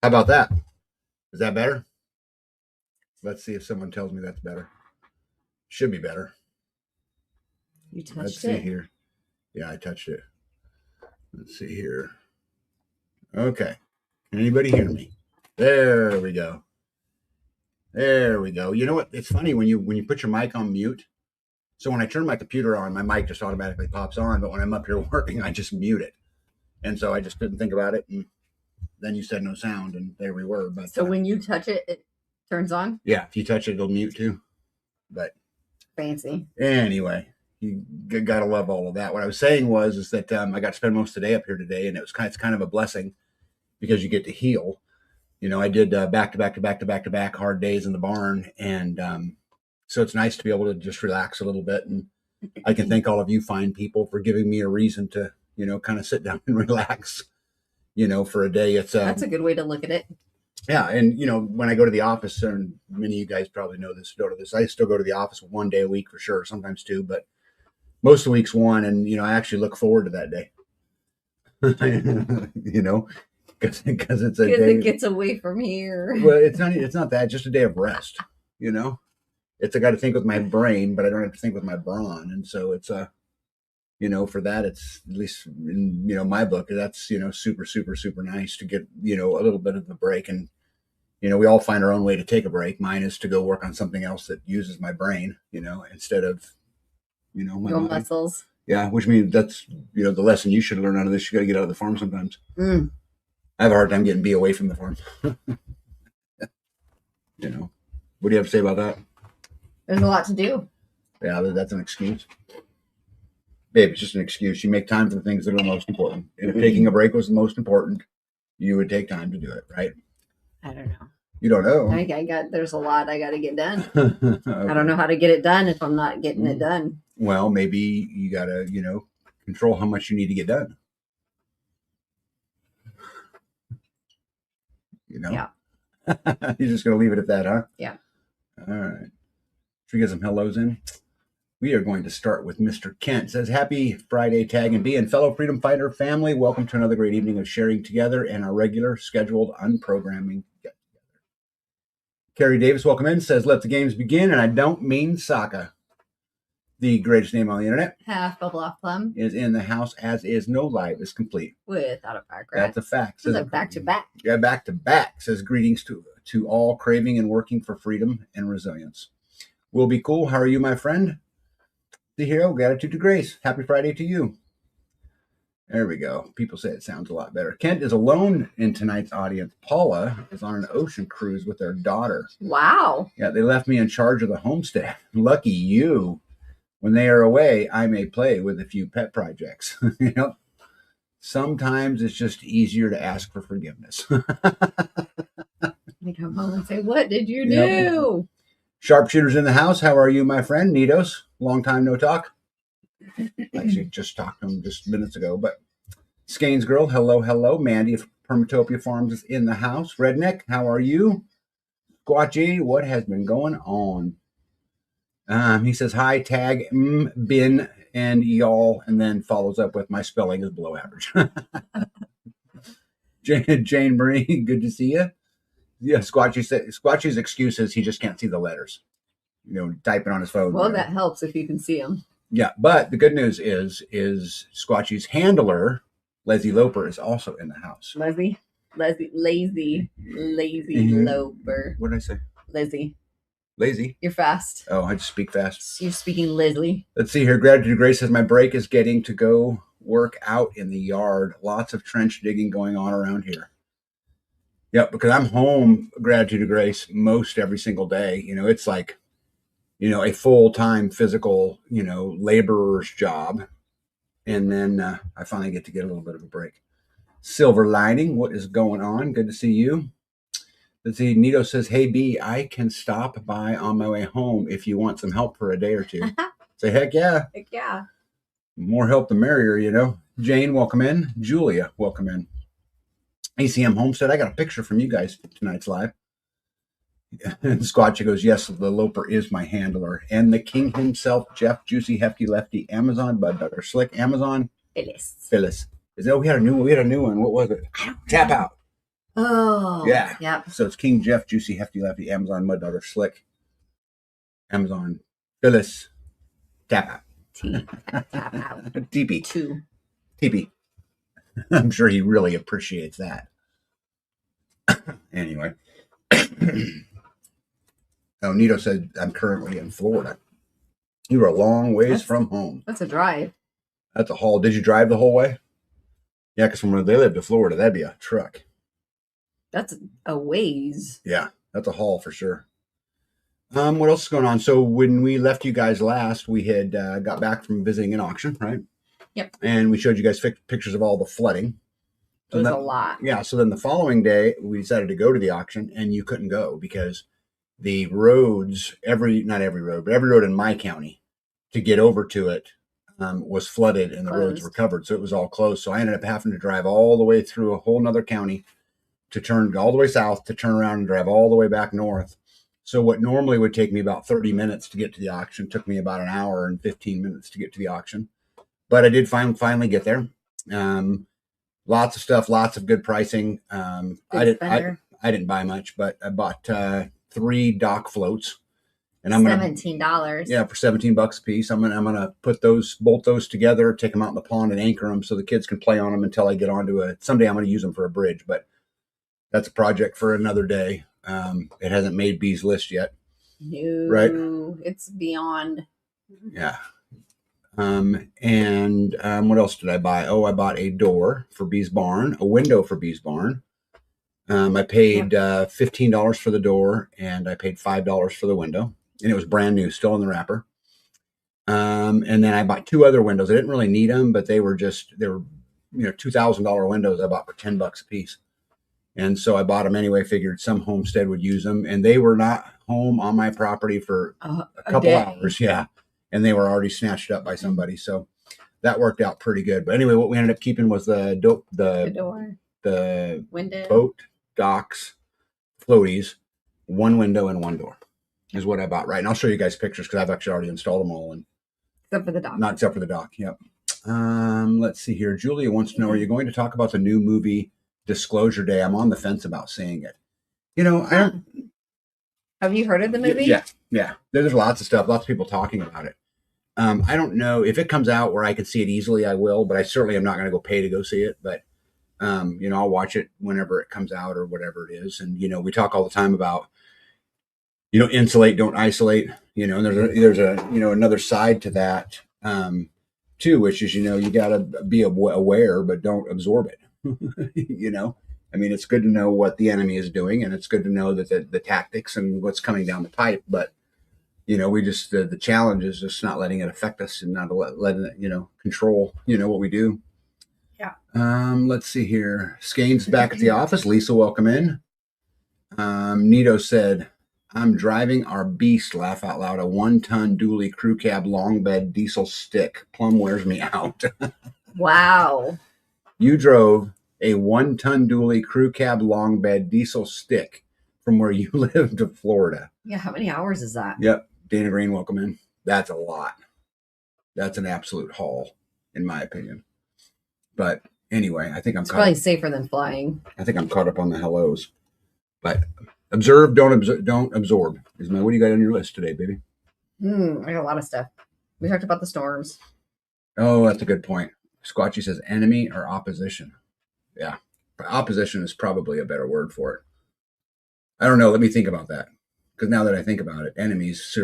How about that? Is that better? Let's see if someone tells me that's better. Should be better. You touched Let's it. see here. Yeah, I touched it. Let's see here. Okay. Can anybody hear me? There we go. There we go. You know what? It's funny when you put your mic on mute. So when I turn my computer on, my mic just automatically pops on. But when I'm up here working, I just mute it. And so I just didn't think about it. And then you said no sound, and there we were. But so when you touch it, it turns on? Yeah, if you touch it, it'll mute too. But fancy. Anyway, you gotta love all of that. What I was saying is that I got to spend most of the day up here today, and it's kind of a blessing because you get to heal. You know, I did back to back hard days in the barn, and so it's nice to be able to just relax a little bit. And I can thank all of you fine people for giving me a reason to, you know, kind of sit down and relax. You know, for a day, it's that's a good way to look at it. Yeah, and you know, when I go to the office, and many of you guys probably know this, I still go to the office one day a week for sure, sometimes two, but most of the week's one, and you know, I actually look forward to that day. You know, because it's a day. It gets away from here. Well, it's not that, just a day of rest. You know, I got to think with my brain, but I don't have to think with my brawn, and so it's you know, for that, it's at least in, you know, my book, that's, you know, super nice to get, you know, a little bit of a break. And you know, we all find our own way to take a break. Mine is to go work on something else that uses my brain, you know, instead of, you know, my muscles. Yeah, which means that's, you know, the lesson you should learn out of this. You got to get out of the farm sometimes. I have a hard time getting away from the farm. You know, what do you have to say about that? There's a lot to do. Yeah, that's an excuse. Babe, it's just an excuse. You make time for the things that are most important. And if taking a break was the most important, you would take time to do it, right? I don't know. You don't know. There's a lot I got to get done. Okay. I don't know how to get it done if I'm not getting it done. Well, maybe you got to, you know, control how much you need to get done. You know? Yeah. You're just going to leave it at that, huh? Yeah. All right. Should we get some hellos in? We are going to start with Mr. Kent. It says, happy Friday, Tag and B, and fellow Freedom Fighter family. Welcome to another great evening of sharing together and our regular scheduled unprogramming get together. Carrie Davis, welcome in, says, let the games begin, and I don't mean Sokka. The greatest name on the internet. Half Bubble Off Plum is in the house, as is No Life is complete. Without a background. That's a fact. Says back to back. Yeah, back to back. Says greetings to all craving and working for freedom and resilience. Will be cool. How are you, my friend? The hero, gratitude to Grace. Happy Friday to you. There we go. People say it sounds a lot better. Kent is alone in tonight's audience. Paula is on an ocean cruise with their daughter. Wow. Yeah, they left me in charge of the homestead. Lucky you. When they are away, I may play with a few pet projects. You know, sometimes it's just easier to ask for forgiveness. They come home and say, what did you do? Sharpshooters in the house. How are you, my friend? Nitos. Long time no talk. Actually, just talked to him just minutes ago. But Skanes Girl, hello. Mandy of Permatopia Farms is in the house. Redneck, how are you? Squatchy, what has been going on? He says, hi, Tag, bin, and y'all, and then follows up with my spelling is below average. Jane Marie, good to see you. Yeah, Squatchy's excuse is he just can't see the letters. You know, typing on his phone. Well, that helps if you can see them. Yeah, but the good news is Squatchy's handler, Leslie Loper, is also in the house. Lazy Loper. What did I say? Lazy. You're fast. Oh, I just speak fast. You're speaking Leslie. Let's see here. Gratitude to Grace says, my break is getting to go work out in the yard. Lots of trench digging going on around here. Yep, because I'm home, gratitude to Grace, most every single day. You know, it's like, you know, a full-time physical, you know, laborer's job. And then I finally get a little bit of a break. Silver Lining, what is going on? Good to see you. Let's see, Nito says, hey, B, I can stop by on my way home if you want some help for a day or two. Say, heck yeah. Heck yeah. More help the merrier, you know. Jane, welcome in. Julia, welcome in. ACM Homestead, I got a picture from you guys for tonight's live. And Squatcha goes, yes, the Loper is my handler. And the king himself, Jeff, Juicy, Hefty, Lefty, Amazon, Bud Butter, Slick, Amazon. Phyllis. We had a new one. What was it? Tap Out. Oh, Yeah. Yep. So it's King Jeff, Juicy, Hefty, Lefty, Amazon, Mud Daughter, Slick, Amazon, Phyllis, Tap Out. Tap out. TP. 2. TP. I'm sure he really appreciates that. Anyway. Oh, Nito said, I'm currently in Florida. You were a long ways from home. That's a drive. That's a haul. Did you drive the whole way? Yeah, because from where they live to Florida, that'd be a truck. That's a ways. Yeah, that's a haul for sure. What else is going on? So when we left you guys last, we had got back from visiting an auction, right? Yep. And we showed you guys pictures of all the flooding. It was a lot. Yeah. So then the following day, we decided to go to the auction, and you couldn't go because the roads, not every road, but every road in my county to get over to it was flooded, and the roads were covered. So it was all closed. So I ended up having to drive all the way through a whole nother county to turn all the way south to turn around and drive all the way back north. So what normally would take me about 30 minutes to get to the auction took me about an hour and 15 minutes to get to the auction. But I did finally get there. Lots of stuff, lots of good pricing. I didn't buy much, but I bought 3 dock floats, and I'm gonna $17. Yeah, for $17 a piece. I'm gonna bolt those together, take them out in the pond, and anchor them so the kids can play on them until I get onto it. Someday I'm gonna use them for a bridge, but that's a project for another day. It hasn't made B's list yet. No, right? It's beyond. Yeah. And what else did I buy? Oh, I bought a door for B's barn, a window for B's barn. I paid $15 for the door, and I paid $5 for the window, and it was brand new, still in the wrapper. And then I bought 2 other windows. I didn't really need them, but they were $2,000 windows I bought for $10 a piece. And so I bought them anyway, figured some homestead would use them, and they were not home on my property for a couple hours. Yeah. And they were already snatched up by somebody. So that worked out pretty good. But anyway, what we ended up keeping was the door, the window, boat, docks, floaties, 1 window and 1 door is what I bought. Right. And I'll show you guys pictures because I've actually already installed them all. Except for the dock. Not except for the dock. Yep. Let's see here. Julia wants to know, are you going to talk about the new movie Disclosure Day? I'm on the fence about seeing it. I don't. Have you heard of the movie? Yeah. There's lots of stuff, lots of people talking about it. I don't know if it comes out where I can see it easily, I will, but I certainly am not going to go pay to go see it. But, I'll watch it whenever it comes out or whatever it is. And, we talk all the time about, insulate, don't isolate, and there's another side to that, too, which is, you got to be aware, but don't absorb it. It's good to know what the enemy is doing, and it's good to know that the tactics and what's coming down the pipe. But, we just, the challenge is just not letting it affect us and not letting it, control, what we do. Yeah. Let's see here. Skane's back at the office. Lisa, welcome in. Nito said, I'm driving our beast, laugh out loud, a 1-ton dually crew cab long bed diesel stick. Plum wears me out. Wow. You drove a 1-ton dually crew cab long bed diesel stick from where you live to Florida. Yeah, how many hours is that? Yep. Dana Green, welcome in. That's a lot. That's an absolute haul, in my opinion. But anyway, I think it's probably safer than flying. I think I'm caught up on the hellos. But observe, don't absorb. What do you got on your list today, baby? I got a lot of stuff. We talked about the storms. Oh, that's a good point. Squatchy says enemy or opposition. Yeah. Opposition is probably a better word for it. I don't know. Let me think about that. Because now that I think about it, enemies,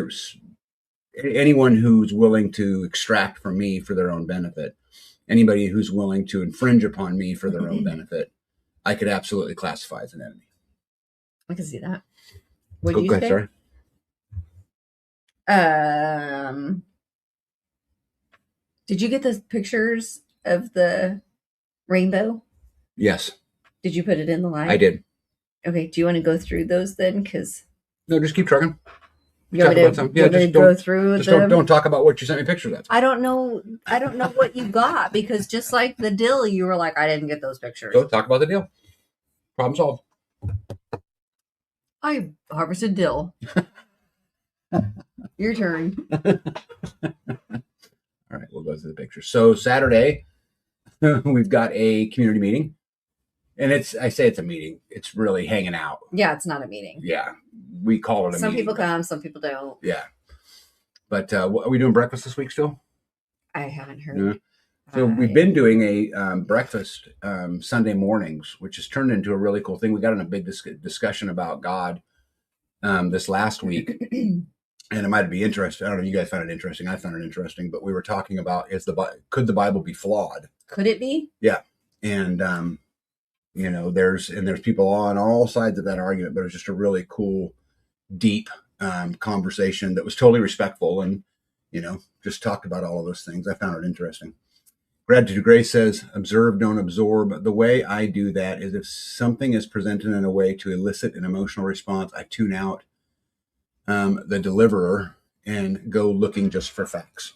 anyone who's willing to extract from me for their own benefit, anybody who's willing to infringe upon me for their own benefit, I could absolutely classify as an enemy. I can see that. What did you say? Sorry. Did you get the pictures of the rainbow? Yes. Did you put it in the live? I did. Okay. Do you want to go through those then? No, just keep trucking. You want to go through them? Don't talk about what you sent me pictures of. I don't know what you got, because just like the dill, you were like, I didn't get those pictures. So talk about the deal. Problem solved. I harvested dill. Your turn. All right, we'll go through the pictures. So Saturday, we've got a community meeting. And I say it's a meeting. It's really hanging out. Yeah, it's not a meeting. Yeah. We call it a meeting. Some people come, some people don't. Yeah. But are we doing breakfast this week still? I haven't heard. Yeah. So we've been doing a breakfast Sunday mornings, which has turned into a really cool thing. We got in a big discussion about God this last week. And it might be interesting. I don't know if you guys found it interesting. I found it interesting. But we were talking about could the Bible be flawed? Could it be? Yeah. And, there's people on all sides of that argument, but it was just a really cool, deep conversation that was totally respectful and, just talked about all of those things. I found it interesting. Gratitude Grace says, observe, don't absorb. The way I do that is if something is presented in a way to elicit an emotional response, I tune out the deliverer and go looking just for facts.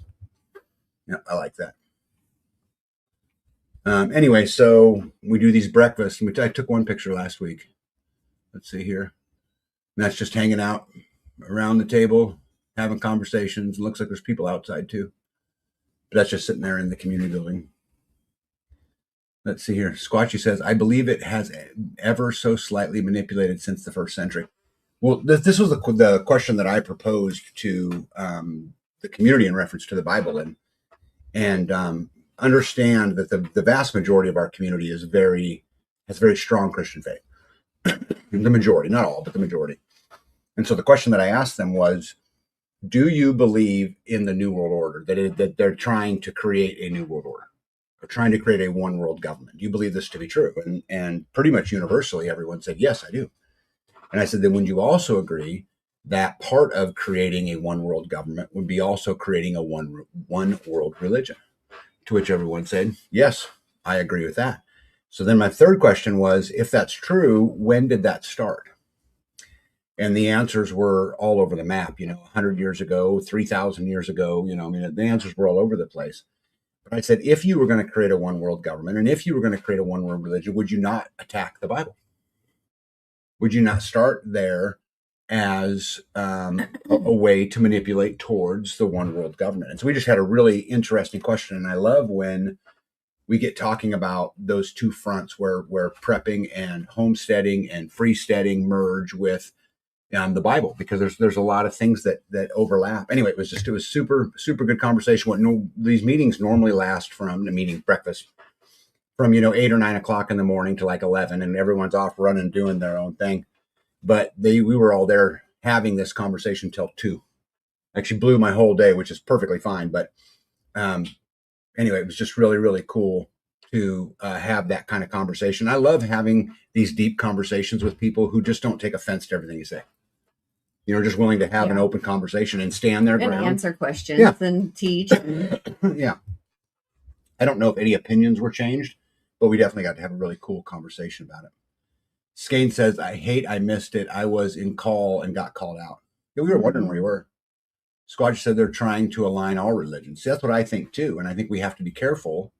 Yeah, I like that. Anyway, so we do these breakfasts. I took one picture last week. Let's see here. And that's just hanging out around the table, having conversations. It looks like there's people outside too. But that's just sitting there in the community building. Let's see here. Squatchy says, I believe it has ever so slightly manipulated since the first century. Well, this was the question that I proposed to the community in reference to the Bible, and understand that the vast majority of our community has very strong Christian faith. The majority, not all, but the majority. And so the question that I asked them was, do you believe in the New World Order, that they're trying to create a New World Order, or trying to create a one world government? Do you believe this to be true? And pretty much universally, everyone said, yes, I do. And I said, then would you also agree that part of creating a one world government would be also creating a one world religion? To which everyone said, yes, I agree with that. So then my third question was, if that's true, when did that start? And the answers were all over the map, 100 years ago, 3,000 years ago, the answers were all over the place. But I said, if you were going to create a one world government, and if you were going to create a one world religion, would you not attack the Bible? Would you not start there as a way to manipulate towards the one world government? And so we just had a really interesting question. And I love when we get talking about those two fronts where prepping and homesteading and freesteading merge with the Bible, because there's a lot of things that overlap. Anyway, it was super, super good conversation. These meetings normally last from the meeting breakfast from 8 or 9 o'clock in the morning to like 11, and everyone's off running, doing their own thing. But we were all there having this conversation till 2. Actually blew my whole day, which is perfectly fine. But anyway, it was just really, really cool to have that kind of conversation. I love having these deep conversations with people who just don't take offense to everything you say. Just willing to have an open conversation and stand their ground. And answer questions and teach. Yeah. I don't know if any opinions were changed, but we definitely got to have a really cool conversation about it. Skane says, I missed it. I was in call and got called out. Yeah, we were wondering where you were. Squatch said they're trying to align all religions. See, that's what I think too. And I think we have to be careful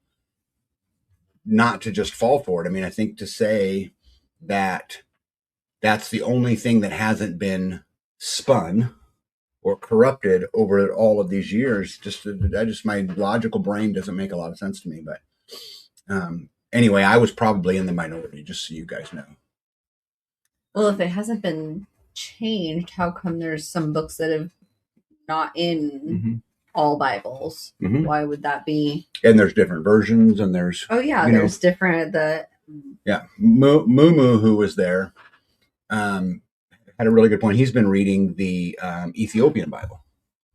not to just fall for it. I mean, I think to say that that's the only thing that hasn't been spun or corrupted over all of these years, my logical brain doesn't make a lot of sense to me. But anyway, I was probably in the minority, just so you guys know. Well, if it hasn't been changed, how come there's some books that have not in all Bibles? Why would that be? And there's different versions, and there's there's different Moo, who was there, had a really good point. He's been reading the Ethiopian Bible.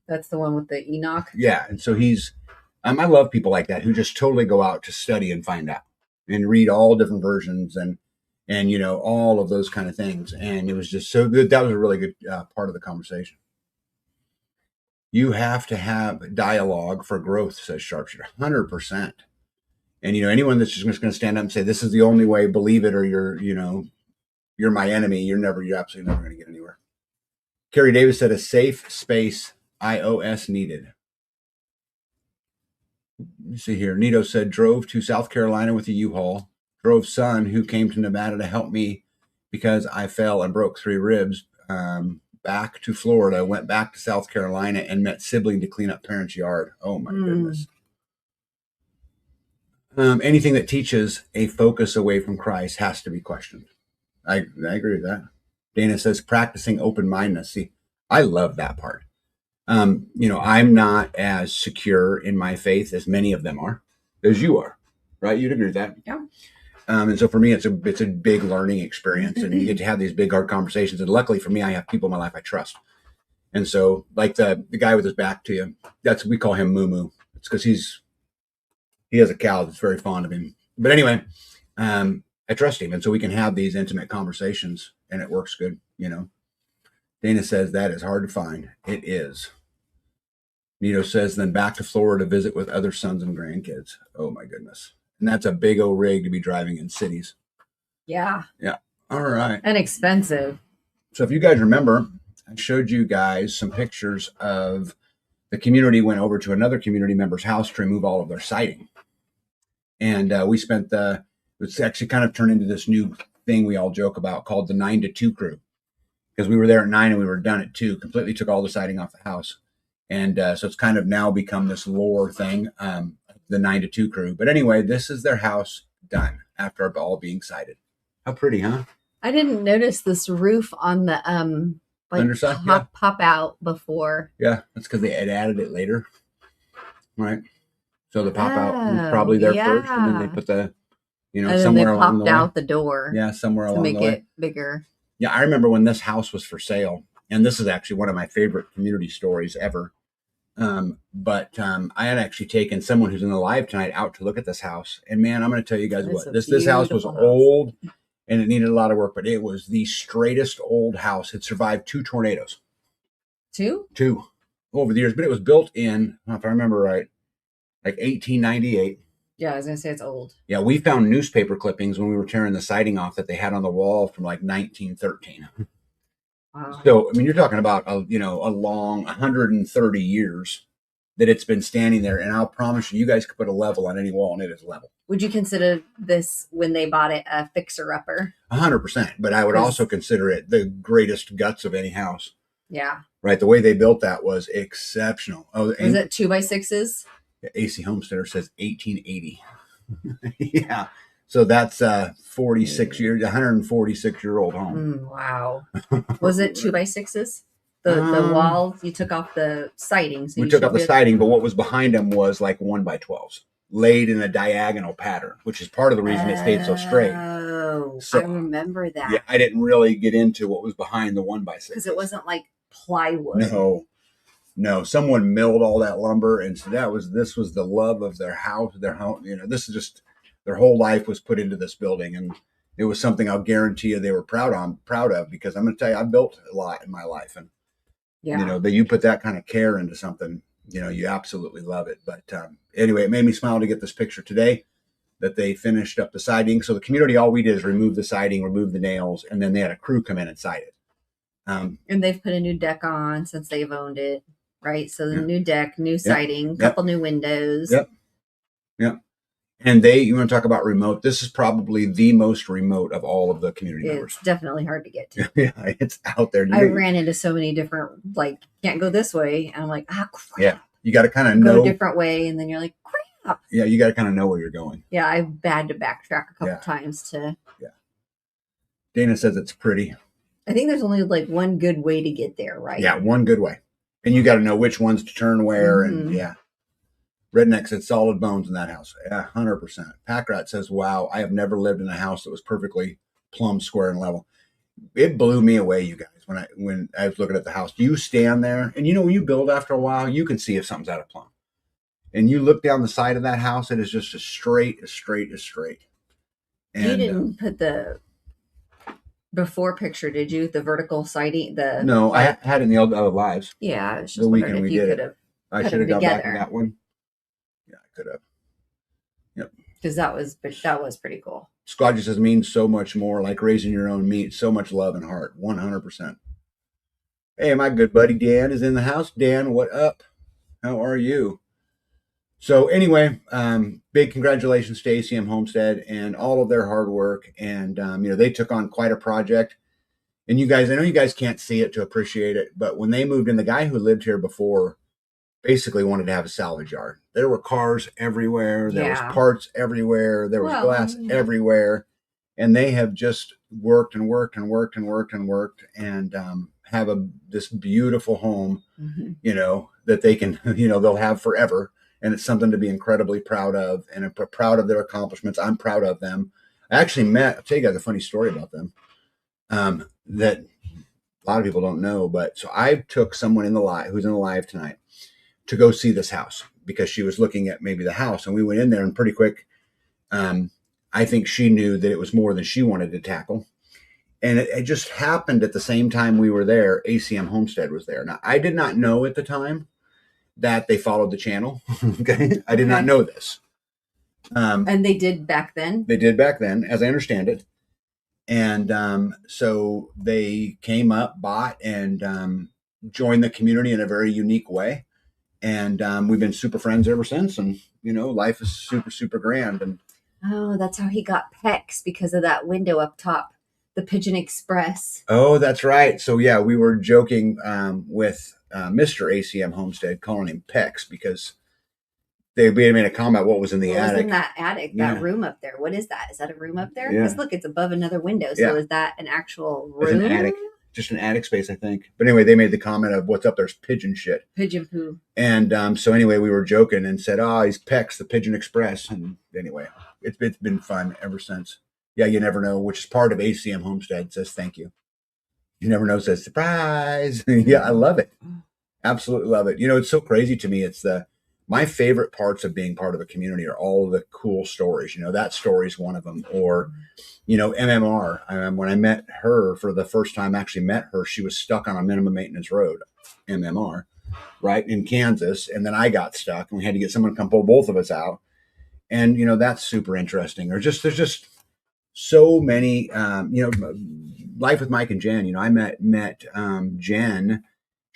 That's the one with the Enoch. Yeah, and so he's. I love people like that who just totally go out to study and find out and read all different versions and all of those kind of things. And it was just so good. That was a really good part of the conversation. You have to have dialogue for growth, says Sharpshooter. 100%. And anyone that's just going to stand up and say this is the only way, believe it, or you're my enemy, you're absolutely never going to get anywhere. Carrie Davis said, a safe space iOS needed. Let me see here. Nito said, drove to South Carolina with a U-Haul. Drove son who came to Nevada to help me because I fell and broke 3 ribs. Back to Florida, went back to South Carolina and met sibling to clean up parents' yard. Oh my goodness. Anything that teaches a focus away from Christ has to be questioned. I agree with that. Dana says practicing open-mindedness. See, I love that part. I'm not as secure in my faith as many of them are, as you are, right? You'd agree with that? Yeah. And so for me, it's a big learning experience, and you get to have these big hard conversations. And luckily for me, I have people in my life I trust. And so, like the guy with his back to you, we call him Moo Moo. It's because he has a cow that's very fond of him. But anyway, I trust him, and so we can have these intimate conversations, and it works good. Dana says that is hard to find. It is. Nito says, then back to Florida to visit with other sons and grandkids. Oh my goodness. And that's a big old rig to be driving in cities. Yeah. Yeah. All right. And expensive. So if you guys remember, I showed you guys some pictures of the community went over to another community member's house to remove all of their siding. And we spent it's actually kind of turned into this new thing we all joke about called the 9 to 2 crew. Because we were there at 9 and we were done at 2, completely took all the siding off the house. And so it's kind of now become this lore thing, the 9 to 2 crew. But anyway, this is their house done after all being sided. How pretty, huh? I didn't notice this roof on the underside pop out before. Yeah, that's because they had added it later, right? So the pop out was probably there first, and then they put the, and somewhere then they along the popped way. out the door. Yeah, somewhere along the way to make it bigger. Yeah, I remember when this house was for sale, and this is actually one of my favorite community stories ever. But I had actually taken someone who's in the live tonight out to look at this house, and man, I'm going to tell you guys what this house was old, and it needed a lot of work, but it was the straightest old house. It survived 2 tornadoes. 2 over the years, but it was built in, if I remember right, like 1898. Yeah, I was going to say it's old. Yeah, we found newspaper clippings when we were tearing the siding off that they had on the wall from like 1913. Wow. So, I mean, you're talking about a long 130 years that it's been standing there, and I'll promise you guys could put a level on any wall, and it is level. Would you consider this, when they bought it, a fixer-upper? 100%, but I would also consider it the greatest guts of any house. Yeah. Right, the way they built that was exceptional. Oh, was it 2x6s? AC Homesteader says 1880. Yeah. So that's 46 years, 146-year-old home. Wow. Was it 2x6s? The walls, you took off the siding. So we took off the siding, but what was behind them was like 1x12s laid in a diagonal pattern, which is part of the reason it stayed so straight. Oh, so, I remember that. Yeah, I didn't really get into what was behind the 1x6. Because it wasn't like plywood. No, someone milled all that lumber, and so this was the love of their house, their home. This is just their whole life was put into this building, and it was something I'll guarantee you they were proud of, because I'm going to tell you, I built a lot in my life, and that you put that kind of care into something, you absolutely love it. But anyway, it made me smile to get this picture today that they finished up the siding. So the community, all we did is remove the siding, remove the nails, and then they had a crew come in and side it. And they've put a new deck on since they've owned it. Right. So the new deck, new siding, couple new windows. Yep. And you want to talk about remote? This is probably the most remote of all of the community members. It's definitely hard to get to. Yeah, it's out there. I ran into so many different, can't go this way. And I'm like, crap. Yeah. You got to kind of know. Go a different way. And then you're like, crap. Yeah. You got to kind of know where you're going. Yeah. I've had to backtrack a couple times to. Yeah. Dana says it's pretty. I think there's only one good way to get there, right? Yeah. One good way. And you got to know which ones to turn where. And Redneck said solid bones in that house. Yeah, 100%. Packrat says, wow, I have never lived in a house that was perfectly plumb, square, and level. It blew me away, you guys, when I was looking at the house. You stand there, and when you build after a while, you can see if something's out of plumb. And you look down the side of that house, it is just as straight. And, you didn't put the before picture, did you? The vertical siding? No, I had it in the other lives. Yeah, I was just the wondering weekend if we you did could it. have. I should have gone back to that one. Yeah, I could have. Yep. Because that was pretty cool. Squadgy says means so much more, like raising your own meat, so much love and heart, 100%. Hey, my good buddy Dan is in the house. Dan, what up? How are you? So anyway, big congratulations to ACM Homestead and all of their hard work. And, they took on quite a project. And you guys, I know you guys can't see it to appreciate it, but when they moved in, the guy who lived here before basically wanted to have a salvage yard. There were cars everywhere. There was Yeah. parts everywhere. There was glass everywhere. And they have just worked and worked and worked and worked and worked and have this beautiful home, you know, that they can, you know, they'll have forever. And it's something to be incredibly proud of, and I'm proud of their accomplishments. I'm proud of them. I actually I'll tell you guys a funny story about them that a lot of people don't know. But so I took someone who's in the live tonight to go see this house because she was looking at maybe the house, and we went in there and pretty quick. I think she knew that it was more than she wanted to tackle. And it just happened at the same time we were there, ACM Homestead was there. Now, I did not know at the time that they followed the channel. Okay. I did not know this. And they did back then? They did back then, as I understand it. And so they came up, bought, and joined the community in a very unique way. And we've been super friends ever since. And, you know, life is super, super grand. And oh, that's how he got PEX, because of that window up top, the Pigeon Express. Oh, that's right. So, yeah, we were joking with Mr. ACM Homestead, calling him PEX, because they made a comment what was in the attic. Was in that attic, that room up there? What is that? Is that a room up there? Because look, it's above another window. So is that an actual room? It's an attic. Just an attic space, I think. But anyway, they made the comment of what's up there's pigeon shit. Pigeon poo. And so anyway, we were joking and said, oh, he's PEX, the Pigeon Express. And anyway, it's been fun ever since. Yeah, you never know, which is part of ACM Homestead, says thank you. You never know, says surprise. Yeah, I love it. Absolutely love it. You know, it's so crazy to me. It's my favorite parts of being part of a community are all the cool stories. You know, that story is one of them. Or, you know, MMR. When I met her for the first time, actually met her, she was stuck on a minimum maintenance road, MMR, right, in Kansas. And then I got stuck and we had to get someone to come pull both of us out. And, you know, that's super interesting. There's just so many, you know, life with Mike and Jen. You know, I met Jen.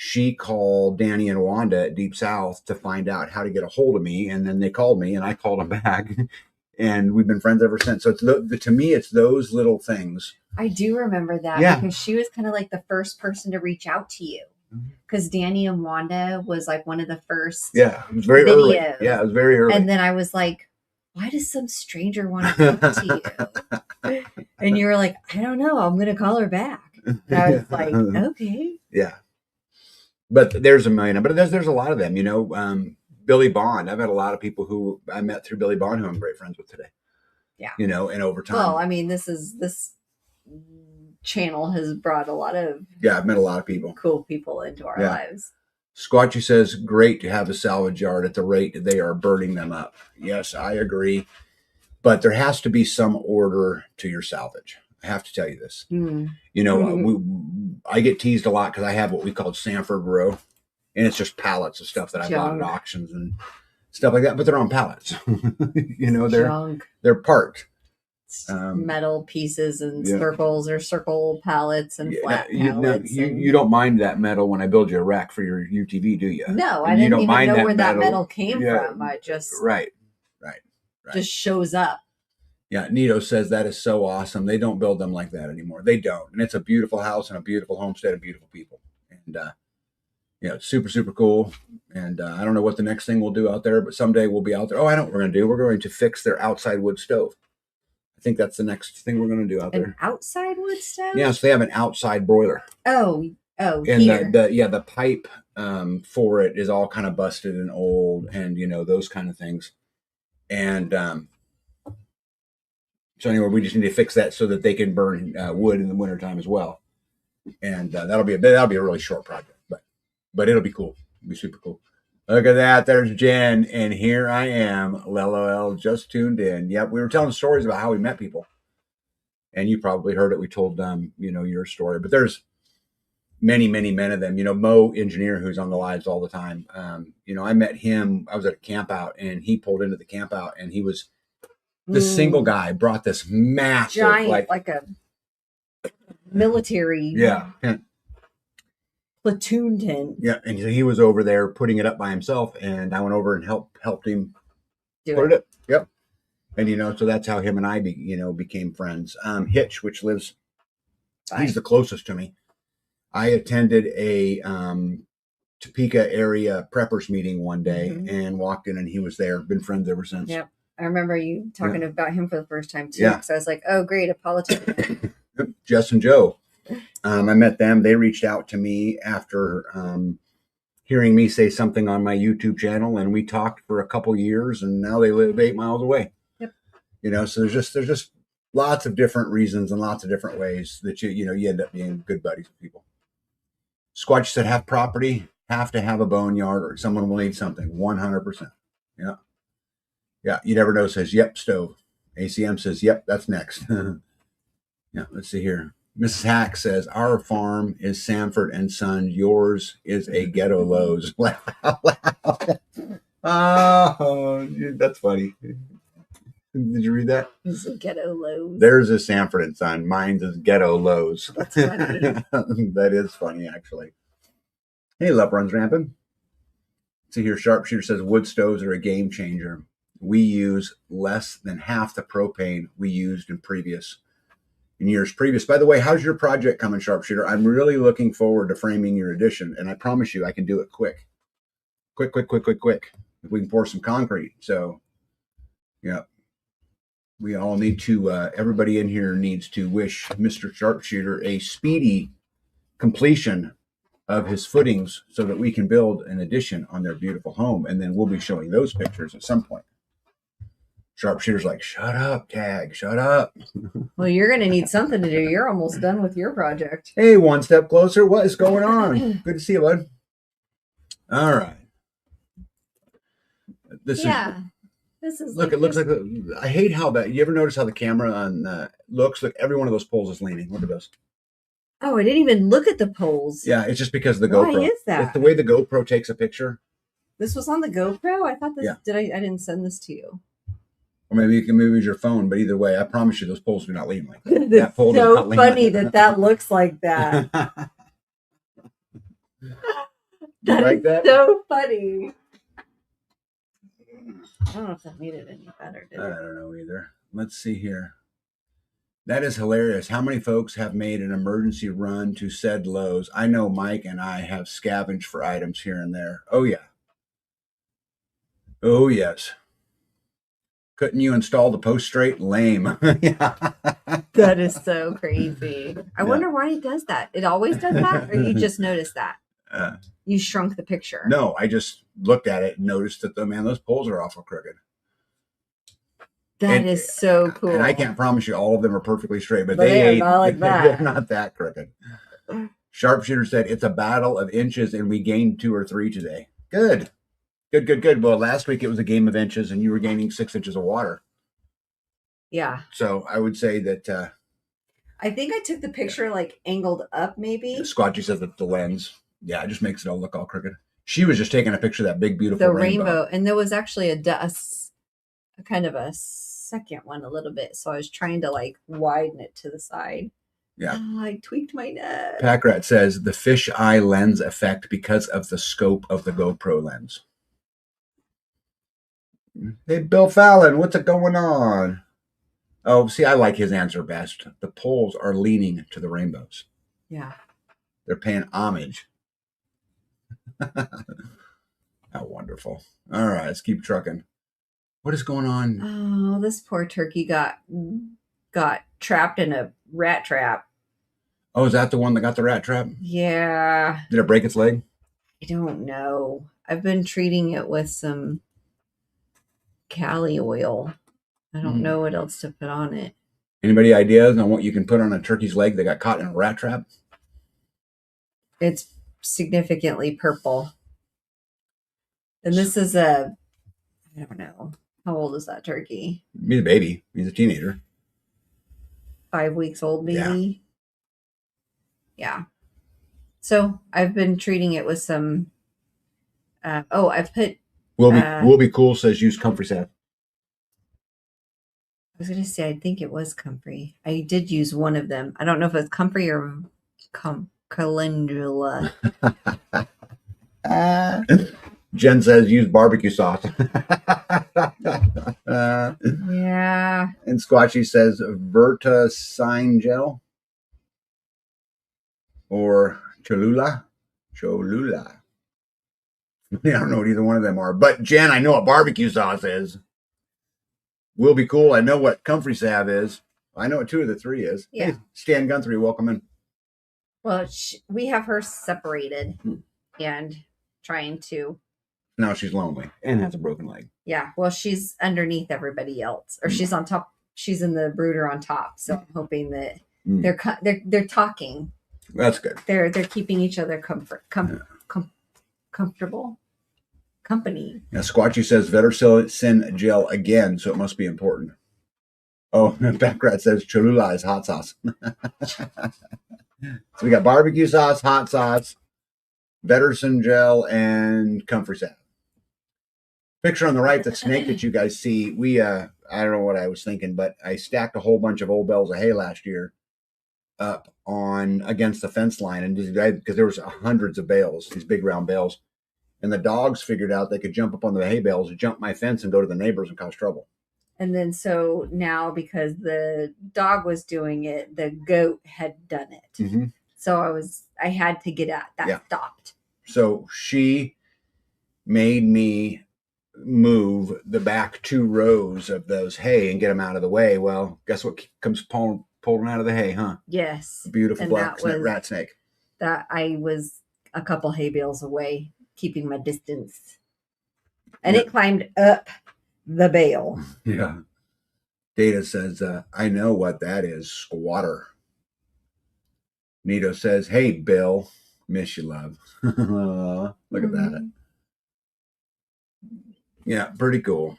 She called Danny and Wanda at Deep South to find out how to get a hold of me. And then they called me and I called them back. And we've been friends ever since. So it's to me, it's those little things. I do remember that because she was kind of like the first person to reach out to you. Because Danny and Wanda was like one of the first. Yeah, it was very early. Yeah, it was very early. And then I was like, why does some stranger want to talk to you? And you were like, I don't know. I'm going to call her back. And I was like, okay. Yeah. But there's a million. But there's a lot of them, you know. Billy Bond. I've had a lot of people who I met through Billy Bond who I'm great friends with today. Yeah. You know, and over time. Well, I mean, this channel has brought a lot of I've met a lot of people. Cool people into our lives. Squatchy says, great to have a salvage yard at the rate they are burning them up. Yes, I agree. But there has to be some order to your salvage. I have to tell you this. You know, I get teased a lot because I have what we call Sanford Row. And it's just pallets of stuff that I bought at auctions and stuff like that. But they're on pallets. You know, they're parked. Metal pieces and circles or circle pallets and flat pallets. You don't mind that metal when I build you a rack for your UTV, do you? No, I didn't even know where that metal came from. I just right. Just shows up. Yeah, Nito says that is so awesome. They don't build them like that anymore. They don't. And it's a beautiful house and a beautiful homestead and beautiful people. And yeah, it's super, super cool. And I don't know what the next thing we'll do out there, but someday we'll be out there. Oh, I know what we're going to do. We're going to fix their outside wood stove. I think that's the next thing we're going to do out there. An outside wood stove? Yeah, so they have an outside broiler. Oh, and here. the pipe for it is all kind of busted and old and, you know, those kind of things. And so anyway, we just need to fix that so that they can burn wood in the wintertime as well. And that'll be a really short project, but it'll be cool. It'll be super cool. Look at that. There's Jen. And here I am. LOL just tuned in. Yep. We were telling stories about how we met people. And you probably heard it. We told you know, your story. But there's many, many men of them. You know, Mo Engineer, who's on the lives all the time. You know, I met him. I was at a camp out and he pulled into the camp out and he was this single guy brought this massive giant, like a military platoon tent. Yeah, and he was over there putting it up by himself, and I went over and helped him put it up. Yep. And you know, so that's how him and I became friends. Hitch, which lives, he's the closest to me. I attended a Topeka area preppers meeting one day and walked in and he was there. Been friends ever since. Yep. I remember you talking about him for the first time too. Yeah. Because I was like, oh, great, a politician. Jess and Joe. I met them. They reached out to me after hearing me say something on my YouTube channel, and we talked for a couple years, and now they live 8 miles away. Yep. You know, so there's just lots of different reasons and lots of different ways that you end up being good buddies with people. Squatch said, have property, have to have a boneyard, or someone will need something. 100%. Yeah. Yeah. You never know says, yep, stove. ACM says, yep, that's next. Yeah. Let's see here. Mrs. Hack says, our farm is Sanford and Son. Yours is a Ghetto Lowe's. Oh, that's funny. Did you read that? It's a Ghetto Lowe's. Theirs is Sanford and Son. Mine's is Ghetto Lowe's. That's funny. That is funny, actually. Hey, Love Runs Rampant. See here, Sharpshooter says, wood stoves are a game changer. We use less than half the propane we used in years previous. By the way, how's your project coming, Sharpshooter? I'm really looking forward to framing your addition, and I promise you I can do it quick. Quick. If we can pour some concrete. So, yeah. We all need to, everybody in here needs to wish Mr. Sharpshooter a speedy completion of his footings so that we can build an addition on their beautiful home. And then we'll be showing those pictures at some point. Sharpshooter's like, shut up, Tag, shut up. Well, you're going to need something to do. You're almost done with your project. Hey, one step closer. What is going on? Good to see you, bud. All right. This is look. It looks like I hate how that. You ever notice how the camera on looks? Look, every one of those poles is leaning. Look at those. Oh, I didn't even look at the poles. Yeah, it's just because of the GoPro. Why is that? It's the way the GoPro takes a picture. This was on the GoPro. I thought this. Yeah. I didn't send this to you. Or maybe it was your phone. But either way, I promise you, those poles do not lean like that. That pole so does not lean funny like that looks like that. You like that? So funny. I don't know if that made it any better, did it? I don't know either. Let's see here. That is hilarious. How many folks have made an emergency run to said Lowe's? I know Mike and I have scavenged for items here and there. Oh, yeah. Oh, yes. Couldn't you install the post straight? Lame. That is so crazy. I wonder why it does that. It always does that? Or you just noticed that? You shrunk the picture. No, I just looked at it and noticed that, those poles are awful crooked. That is so cool. And I can't promise you all of them are perfectly straight, but they are not like that. They're not that crooked. Sharpshooter said, it's a battle of inches and we gained 2 or 3 today. Good. Well, last week it was a game of inches and you were gaining 6 inches of water. Yeah. So I would say that. I think I took the picture like angled up maybe. Squatchy says that the lens. Yeah, it just makes it all look all crooked. She was just taking a picture of that big, beautiful rainbow. And there was actually a kind of a second one a little bit. So I was trying to like widen it to the side. Yeah. Oh, I tweaked my neck. Packrat says the fisheye lens effect because of the scope of the GoPro lens. Hey, Bill Fallon, what's going on? Oh, see, I like his answer best. The poles are leaning to the rainbows. Yeah. They're paying homage. How wonderful. All right, let's keep trucking. What is going on? Oh, this poor turkey got trapped in a rat trap. Oh, is that the one that got the rat trap? Yeah. Did it break its leg? I don't know. I've been treating it with some Cali oil. I don't know what else to put on it. Anybody ideas on what you can put on a turkey's leg that got caught in a rat trap? It's significantly purple. And this is I don't know. How old is that turkey? He's a baby. He's a teenager. 5 weeks old, maybe. Yeah. So I've been treating it with some. I've put. Will be cool. Says use comfrey salve. I was gonna say I think it was comfrey. I did use one of them. I don't know if it's comfrey or calendula. Jen says use barbecue sauce. Yeah. And Squatchy says Vertacine gel or Cholula. I don't know what either one of them are. But Jen, I know what barbecue sauce is. Will be cool. I know what comfrey salve is. I know what 2 of the 3 is. Yeah. Hey, Stan Guthrie, welcome in. Well, we have her separated and trying to. Now she's lonely and has a broken leg. Yeah. Well, she's underneath everybody else, or she's on top. She's in the brooder on top. So I'm hoping that they're talking. That's good. They're keeping each other comfortable company. Now Squatchy says Vettercin gel again, so it must be important. Oh, Backrat says Cholula is hot sauce. So we got barbecue sauce, hot sauce, Vettercin gel, and comfrey salve. Picture on the right, the snake that you guys see, I don't know what I was thinking, but I stacked a whole bunch of old bales of hay last year up on against the fence line, and because there was hundreds of bales, these big round bales, and the dogs figured out they could jump up on the hay bales, jump my fence, and go to the neighbors and cause trouble. And then so now, because the dog was doing it, the goat had done it. Mm-hmm. So I had to get that stopped. So she made me move the back 2 rows of those hay and get them out of the way. Well, guess what comes pulling out of the hay, huh? Yes. A beautiful black rat snake. That I was a couple hay bales away, keeping my distance. And it climbed up the bale. Yeah. Data says, I know what that is. Squatter. Nito says, hey, Bill. Miss you, love. Look at that. Yeah, pretty cool.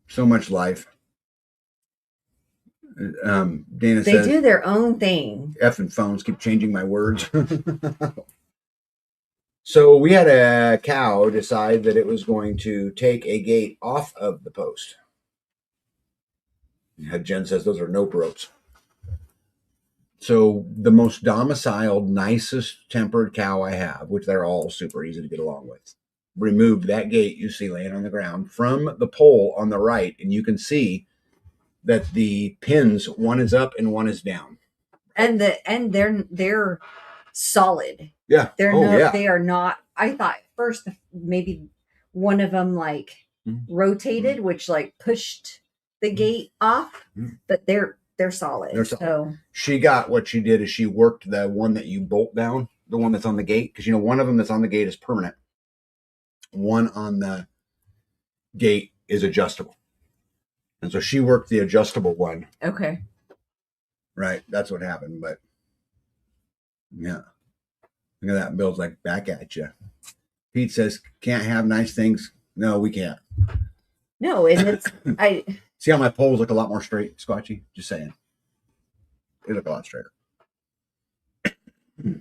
So much life. Dana says they do their own thing. Effing phones keep changing my words. So we had a cow decide that it was going to take a gate off of the post. Jen says those are nope ropes. So the most domiciled, nicest tempered cow I have, which they're all super easy to get along with, removed that gate you see laying on the ground from the pole on the right, and you can see that the pins, one is up and one is down, and they're solid. Yeah, they are not. I thought at first maybe one of them rotated, which pushed the gate off, but they're solid. So she got what she did is she worked the one that you bolt down, the one that's on the gate, because one of them that's on the gate is permanent. One on the gate is adjustable. And so she worked the adjustable one. Okay. Right. That's what happened. But yeah. Look at that. Bill's back at you. Pete says, can't have nice things. No, we can't. No, and it's see how my poles look a lot more straight, Squatchy? Just saying. They look a lot straighter.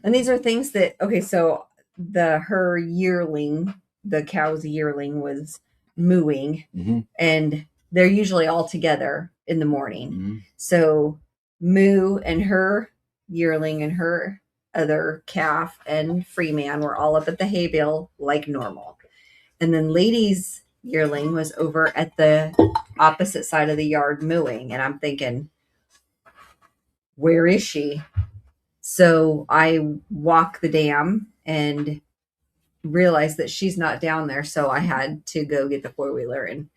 And these are things that so her yearling, the cow's yearling, was mooing, and they're usually all together in the morning. So Moo and her yearling and her other calf and Freeman were all up at the hay bale like normal. And then Lady's yearling was over at the opposite side of the yard mooing. And I'm thinking, where is she? So I walk the dam and realized that she's not down there. So I had to go get the 4-wheeler and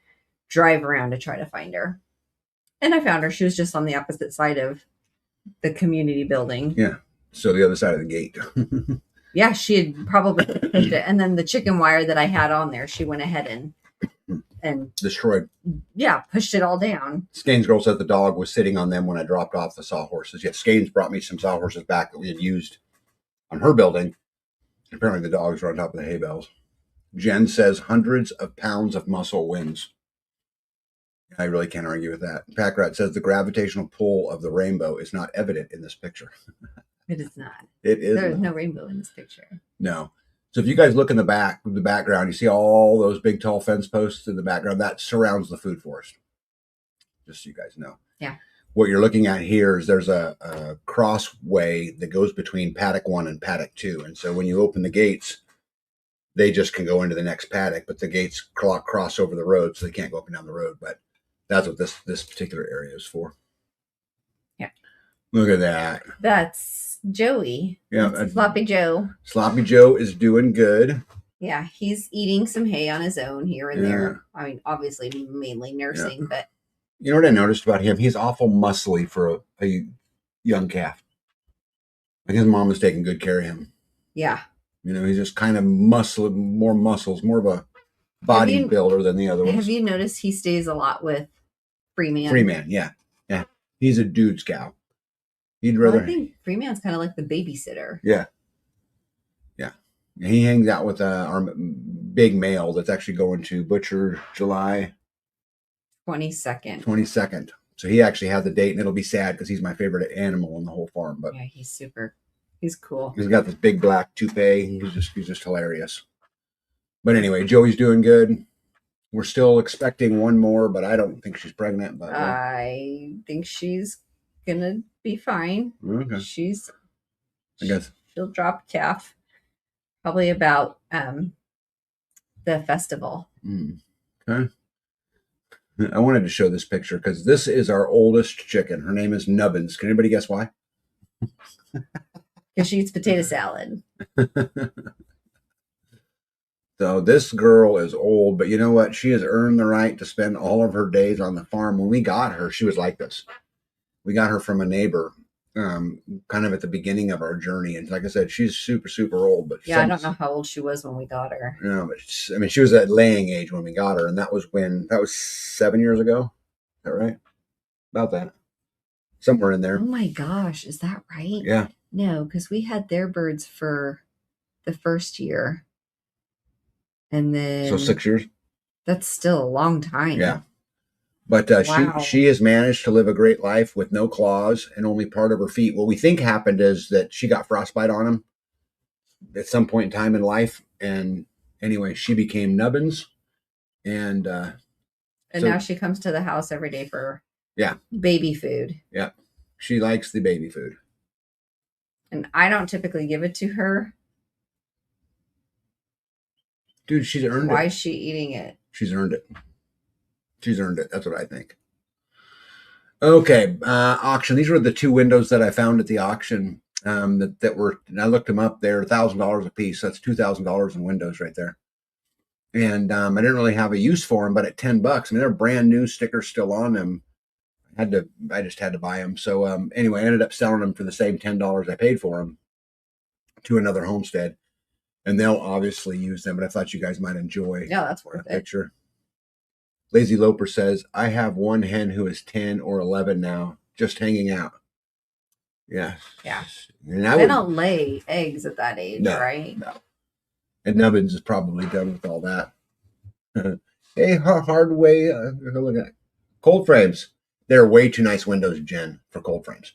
drive around to try to find her. And I found her. She was just on the opposite side of the community building. Yeah. So the other side of the gate. Yeah, she had probably pushed it. And then the chicken wire that I had on there, she went ahead and destroyed. Yeah, pushed it all down. Skane's girl said the dog was sitting on them when I dropped off the sawhorses. Yet Skane's brought me some sawhorses back that we had used on her building. Apparently the dogs were on top of the hay bales. Jen says hundreds of pounds of muscle wins. I really can't argue with that. Packrat says the gravitational pull of the rainbow is not evident in this picture. It is not. It is. There's no rainbow in this picture. No. So if you guys look in the background, you see all those big tall fence posts in the background that surrounds the food forest. Just so you guys know. Yeah. What you're looking at here is there's a crossway that goes between paddock 1 and paddock 2. And so when you open the gates, they just can go into the next paddock, but the gates cross over the road, so they can't go up and down the road. But that's what this particular area is for. Yeah. Look at that. That's Joey. Yeah. That's Sloppy Joe. Sloppy Joe is doing good. Yeah, he's eating some hay on his own here and Yeah. there. I mean, obviously mainly nursing, but You know what I noticed about him? He's awful muscly for a young calf. Like his mom was taking good care of him. yeah. You know, he's just kind of more muscles, more of a bodybuilder than the other ones. Have you noticed he stays a lot with Freeman? Freeman, yeah. Yeah. He's a dude's cow. He'd rather. I think Freeman's kind of like the babysitter. Yeah. Yeah. He hangs out with our big male that's actually going to butcher July 22nd. 22nd. So he actually has a date, and it'll be sad because he's my favorite animal on the whole farm. But yeah, he's cool. He's got this big black toupee. He's just hilarious. But anyway, Joey's doing good. We're still expecting one more, but I don't think she's pregnant. But I think she's gonna be fine. Okay. I guess she'll drop a calf probably about the festival. Okay. I wanted to show this picture because this is our oldest chicken. Her name is Nubbins. Can anybody guess why? Because she eats potato salad. So this girl is old, but you know what? She has earned the right to spend all of her days on the farm. When we got her, she was like this. We got her from a neighbor, kind of at the beginning of our journey. And like I said, she's super, super old. But yeah, I don't know how old she was when we got her. No, but I mean, she was at laying age when we got her, and that was 7 years ago. Is that right? About that. Somewhere in there. Oh my gosh, is that right? Yeah. No, because we had their birds for the first year. And then So 6 years? That's still a long time. Yeah. But wow. she has managed to live a great life with no claws and only part of her feet. What we think happened is that she got frostbite on them at some point in time in life. And anyway, she became Nubbins. And now she comes to the house every day for baby food. Yeah. She likes the baby food. And I don't typically give it to her. Dude, she's earned it. Why is she eating it? She's earned it. She's earned it. That's what I think. Okay, auction. These were the two windows that I found at the auction that were, and I looked them up. They're $1,000 a piece. That's $2,000 in windows right there. And I didn't really have a use for them, but at $10, I mean, they're brand new, stickers still on them. I just had to buy them. So anyway, I ended up selling them for the same $10 I paid for them to another homestead. And they'll obviously use them, but I thought you guys might enjoy. Yeah, that's worth it. Picture. Lazy Loper says, I have one hen who is 10 or 11 now, just hanging out. Yeah. Yeah. And they don't lay eggs at that age, right? No. And Nubbins is probably done with all that. Hey, hard way. Look at cold frames. They're way too nice windows, Jen, for cold frames.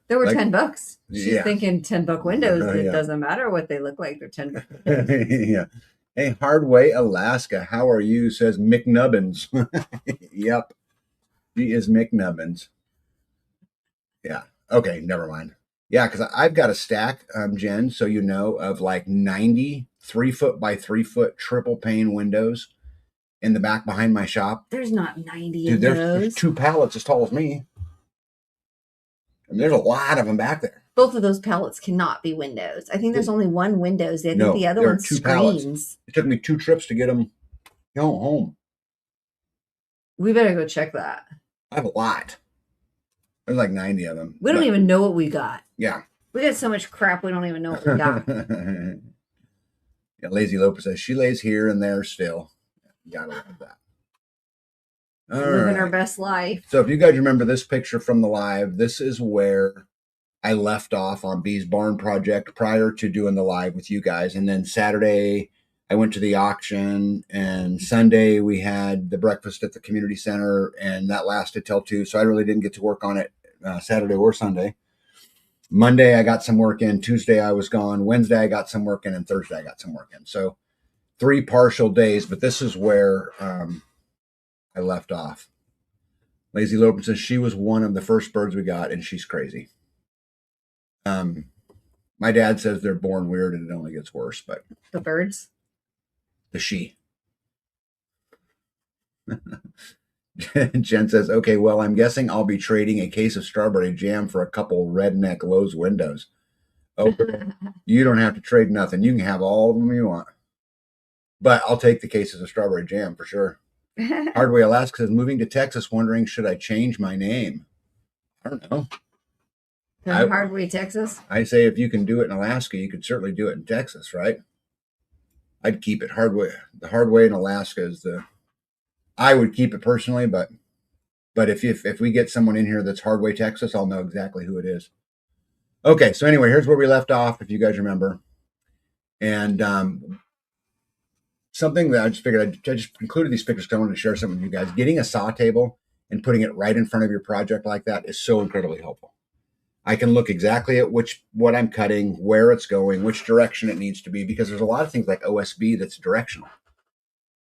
They were $10. She's thinking $10 windows. It doesn't matter what they look like. They're $10. Yeah. Hey, Hardway, Alaska. How are you? Says Mick Nubbins. Yep. She is Mick Nubbins. Yeah. Okay. Never mind. Yeah. Cause I've got a stack, Jen, so you know, of like 90 3-foot by 3-foot triple pane windows in the back behind my shop. There's not 90 of those. There's 2 pallets as tall as me. I mean, there's a lot of them back there. Both of those pallets cannot be windows. I think there's only one windows. I think the other one's screens. Pallets. It took me 2 trips to get them home. We better go check that. I have a lot. There's like 90 of them. We don't even know what we got. Yeah. We got so much crap, we don't even know what we got. Yeah, Lazy Loper says, she lays here and there still. You gotta love that. Living her best life. So if you guys remember this picture from the live, this is where I left off on Bee's Barn Project prior to doing the live with you guys. And then Saturday, I went to the auction, and Sunday we had the breakfast at the community center, and that lasted till 2. So I really didn't get to work on it Saturday or Sunday. Monday, I got some work in. Tuesday, I was gone. Wednesday, I got some work in, and Thursday, I got some work in. So 3 partial days, but this is where I left off. Lazy Loper says she was one of the first birds we got, and she's crazy. My dad says they're born weird and it only gets worse, but the birds, the she. Jen says, okay, well, I'm guessing I'll be trading a case of strawberry jam for a couple redneck Lowe's windows. Oh, you don't have to trade nothing. You can have all of them you want. But I'll take the cases of strawberry jam for sure. Hardway Alaska says, moving to Texas, wondering should I change my name? I don't know. Hardway, Texas. I say if you can do it in Alaska, you could certainly do it in Texas, right? I'd keep it Hardway. The Hardway in Alaska is I would keep it personally, but if we get someone in here that's Hardway, Texas, I'll know exactly who it is. Okay, so anyway, here's where we left off, if you guys remember. And something that I just figured I just included these pictures because I wanted to share something with you guys. Getting a saw table and putting it right in front of your project like that is so incredibly helpful. I can look exactly at what I'm cutting, where it's going, which direction it needs to be, because there's a lot of things like OSB that's directional.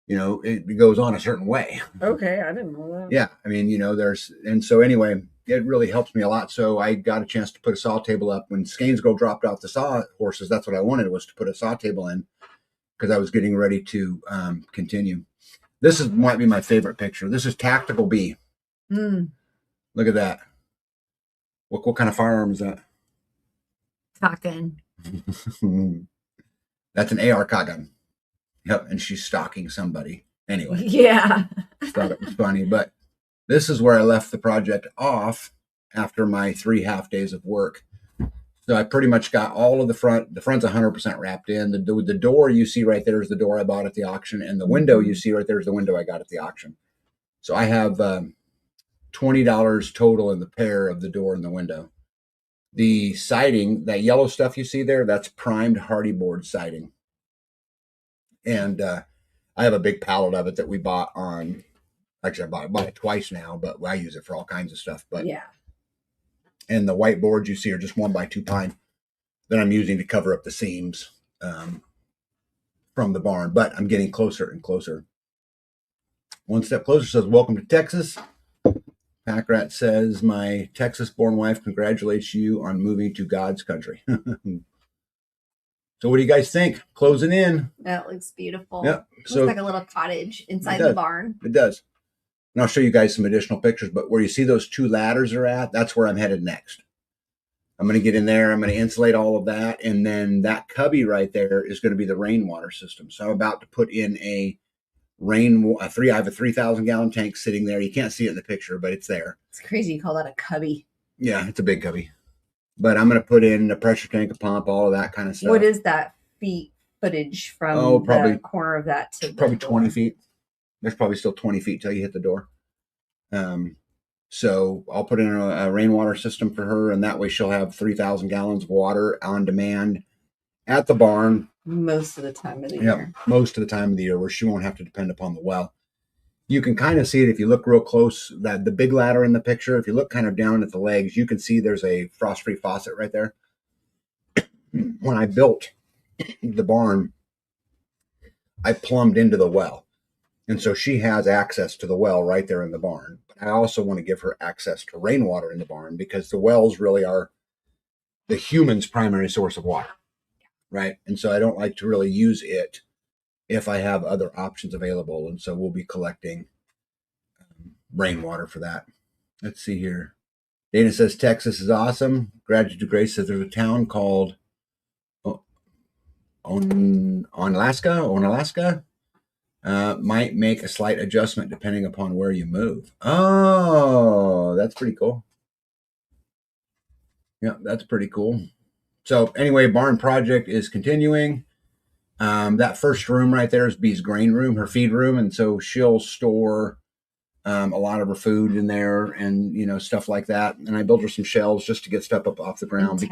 It goes on a certain way. Okay, I didn't know that. Yeah, I mean, and so anyway, it really helps me a lot. So I got a chance to put a saw table up when Skanesville dropped off the saw horses. That's what I wanted, was to put a saw table in, because I was getting ready to continue. This might be my favorite picture. This is Tactical B. Look at that. What kind of firearm is that? Shotgun. That's an AR shotgun. Yep, and she's stalking somebody. Anyway. Yeah. I thought it was funny, but this is where I left the project off after my 3 half days of work. So I pretty much got all of the front. The front's 100% wrapped in. The door you see right there is the door I bought at the auction, and the window you see right there is the window I got at the auction. So I have $20 total in the pair of the door and the window. The siding, that yellow stuff you see there, that's primed hardy board siding. And I have a big pallet of it that we bought on. Actually, I bought it twice now, but I use it for all kinds of stuff. But yeah. And the white boards you see are just 1x2 pine that I'm using to cover up the seams from the barn. But I'm getting closer and closer. One step closer says, welcome to Texas. Packrat says, my Texas-born wife congratulates you on moving to God's country. So what do you guys think? Closing in. That looks beautiful. Yep. Looks like a little cottage inside the barn. It does. And I'll show you guys some additional pictures, but where you see those 2 ladders are at, that's where I'm headed next. I'm going to get in there. I'm going to insulate all of that. And then that cubby right there is going to be the rainwater system. So I'm about to put in I have a 3,000 gallon tank sitting there. You can't see it in the picture, but it's there. It's crazy you call that a cubby. Yeah, it's a big cubby. But I'm going to put in a pressure tank, a pump, all of that kind of stuff. What is that footage from the corner of that to probably 20 feet. There's probably still 20 feet till you hit the door. So I'll put in a rainwater system for her, and that way she'll have 3,000 gallons of water on demand at the barn. Most of the time of the year. Most of the time of the year, where she won't have to depend upon the well. You can kind of see it if you look real close, that the big ladder in the picture, if you look kind of down at the legs, you can see there's a frost-free faucet right there. When I built the barn, I plumbed into the well. And so she has access to the well right there in the barn. But I also want to give her access to rainwater in the barn, because the wells really are the human's primary source of water, right? And so I don't like to really use it if I have other options available. And so we'll be collecting rainwater for that. Let's see here. Dana says, Texas is awesome. Gratitude to Grace says there's a town called Onalaska. Might make a slight adjustment depending upon where you move. Oh, that's pretty cool. Yeah, that's pretty cool. So anyway, barn project is continuing. That first room right there is Bee's grain room, her feed room. And so she'll store a lot of her food in there and, stuff like that. And I built her some shelves just to get stuff up off the ground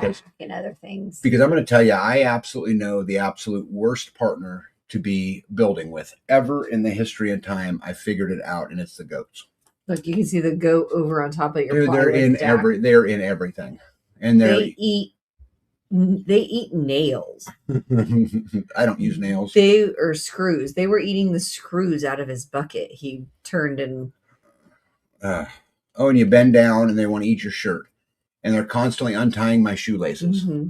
and other things. Because I'm going to tell you, I absolutely know the absolute worst partner to be building with ever in the history of time. I figured it out, and it's the goats. Look, you can see the goat over on top of your Dude, they're in everything. And they eat nails. I don't use nails. Or screws. They were eating the screws out of his bucket. He turned and and you bend down and they want to eat your shirt. And they're constantly untying my shoelaces. Mm-hmm.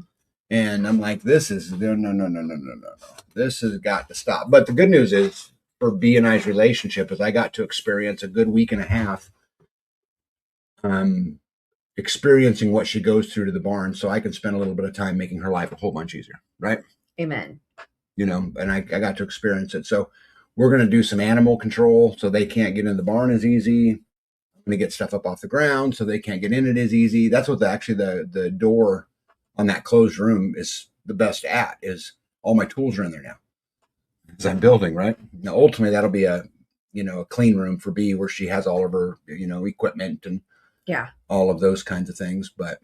And I'm like, this is no. This has got to stop. But the good news is, for B and I's relationship, is I got to experience a good week and a half experiencing what she goes through to the barn, so I can spend a little bit of time making her life a whole bunch easier, right? Amen. and I got to experience it. So we're going to do some animal control so they can't get in the barn as easy. I'm going to get stuff up off the ground so they can't get in it as easy. That's what the door on that closed room is the best at, is all my tools are in there now as I'm building, right? Now, ultimately, that'll be a clean room for B where she has all of her, equipment and all of those kinds of things, but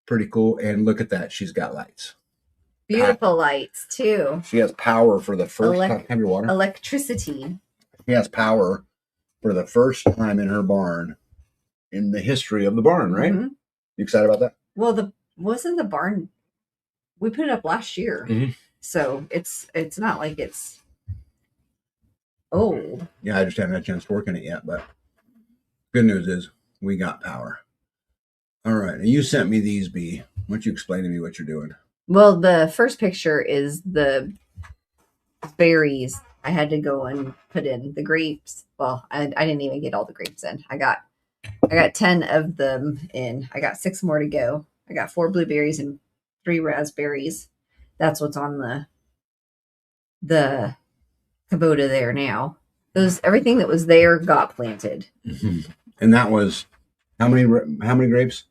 pretty cool. And look at that. She's got lights. Beautiful lights too. She has power for the first time. Have your water? Electricity. She has power for the first time in her barn in the history of the barn, right? Mm-hmm. You excited about that? Well, wasn't the barn, we put it up last year. Mm-hmm. So it's not like it's old. Yeah, I just haven't had a chance to work in it yet, but good news is we got power. All right. You sent me these, B. Why don't you explain to me what you're doing? Well, the first picture is the berries. I had to go and put in the grapes. Well, I didn't even get all the grapes in. I got 10 of them in. I got 6 more to go. I got 4 blueberries and 3 raspberries. That's what's on the Kubota there now. Everything that was there got planted. Mm-hmm. And that was how many grapes?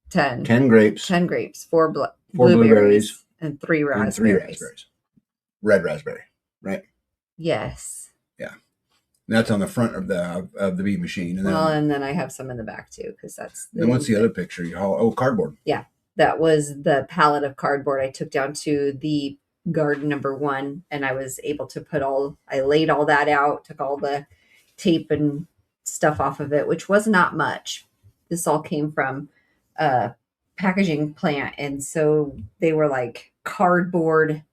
10. 10 grapes. 10 grapes. 4 blueberries and 3 raspberries. Red raspberry, right? Yes. Yeah. That's on the front of the bee machine. And then I have some in the back too, because that's. Then what's the other picture? Cardboard. Yeah, that was the pallet of cardboard I took down to the garden number 1, and I was able to I laid all that out, took all the tape and stuff off of it, which was not much. This all came from a packaging plant, and so they were like cardboard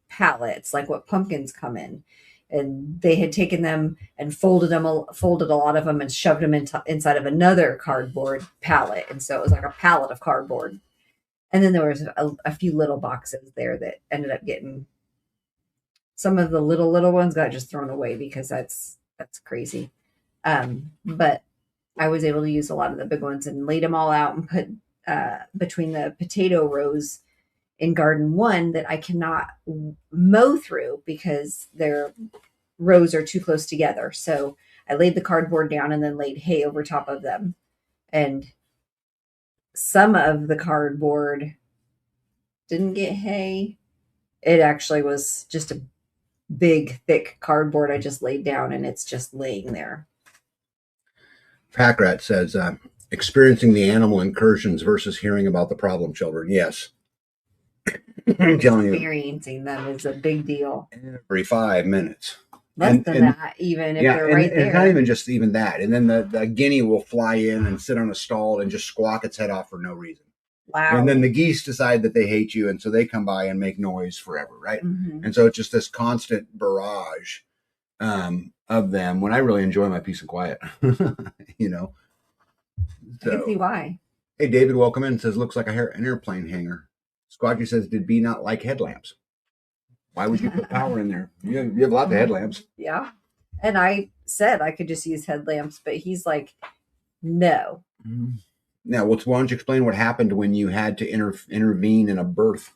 pallets, like what pumpkins come in. And they had taken them and folded a lot of them and shoved them inside of another cardboard pallet. And so it was like a pallet of cardboard. And then there was a few little boxes there that ended up getting, some of the little ones got just thrown away because that's crazy. But I was able to use a lot of the big ones and laid them all out and put between the potato rows in garden 1 that I cannot mow through because their rows are too close together. So I laid the cardboard down and then laid hay over top of them. And some of the cardboard didn't get hay. It actually was just a big, thick cardboard I just laid down, and it's just laying there. Packrat says, experiencing the animal incursions versus hearing about the problem children. Yes. I'm telling you, experiencing them is a big deal. Every 5 minutes. Less than that, even if they're right there. It's not even just even that. And then the guinea will fly in and sit on a stall and just squawk its head off for no reason. Wow. And then the geese decide that they hate you, and so they come by and make noise forever, right? Mm-hmm. And so it's just this constant barrage of them when I really enjoy my peace and quiet. So, I can see why. Hey, David, welcome in. Says, looks like an airplane hangar. Squadgy says, did B not like headlamps? Why would you put power in there? You have a lot of headlamps. Yeah. And I said I could just use headlamps, but he's like, no. Mm-hmm. Now, why don't you explain what happened when you had to intervene in a birth?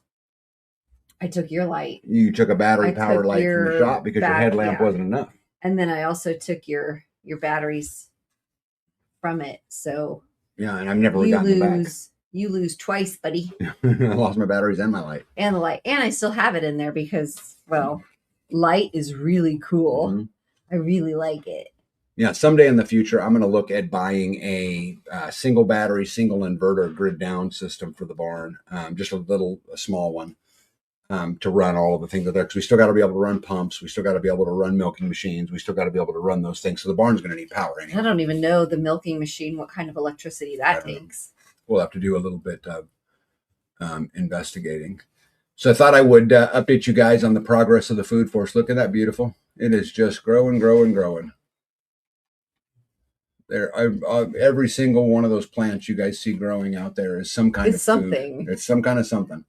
I took your light. You took a battery-powered light from the shop because your headlamp wasn't enough. And then I also took your batteries from it. So yeah, and I've never gotten them back. You lose twice, buddy. I lost my batteries and my light. And the light. And I still have it in there because, well, light is really cool. Mm-hmm. I really like it. Yeah, someday in the future, I'm going to look at buying a single battery, single inverter grid down system for the barn. Just a small one to run all of the things there. Because we still got to be able to run pumps. We still got to be able to run milking machines. We still got to be able to run those things. So the barn's going to need power anyway. I don't even know the milking machine, what kind of electricity that takes. We'll have to do a little bit of investigating. So I thought I would update you guys on the progress of the food forest. Look at that, beautiful. It is just growing. There, every single one of those plants you guys see growing out there is some kind of something. Food. It's some kind of something.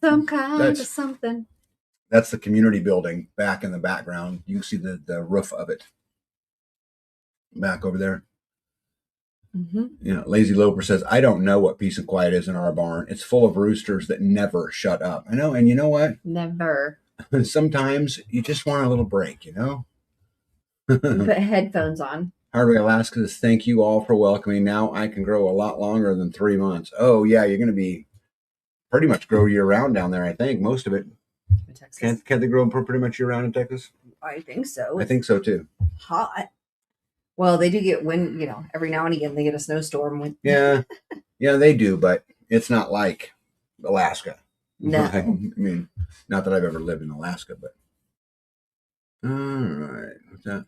Some kind of something. That's the community building back in the background. You can see the roof of it back over there. Lazy Loper says, I don't know what peace and quiet is in our barn. It's full of roosters that never shut up. I know. And you know what? Never. Sometimes you just want a little break, Put headphones on. Hardwick Alaska says, thank you all for welcoming. Now I can grow a lot longer than 3 months. Oh, yeah. You're going to be pretty much grow year round down there, I think. Most of it. Can't they grow pretty much year round in Texas? I think so. I think so, too. Hot. Well, they do get wind, every now and again they get a snowstorm. Yeah, they do, but it's not like Alaska. No. I mean, not that I've ever lived in Alaska, but. All right. What's that?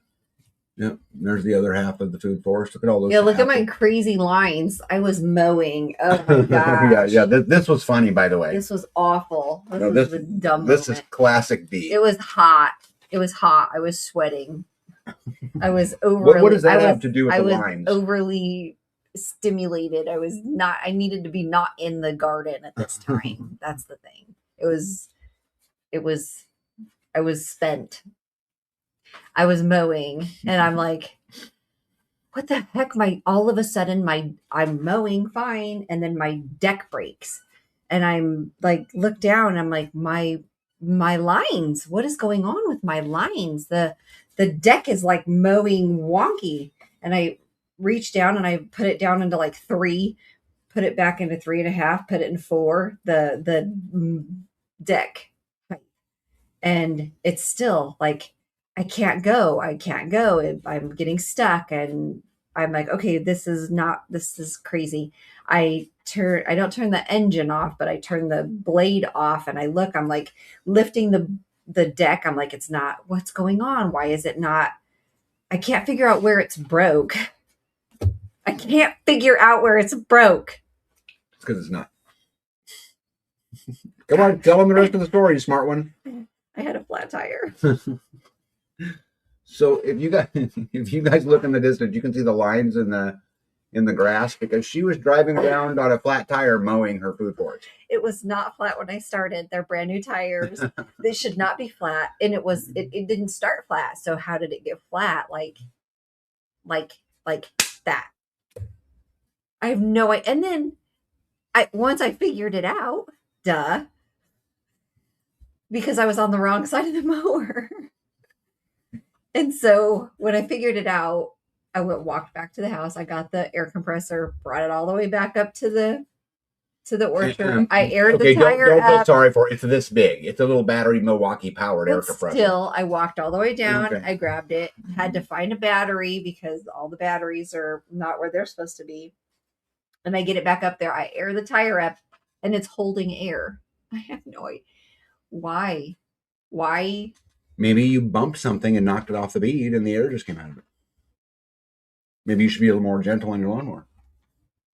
Yep. There's the other half of the food forest. Look at all those. Yeah, look at my crazy lines. I was mowing. Oh my gosh. yeah. This was funny, by the way. This was awful. This was a dumb This moment. is classic B. It was hot. I was sweating. I was overly. What does that have to do with the lines? I was overly stimulated. I needed to be not in the garden at this time. That's the thing. I was spent. I was mowing and I'm like, what the heck? All of a sudden I'm mowing fine. And then my deck breaks and I'm like, look down. And I'm like, my lines, what is going on with my lines? The deck is like mowing wonky. And I reached down and I put it down into like 3, put it back into 3.5, put it in 4, the deck. And it's still like, I can't go. I'm getting stuck. And I'm like, okay, this is crazy. I don't turn the engine off, but I turn the blade off and I'm like lifting the deck. I'm like, it's not, what's going on? Why is it not? I can't figure out where it's broke. I can't figure out where it's broke. It's because it's not. Come on, tell them the rest of the story, you smart one. I had a flat tire. So if you guys look in the distance, you can see the lines in the grass because she was driving around on a flat tire mowing her food forest. It was not flat when I started. They're brand new tires. They should not be flat. And it didn't start flat. So how did it get flat? Like that. I have no idea. And then once I figured it out, because I was on the wrong side of the mower. And so when I figured it out, I walked back to the house. I got the air compressor, brought it all the way back up to the orchard. I aired the tire don't up. feel sorry for it. It's this big. It's a little battery Milwaukee powered air compressor. Still, I walked all the way down. Okay. I grabbed it. Had to find a battery because all the batteries are not where they're supposed to be. And I get it back up there. I air the tire up, and it's holding air. I have no idea why. Maybe you bumped something and knocked it off the bead and the air just came out of it. Maybe you should be a little more gentle on your lawnmower.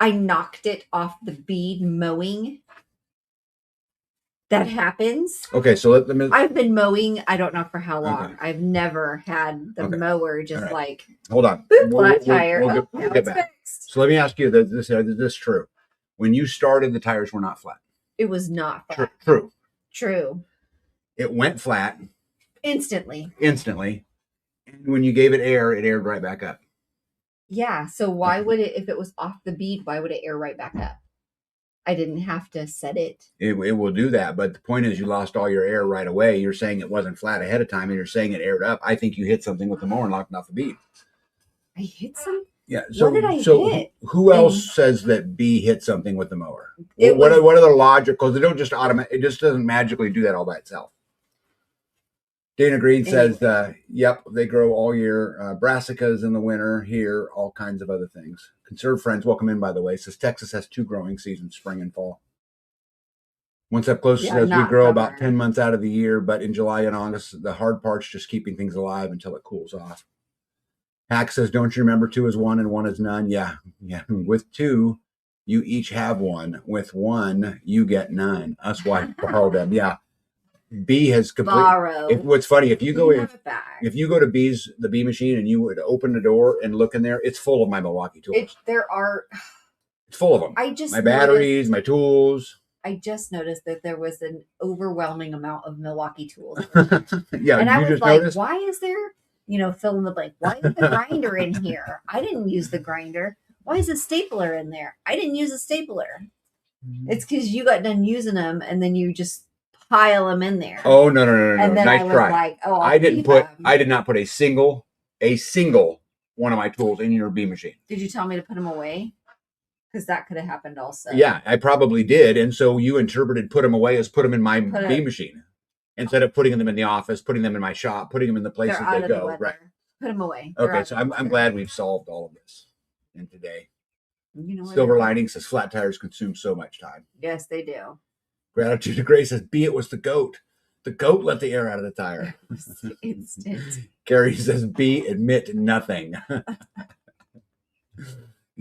I knocked it off the bead mowing. That happens. Okay, so I've been mowing, I don't know for how long. Okay. I've never had the mower just like... Hold on. Boop, flat tire. We'll get back. Fixed. So let me ask you, is this true? When you started, the tires were not flat. It was not flat. True. It went flat. Instantly. And when you gave it air, it aired right back up. Yeah. So why would it, if it was off the bead, why would it air right back up? I didn't have to set it. It will do that. But the point is you lost all your air right away. You're saying it wasn't flat ahead of time and you're saying it aired up. I think you hit something with the mower and knocked it off the bead. I hit something? Yeah. So, what did I hit? Who else says that B hit something with the mower? What are the logic? Because they don't just it just doesn't magically do that all by itself. Dana Green says, yep, they grow all year. Brassicas in the winter here, all kinds of other things. Conserve Friends, welcome in, by the way, says Texas has 2 growing seasons, spring and fall. Once Up Close says we grow about 10 months out of the year, but in July and August, the hard part's just keeping things alive until it cools off. Hack says, don't you remember 2 is 1 and 1 is none? Yeah. With 2, you each have 1. With 1, you get none. Us wife borrow them. Yeah. B has completely. What's funny, if you go to B's, the B machine, and you would open the door and look in there, it's full of my Milwaukee tools. It's full of them. My batteries, my tools. I just noticed that there was an overwhelming amount of Milwaukee tools. Yeah, and I was like, noticed? Why is there, fill in the blank? Why is the grinder in here? I didn't use the grinder. Why is a stapler in there? I didn't use a stapler. It's because you got done using them and then you just pile them in there. Oh, no. And then Nice I was try. like, oh, I did not put a single one of my tools in your bee machine. Did you tell me to put them away? Because that could have happened also. Yeah, I probably did. And so you interpreted put them away as put them in my bee machine. Instead of putting them in the office, putting them in my shop, putting them in the places they go. Right. Put them away. Okay, so I'm glad we've solved all of this in today. You know what? Silver Lining says flat tires consume so much time. Yes, they do. Gratitude to Grace says, B, it was the goat. The goat let the air out of the tire. Instant. Carrie says, B, admit nothing.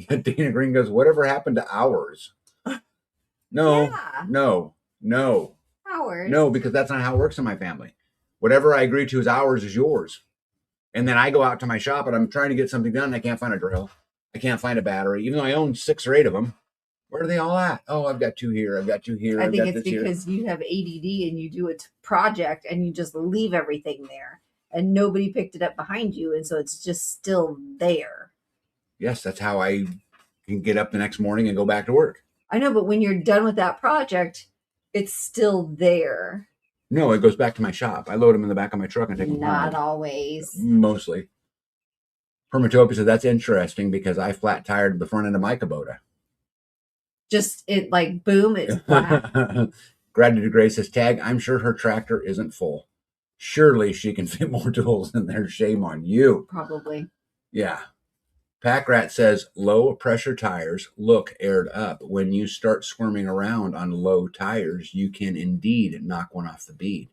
Dana Green goes, whatever happened to ours? No, Yeah. no. Ours? No, because that's not how it works in my family. Whatever I agree to is ours is yours. And then I go out to my shop and I'm trying to get something done and I can't find a drill. I can't find a battery, even though I own 6 or 8 of them. Where are they all at? Oh, I've got 2 here. I've got 2 here. I think it's because you have ADD and you do a project and you just leave everything there and nobody picked it up behind you. And so it's just still there. Yes, that's how I can get up the next morning and go back to work. I know, but when you're done with that project, it's still there. No, it goes back to my shop. I load them in the back of my truck and take them home. Not always. Mostly. Permatopia said, that's interesting because I flat tired the front end of my Kubota. Just it like boom, it's flat. Gratitude to Grace says, tag, I'm sure her tractor isn't full. Surely she can fit more tools in there. Shame on you. Probably. Yeah. Pack Rat says, low pressure tires look aired up. When you start squirming around on low tires, you can indeed knock one off the bead.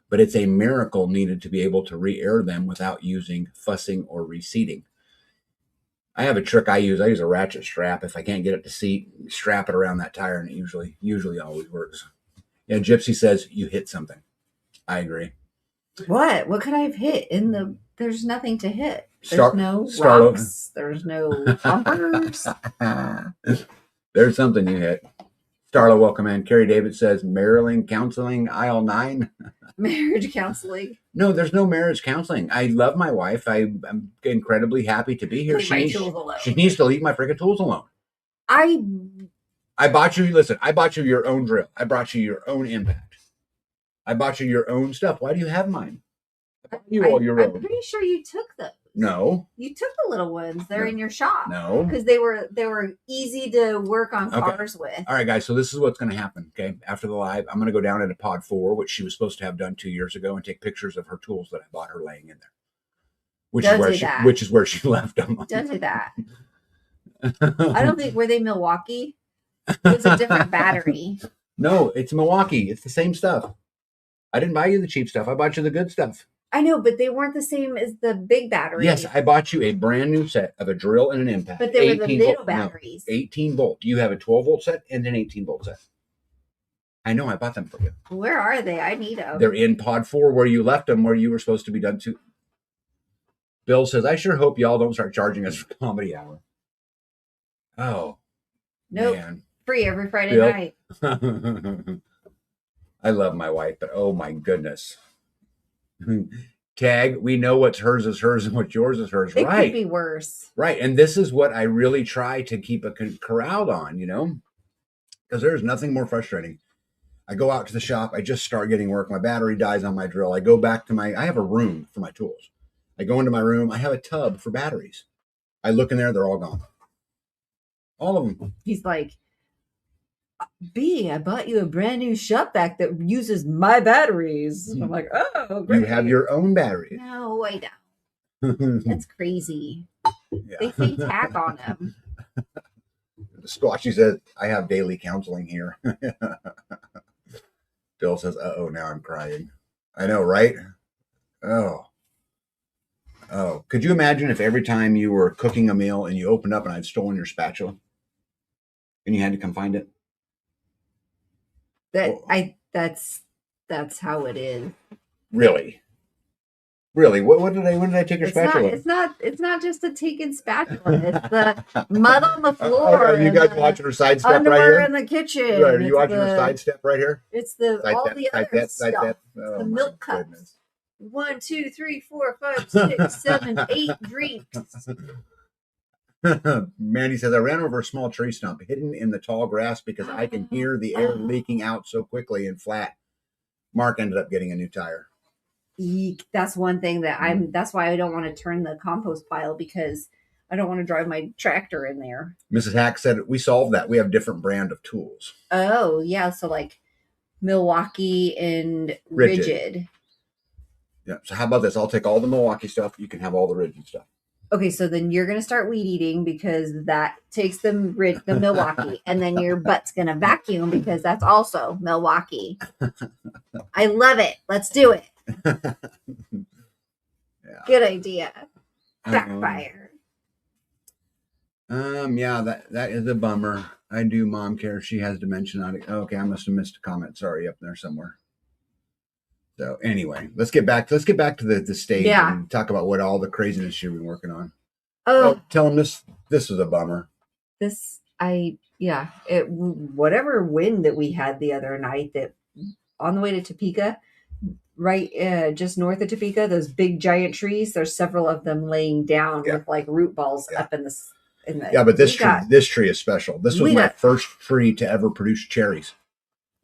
But it's a miracle needed to be able to re-air them without using fussing or reseating. I have a trick I use. I use a ratchet strap. If I can't get it to seat, strap it around that tire, and it usually always works. Yeah, Gypsy says, you hit something. I agree. What? What could I have hit? There's nothing to hit. There's no rocks. There's no bumpers. There's something you hit. Starla, welcome in. Carrie David says, Maryland counseling, aisle 9. Marriage counseling. No, there's no marriage counseling. I love my wife. I'm incredibly happy to be here. She needs to leave my freaking tools alone. I bought you, listen, I bought you your own drill. I brought you your own impact. I bought you your own stuff. Why do you have mine? I bought you all your own. I'm pretty sure you took those. No. You took the little ones. They're in your shop. No. Because they were easy to work on cars with. All right, guys. So this is what's going to happen. Okay. After the live, I'm going to go down into pod 4, which she was supposed to have done 2 years ago, and take pictures of her tools that I bought her laying in there. Which is where she left them. Don't do that. I don't think, were they Milwaukee? It was a different battery. No, it's Milwaukee. It's the same stuff. I didn't buy you the cheap stuff. I bought you the good stuff. I know, but they weren't the same as the big batteries. Yes, I bought you a brand new set of a drill and an impact. But they were the little batteries. 18 volt. You have a 12 volt set and an 18 volt set. I know, I bought them for you. Where are they? I need them. They're in pod 4 where you left them, where you were supposed to be done too. Bill says, I sure hope y'all don't start charging us for comedy hour. Oh. Nope. Man. Free every Friday night. I love my wife, but oh my goodness. Tag, we know what's hers is hers and what's yours is hers. It could be worse. Right. And this is what I really try to keep a corral on, because there's nothing more frustrating. I go out to the shop. I just start getting work. My battery dies on my drill. I go back to I have a room for my tools. I go into my room. I have a tub for batteries. I look in there. They're all gone. All of them. He's like, B, I bought you a brand new shop vac that uses my batteries. I'm like, oh, great. You have your own batteries. No, I don't. That's crazy. Yeah. They say tack on them. Squatchy says, I have daily counseling here. Bill says, uh-oh, now I'm crying. I know, right? Oh. Could you imagine if every time you were cooking a meal and you opened up and I'd stolen your spatula and you had to come find it? That's how it is. Really? What did I take your spatula? It's not just a taken spatula. It's the mud on the floor. Are you guys watching her sidestep right here? In the kitchen. Right, are you watching her sidestep right here? It's the other stuff. Oh, the milk cups. Goodness. 1, 2, 3, 4, 5, 6, 7, 8 drinks. Mandy says, I ran over a small tree stump hidden in the tall grass because I can hear the air leaking out so quickly and flat. Mark ended up getting a new tire. Eek. That's one thing that that's why I don't want to turn the compost pile, because I don't want to drive my tractor in there. Mrs. Hack said, we solved that. We have different brand of tools. Oh, yeah. So like Milwaukee and Rigid. Yeah. So how about this? I'll take all the Milwaukee stuff. You can have all the Rigid stuff. Okay, so then you're going to start weed eating because that takes the Milwaukee, and then your butt's going to vacuum because that's also Milwaukee. I love it. Let's do it. Yeah. Good idea. Backfire. Yeah, that is a bummer. I do mom care. She has dementia. Okay, I must have missed a comment. Sorry, up there somewhere. So anyway, let's get back to the stage and talk about what all the craziness you've been working on. Oh, tell them this was a bummer. Whatever wind that we had the other night, that on the way to Topeka, right just north of Topeka, those big giant trees, there's several of them laying down with like root balls up in the but this tree is special. This was my first tree to ever produce cherries.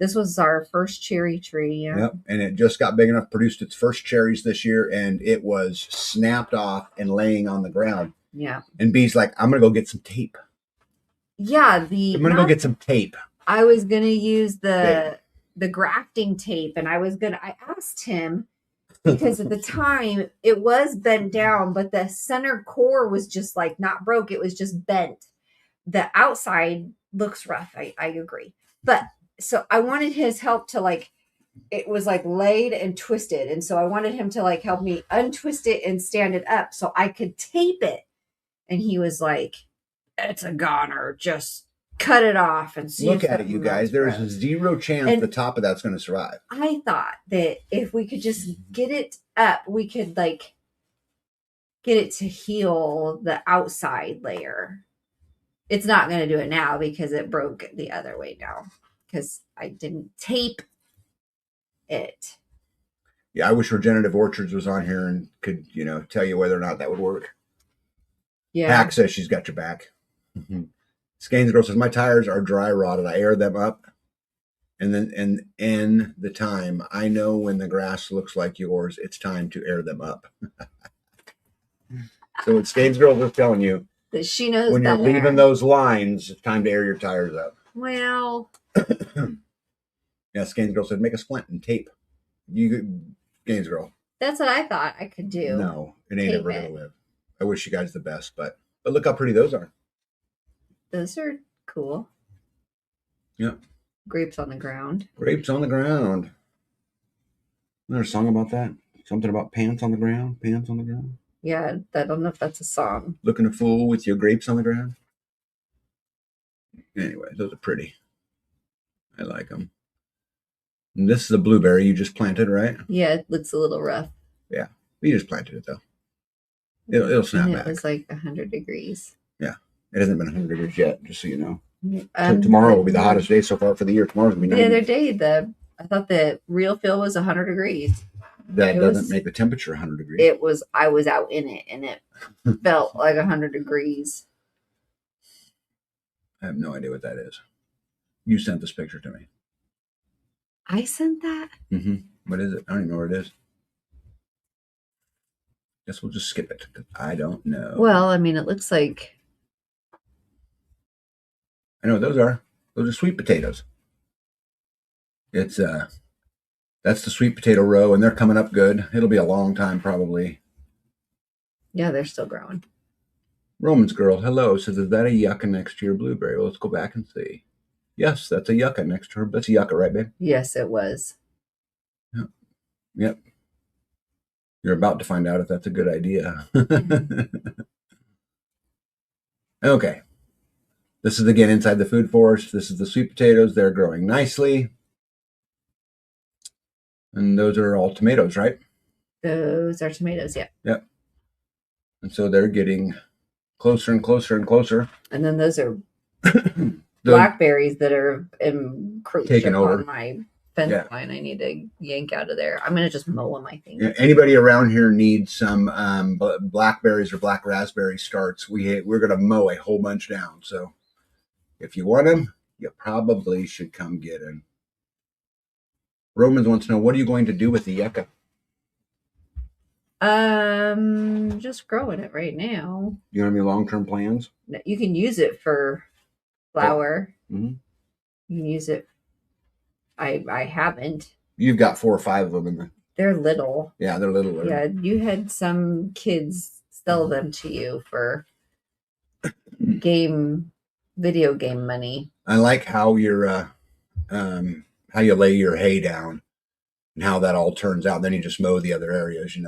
This was our first cherry tree. Yeah. Yep. And it just got big enough, produced its first cherries this year, and it was snapped off and laying on the ground. Yeah. And B's like, I'm going to go get some tape. Yeah. I'm going to go get some tape. I was going to use the grafting tape, and I asked him, because at the time it was bent down, but the center core was just like not broke. It was just bent. The outside looks rough. I agree. But so I wanted his help to it was like laid and twisted. And so I wanted him to help me untwist it and stand it up so I could tape it. And he was like, it's a goner. Just cut it off and see. Look at it, you guys. There is a 0 chance the top of that's going to survive. I thought that if we could just get it up, we could get it to heal the outside layer. It's not going to do it now because it broke the other way now, because I didn't tape it. Yeah, I wish Regenerative Orchards was on here and could, tell you whether or not that would work. Yeah. Hack says she's got your back. Skanes Girl says, my tires are dry rotted. I air them up. And then in the time, I know when the grass looks like yours, it's time to air them up. So what Skanes Girl is telling you, that she knows when you're leaving those lines, it's time to air your tires up. Well. Yeah, Skanes Girl said, make a splint and tape. Skanes Girl. That's what I thought I could do. No, it ain't ever going to live. I wish you guys the best, but look how pretty those are. Those are cool. Yep. Grapes on the ground. Grapes on the ground. Isn't there a song about that? Something about pants on the ground? Pants on the ground? Yeah, I don't know if that's a song. Looking a fool with your grapes on the ground? Anyway, those are pretty. I like them. And this is a blueberry you just planted, right? Yeah, it looks a little rough. Yeah. You just planted it, though. It'll snap back. It was like 100 degrees. Yeah. It hasn't been 100 degrees yet, just so you know. So tomorrow will be the hottest day so far for the year. Tomorrow's going to be 90. The other day, I thought the real feel was 100 degrees. That doesn't make the temperature 100 degrees. I was out in it, and it felt like 100 degrees. I have no idea what that is. You sent this picture to me. I sent that? Mm-hmm. What is it? I don't even know what it is. Guess we'll just skip it. I don't know. Well, I mean, it looks like... I know what those are. Those are sweet potatoes. It's that's the sweet potato row, and they're coming up good. It'll be a long time, probably. Yeah, they're still growing. Romans Girl, hello, says, is that a yucca next to your blueberry? Well, let's go back and see. Yes, that's a yucca next to her. That's a yucca, right, babe? Yes, it was. Yep. You're about to find out if that's a good idea. Okay. This is, again, inside the food forest. This is the sweet potatoes. They're growing nicely. And those are all tomatoes, right? Those are tomatoes, yeah. Yep. And so they're getting closer and closer and closer. And then those are blackberries that are encroaching taking over on my fence Yeah. line I need to yank out of there. I'm gonna just mow them, I think. Yeah, anybody around here needs some blackberries or black raspberry starts? We're gonna mow a whole bunch down. So if you want them, you probably should come get them. Romans wants to know, what are you going to do with the yucca? Just growing it right now. You have any long-term plans? You can use it for flour. Mm-hmm. You can use it. I haven't. You've got 4 or 5 of them in there. They're little. Yeah, they're little. Yeah, you had some kids sell them to you for video game money. I like how you're how you lay your hay down and how that all turns out. Then you just mow the other areas,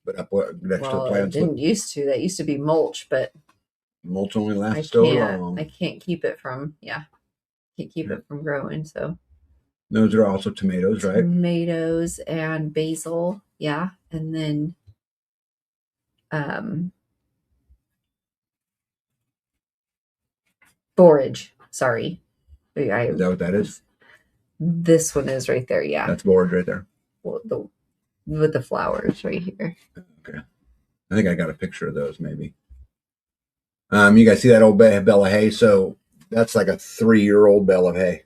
But up next to the plants. It didn't used to. That used to be mulch, but mulch only lasts so long. I can't keep it from it from growing. So those are also tomatoes, right? Tomatoes and basil, yeah, and then borage. Sorry, Is that what that is? This one is right there. Yeah, that's borage right there. Well, with the flowers right here. Okay, I think I got a picture of those. Maybe. You guys see that old bale of hay? So that's like a 3-year-old bale of hay,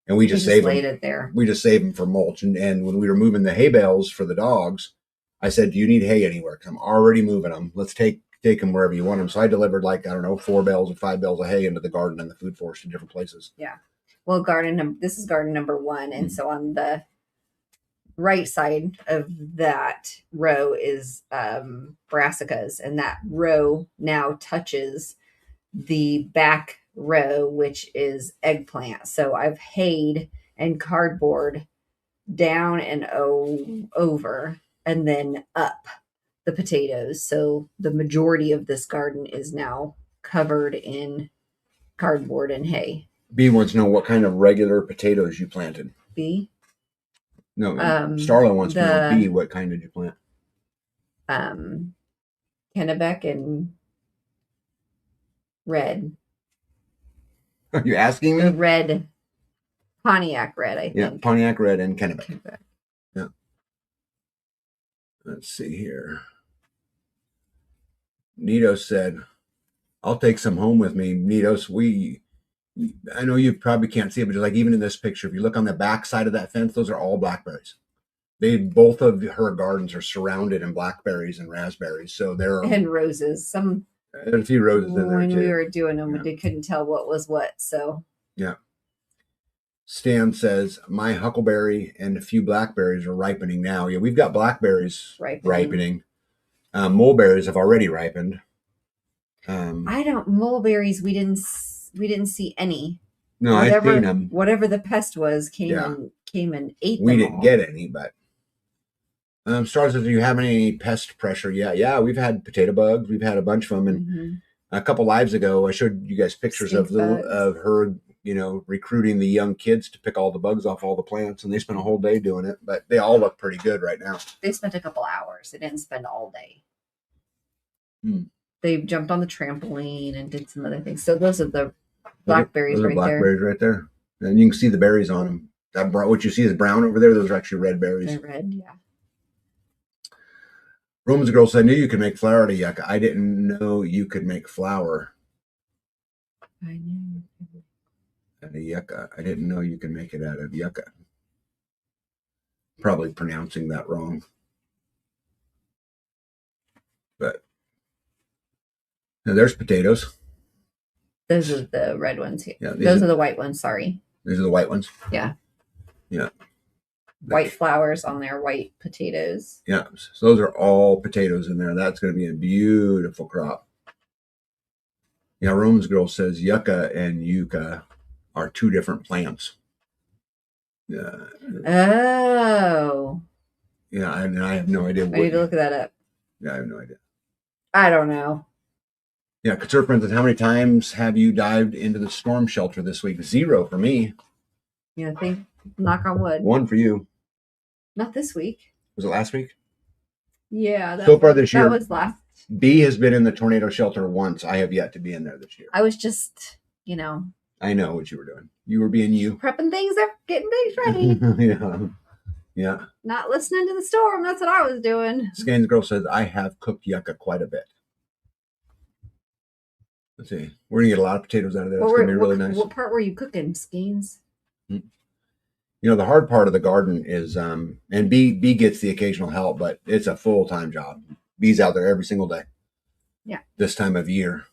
and we just saved laid it there. We just saved them for mulch. And when we were moving the hay bales for the dogs, I said, "Do you need hay anywhere? Because I'm already moving them. Let's take them wherever you want them." So I delivered 4 bales or 5 bales of hay into the garden and the food forest in different places. Yeah. Well, this is garden number 1, and so on the right side of that row is brassicas, and that row now touches the back row, which is eggplant. So I've hayed and cardboard down and over and then up the potatoes. So the majority of this garden is now covered in cardboard and hay. B wants to know what kind of regular potatoes you planted. B? No, Starla wants to know, B, what kind did you plant? Kennebec and red. Are you asking me? The red, Pontiac red, I think. Yeah, Pontiac red and Kennebec. Yeah. Let's see here. Nitos said, "I'll take some home with me." Nitos, I know you probably can't see it, but just like even in this picture, if you look on the back side of that fence, those are all blackberries. Both of her gardens are surrounded in blackberries and raspberries. So and roses. There's a few roses in there when too. we were doing them, we couldn't tell what was what. So yeah. Stan says, "My huckleberry and a few blackberries are ripening now." Yeah, we've got blackberries ripening. Mulberries have already ripened. Mulberries. We didn't see any. No, I've seen them. Whatever the pest was came and ate them. We didn't get any, but Star says, "Do you have any pest pressure?" Yeah, we've had potato bugs. We've had a bunch of them, and a couple lives ago, I showed you guys pictures of her, recruiting the young kids to pick all the bugs off all the plants, and they spent a whole day doing it. But they all look pretty good right now. They spent a couple hours. They didn't spend all day. They jumped on the trampoline and did some other things. So those are the blackberries right there. Blackberries right there, and you can see the berries on them. What you see is brown over there. Those are actually red berries. They're red, yeah. Roman's girl said, "I knew you could make flour out of yucca. I didn't know you could make flour I knew out of yucca. I didn't know you could make it out of yucca." Probably pronouncing that wrong. But now there's potatoes. Those are the red ones here. Yeah, those are the white ones. Sorry. These are the white ones. Yeah. Yeah. White flowers on their white potatoes. Yeah. So those are all potatoes in there. That's going to be a beautiful crop. Yeah. Roman's girl says yucca and yucca are 2 different plants. Yeah. Oh. Yeah. And I have no idea. I need to look that up. Yeah. I have no idea. I don't know. Yeah. Couture says, "How many times have you dived into the storm shelter this week?" 0 for me. Yeah. Knock on wood. 1 for you. Not this week. Was it last week? Yeah. So far this year. That was last. B has been in the tornado shelter once. I have yet to be in there this year. I was just, I know what you were doing. You were being you. Prepping things up, getting things ready. Yeah. Yeah. Not listening to the storm. That's what I was doing. Scanes Girl says, I have cooked yucca quite a bit. Let's see. We're going to get a lot of potatoes out of there. It's going to be really nice. What part were you cooking, Skeens? You know, the hard part of the garden is, and B gets the occasional help, but it's a full-time job. B's out there every single day. Yeah. This time of year,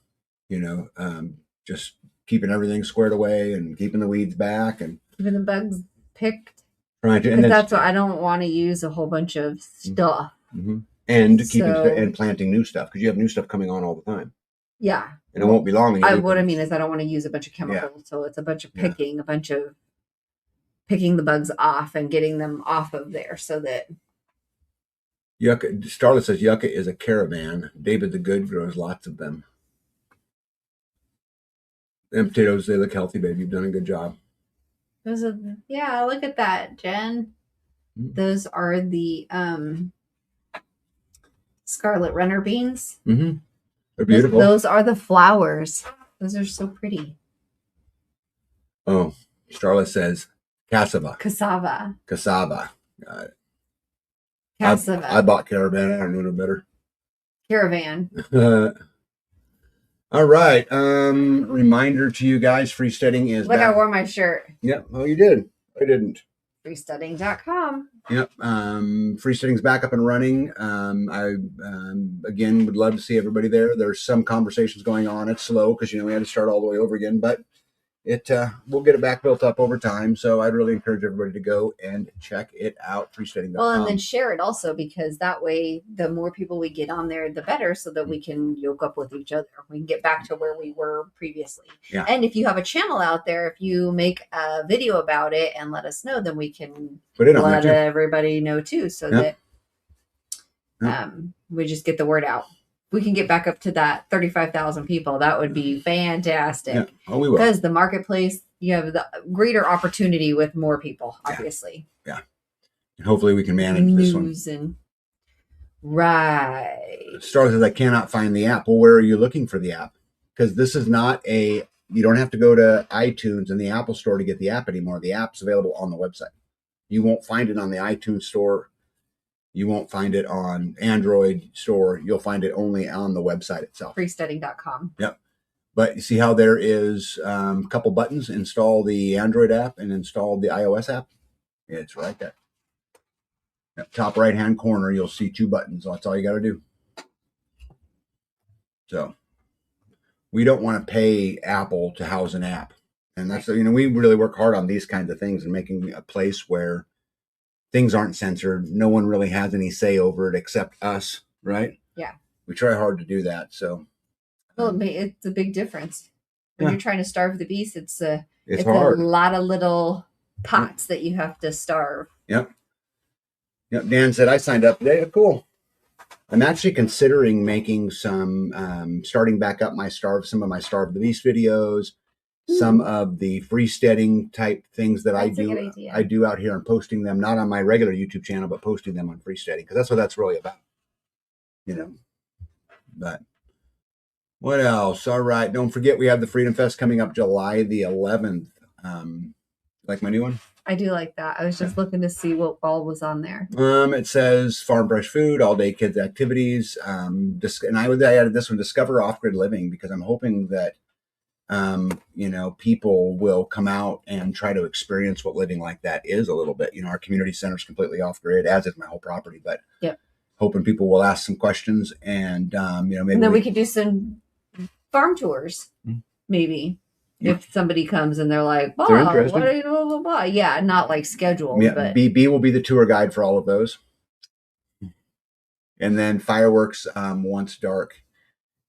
you know, just keeping everything squared away and keeping the weeds back and keeping the bugs picked. Trying to, and that's what I don't want to use a whole bunch of stuff. Mm-hmm. And keeping and planting new stuff because you have new stuff coming on all the time. Yeah. And it won't be long. What I mean is I don't want to use a bunch of chemicals. Yeah. So it's a bunch of picking, a bunch of picking the bugs off and getting them off of there so that. Yucca, Starlet says yucca is a caravan. David the Good grows lots of them. Them potatoes, they look healthy, babe. You've done a good job. Those are, yeah, look at that, Jen. Mm-hmm. Those are the Scarlet Runner beans. Mm-hmm. They're beautiful. Those are the flowers. Those are so pretty. Oh, Starlet says cassava. Cassava. Got it. Cassava. I bought caravan. I don't know no better. Caravan. All right. Reminder to you guys, freesteading is Look, I wore my shirt. Yep. Oh, you did. I didn't. Freesteading.com. Yep. Freesteading's back up and running. I again would love to see everybody there. There's some conversations going on. It's slow because we had to start all the way over again, but we'll get it back built up over time. So I'd really encourage everybody to go and check it out. Freesteading.com. Well, and then share it also because that way, the more people we get on there, the better, so that we can yoke up with each other. We can get back to where we were previously. Yeah. And if you have a channel out there, if you make a video about it and let us know, then we can put it on let everybody know too, so that we just get the word out. We can get back up to that 35,000 people. That would be fantastic. Yeah. Oh, we will. Because the marketplace, you have the greater opportunity with more people, obviously. Yeah. And hopefully we can manage this one. Right. Starlet says, I cannot find the app. Well, where are you looking for the app? Because this is not you don't have to go to iTunes and the Apple Store to get the app anymore. The app's available on the website. You won't find it on the iTunes Store. You won't find it on Android store. You'll find it only on the website itself. Freesteading.com. Yep. But you see how there is a couple buttons, install the Android app and install the iOS app? It's right there. At top right-hand corner, you'll see two buttons. That's all you got to do. So we don't want to pay Apple to house an app. And that's, we really work hard on these kinds of things and making a place where things aren't censored. No one really has any say over it except us, right? Yeah. We try hard to do that. So, well, it's a big difference when you're trying to starve the beast. It's hard. A lot of little pots that you have to starve. Yep. Dan said I signed up today. Cool. I'm actually considering making some, starting back up some of my Starve the Beast videos. Some of the freesteading type things that I do out here and posting them, not on my regular YouTube channel, but posting them on freesteading because that's what that's really about, But what else? All right. Don't forget we have the Freedom Fest coming up July the 11th. Like my new one? I do like that. I was just looking to see what all was on there. It says farm fresh food, all day kids activities. And I added this one, discover off-grid living, because I'm hoping that people will come out and try to experience what living like that is a little bit. Our community center is completely off grid, as is my whole property, but hoping people will ask some questions and, maybe. And then we could do some farm tours, maybe. Yeah. If somebody comes and they're like, wow, what are you, blah, blah, blah. Yeah, not like scheduled. Yeah, but B will be the tour guide for all of those. And then fireworks once dark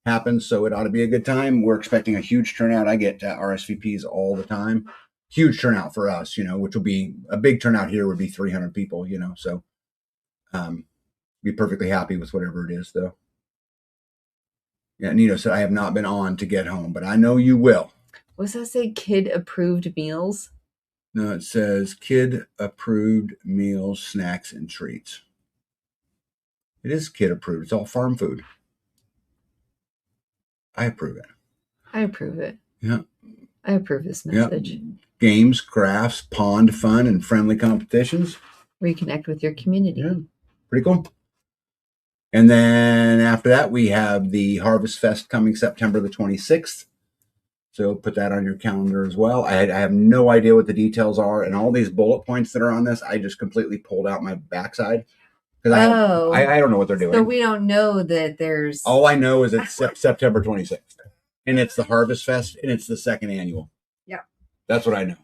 happens, so it ought to be a good time. We're expecting a huge turnout. I get RSVPs all the time. Huge turnout for us, which will be a big turnout here would be 300 people, so be perfectly happy with whatever it is, though. Yeah, Nito said, I have not been on to get home, but I know you will. What's that say? Kid approved meals? No, it says kid approved meals, snacks, and treats. It is kid approved. It's all farm food. I approve it. I approve it. Yeah. I approve this Yep. message. Games, crafts, pond fun, and friendly competitions. Reconnect with your community. Yeah, pretty cool. And then after that, we have the Harvest Fest coming September the 26th. So put that on your calendar as well. I have no idea what the details are, and all these bullet points that are on this, I just completely pulled out my backside because I don't know what they're doing. So we don't know that there's. All I know is it's September 26th, and it's the Harvest Fest, and it's the second annual. Yeah, that's what I know.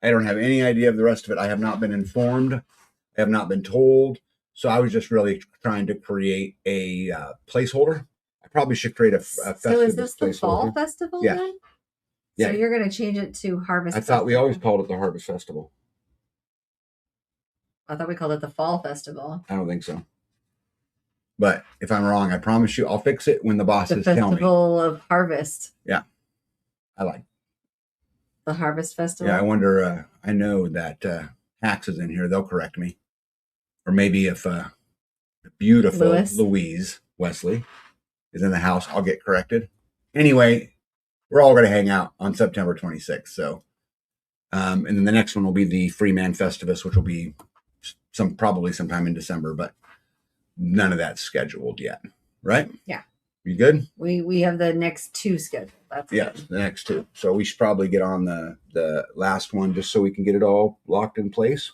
I don't have any idea of the rest of it. I have not been informed. I have not been told. So I was just really trying to create a placeholder. I probably should create a festive. So is this the fall festival then? Yeah. So you're going to change it to Harvest. I thought we always called it the Harvest Festival. I thought we called it the Fall Festival. I don't think so. But if I'm wrong, I promise you, I'll fix it when the bosses tell me. The Festival of Harvest. Yeah, I like the Harvest Festival. Yeah, I wonder. I know that Hacks is in here; they'll correct me, or maybe if beautiful Louise Wesley is in the house, I'll get corrected. Anyway, we're all going to hang out on September 26th. So, and then the next one will be the Freeman Festivus, which will be probably sometime in December, but none of that's scheduled yet, right? Yeah. You good? We have the next two scheduled. That's good. The next two. So we should probably get on the last one just so we can get it all locked in place.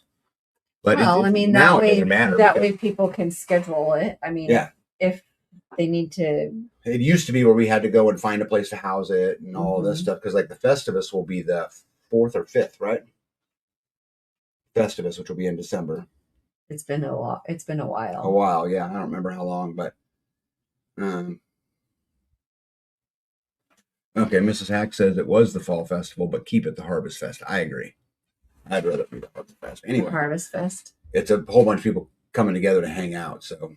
But well, I mean, that way people can schedule it. I mean, if they need to. It used to be where we had to go and find a place to house it and all this stuff, because like the Festivus will be the 4th or 5th, right? Festivus, which will be in December. It's been a while. A while, yeah. I don't remember how long, but okay, Mrs. Hack says it was the Fall Festival, but keep it the Harvest Fest. I agree. I'd rather be the Harvest Fest. Anyway, Harvest Fest. It's a whole bunch of people coming together to hang out. So,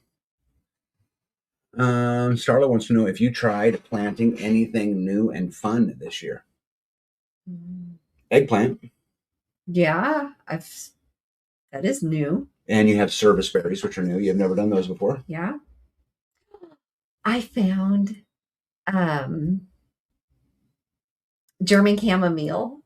Starla wants to know if you tried planting anything new and fun this year. Eggplant. Yeah, that is new. And you have service berries, which are new. You've never done those before. Yeah. I found German chamomile.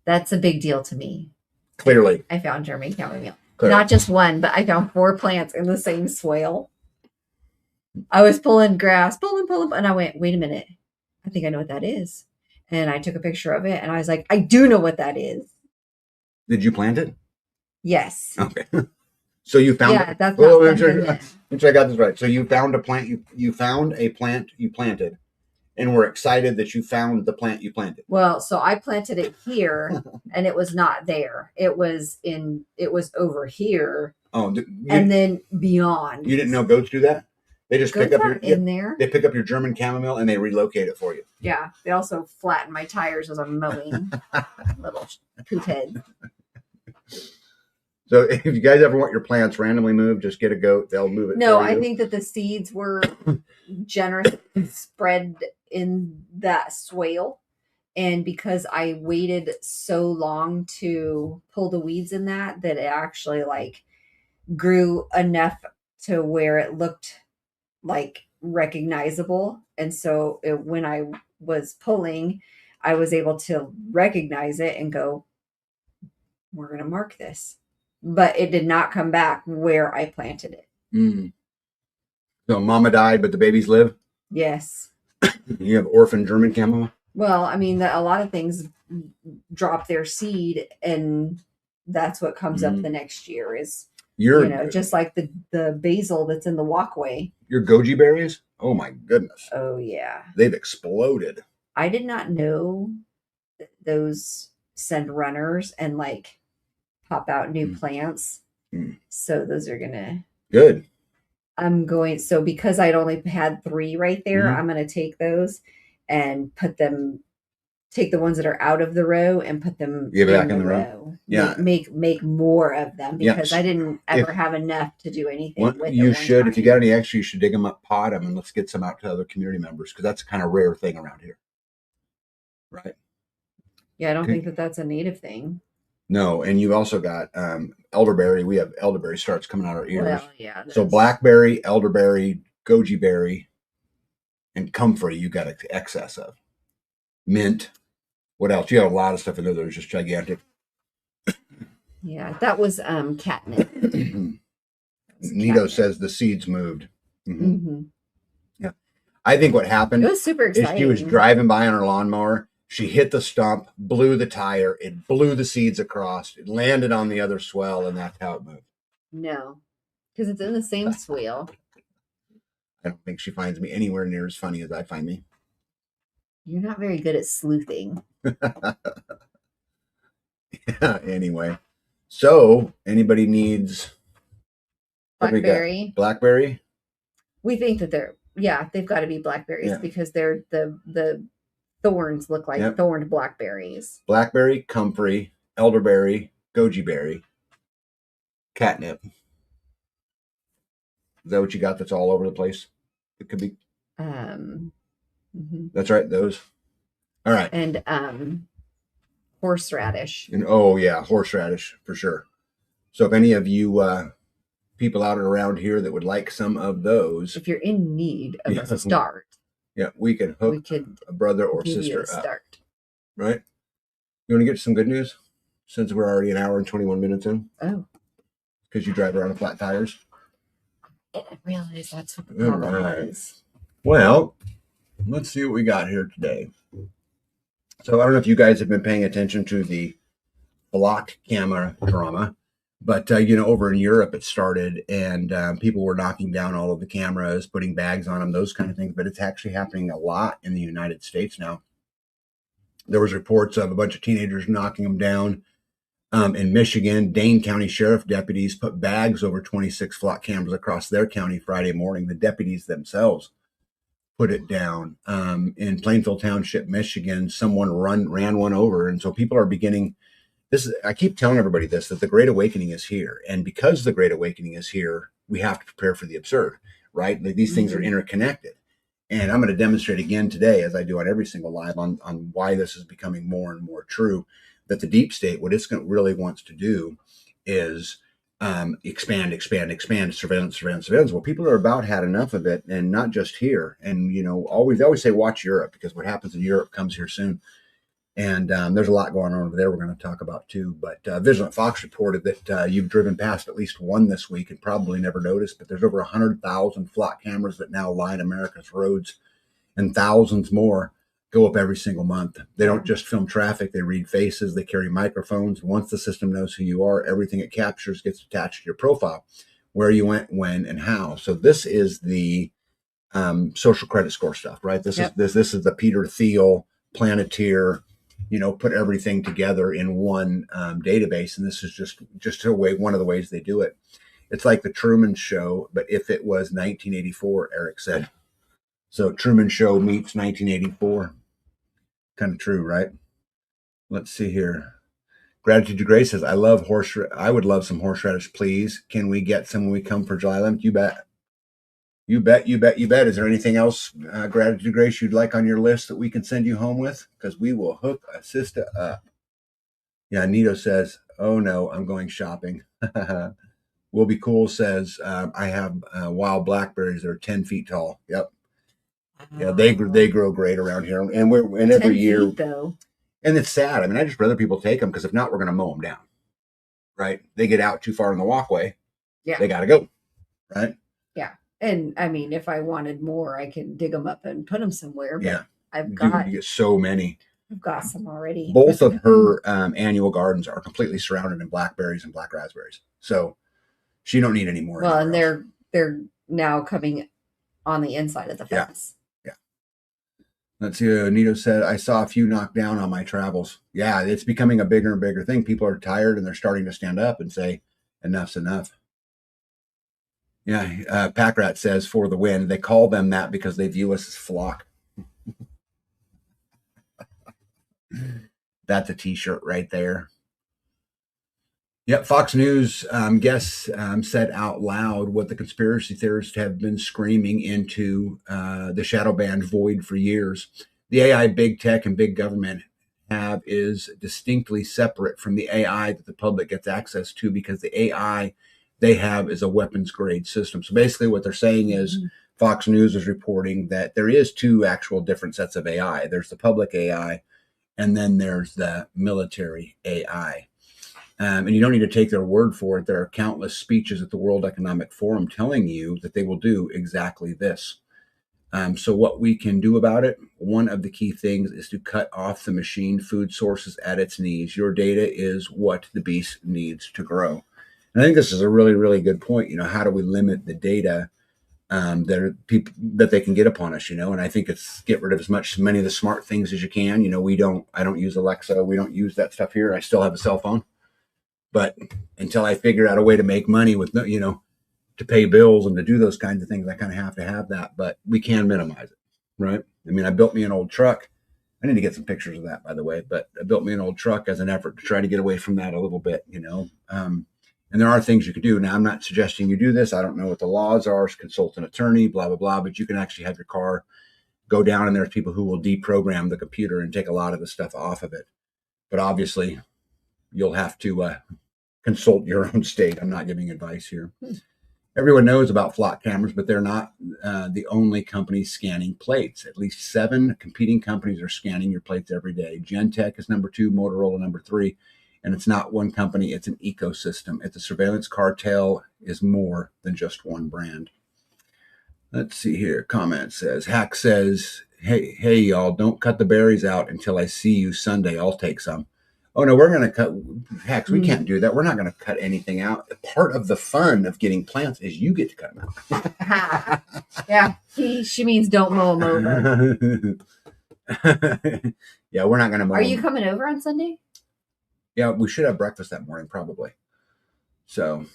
That's a big deal to me. Clearly. I found German chamomile. Clearly. Not just one, but I found 4 plants in the same swale. I was pulling grass, and I went, wait a minute. I think I know what that is. And I took a picture of it, and I was like, I do know what that is. Did you plant it? Yes. Okay. So you found it. That's not make sure I got this right. So you found a plant, you found a plant you planted, and were excited that you found the plant you planted. Well, so I planted it here and it was not there. It was over here. Oh, and then beyond. You didn't know goats do that? They just pick up there. They pick up your German chamomile and they relocate it for you. Yeah. They also flatten my tires as I'm mowing. Little poop head. So if you guys ever want your plants randomly moved, just get a goat. They'll move it. No, I think that the seeds were generously spread in that swale. And because I waited so long to pull the weeds in that it actually grew enough to where it looked recognizable. And so when I was pulling, I was able to recognize it and go, we're going to mark this. But it did not come back where I planted it. Mm. So mama died, but the babies live? Yes. You have orphan German chamomile? Well, I mean, a lot of things drop their seed, and that's what comes up the next year is, just like the basil that's in the walkway. Your goji berries? Oh, my goodness. Oh, yeah. They've exploded. I did not know those send runners and pop out new plants. So those are gonna good. So because I'd only had 3 right there, I'm gonna take those and take the ones that are out of the row and put them back in the row. Yeah, make more of them because I didn't ever have enough to do anything with. You should, if you got any extra, you should dig them up, pot them, and let's get some out to other community members because that's a kind of rare thing around here, right? Yeah, I don't think that that's a native thing. No, and you've also got elderberry. We have elderberry starts coming out our ears. Well, yeah. So blackberry, elderberry, goji berry, And comfrey, you got excess of. Mint. What else? You have a lot of stuff in there that was just gigantic. Yeah, that was catnip. Nito says the seeds moved. Mm-hmm. Yeah. I think what happened It was super exciting. is she was driving by on her lawnmower. She hit the stump, blew the tire. It blew the seeds across. It landed on the other swell, and that's how it moved. No, because it's in the same swale. I don't think she finds me anywhere near as funny as I find me. You're not very good at sleuthing. Yeah, anyway. So, anybody needs blackberry? Blackberry? We think that they've got to be blackberries because they're the thorns look like thorned blackberries. Blackberry, comfrey, elderberry, goji berry, catnip. Is that what you got that's all over the place? It could be. That's right, those. All right. And horseradish. And horseradish for sure. So if any of you people out and around here that would like some of those. If you're in need of a start. Yeah, we can hook a brother or sister up. Start. Right? You want to get some good news? Since we're already an hour and 21 minutes in? Oh. Because you drive around on flat tires? I didn't realize that's what the problem was. Well, let's see what we got here today. So I don't know if you guys have been paying attention to the blocked camera drama, but over in Europe it started, and people were knocking down all of the cameras, putting bags on them, those kind of things. But it's actually happening a lot in the United States now. There was reports of a bunch of teenagers knocking them down. In Michigan, Dane County Sheriff deputies put bags over 26 flock cameras across their county Friday morning. The deputies themselves put it down. In Plainfield Township, Michigan, someone ran one over. And so people are beginning this. I keep telling everybody this, that the Great Awakening is here. And because the Great Awakening is here, we have to prepare for the absurd, right? These things are interconnected. And I'm going to demonstrate again today, as I do on every single live, on why this is becoming more and more true, that the deep state, what it's really wants to do is expand, surveillance. Well, people are about had enough of it, and not just here. And, they always say, watch Europe, because what happens in Europe comes here soon. And there's a lot going on over there we're going to talk about too. But Vigilant Fox reported that you've driven past at least one this week and probably never noticed, but there's over 100,000 flock cameras that now line America's roads, and thousands more go up every single month. They don't just film traffic, they read faces, they carry microphones. Once the system knows who you are, everything it captures gets attached to your profile, where you went, when, and how. So this is the social credit score stuff, right? This is the Peter Thiel, Planeteer, put everything together in one database. And this is just one of the ways they do it. It's like the Truman Show, but if it was 1984, Eric said. So Truman Show meets 1984. Kind of true, right? Let's see here. Gratitude to Grace says, I would love some horseradish, please. Can we get some when we come for July 11th? You bet. You bet. Is there anything else, Gratitude to Grace, you'd like on your list that we can send you home with? Because we will hook a sister up. Yeah, Nito says, oh no, I'm going shopping. Will Be Cool says, I have wild blackberries that are 10 feet tall. Yep. Yeah, they grow great around here, and every year though. And it's sad. I mean, I just rather people take them, because if not, we're going to mow them down, right? They get out too far in the walkway. Yeah, they got to go, right? Yeah, and I mean, if I wanted more, I could dig them up and put them somewhere. But yeah, you get so many. I've got some already. Both of her annual gardens are completely surrounded in blackberries and black raspberries, so she don't need any more. Well, and they're now coming on the inside of the fence. Yeah. Let's see. Nito said, I saw a few knocked down on my travels. Yeah, it's becoming a bigger and bigger thing. People are tired, and they're starting to stand up and say, enough's enough. Yeah, Packrat says, for the win. They call them that because they view us as flock. That's a t-shirt right there. Yep, Fox News guests said out loud what the conspiracy theorists have been screaming into the shadow banned void for years. The AI big tech and big government have is distinctly separate from the AI that the public gets access to, because the AI they have is a weapons grade system. So basically what they're saying is Fox News is reporting that there is two actual different sets of AI. There's the public AI, and then there's the military AI. And you don't need to take their word for it. There are countless speeches at the World Economic Forum telling you that they will do exactly this. So what we can do about it, one of the key things is to cut off the machine food sources at its knees. Your data is what the beast needs to grow. And I think this is a really, really good point. How do we limit the data that they can get upon us? And I think it's get rid of as many of the smart things as you can. I don't use Alexa. We don't use that stuff here. I still have a cell phone, but until I figure out a way to make money with, to pay bills and to do those kinds of things, I kind of have that, but we can minimize it, right? I mean, I built me an old truck. I need to get some pictures of that, by the way, but I built me an old truck as an effort to try to get away from that a little bit, and there are things you could do. Now, I'm not suggesting you do this. I don't know what the laws are, consult an attorney, blah, blah, blah, but you can actually have your car go down, and there's people who will deprogram the computer and take a lot of the stuff off of it. But obviously, you'll have to consult your own state. I'm not giving advice here. Everyone knows about flock cameras, but they're not the only company scanning plates. At least 7 competing companies are scanning your plates every day. Gentek is number 2, Motorola number 3, and it's not one company, it's an ecosystem. It's a surveillance cartel is more than just one brand. Let's see here. Comment says, Hack says, hey, y'all, don't cut the berries out until I see you Sunday. I'll take some. Oh, no, we're going to cut. Hacks, we can't do that. We're not going to cut anything out. Part of the fun of getting plants is you get to cut them out. Yeah, she means don't mow them over. Yeah, we're not going to mow them. Are you coming over on Sunday? Yeah, we should have breakfast that morning, probably. So,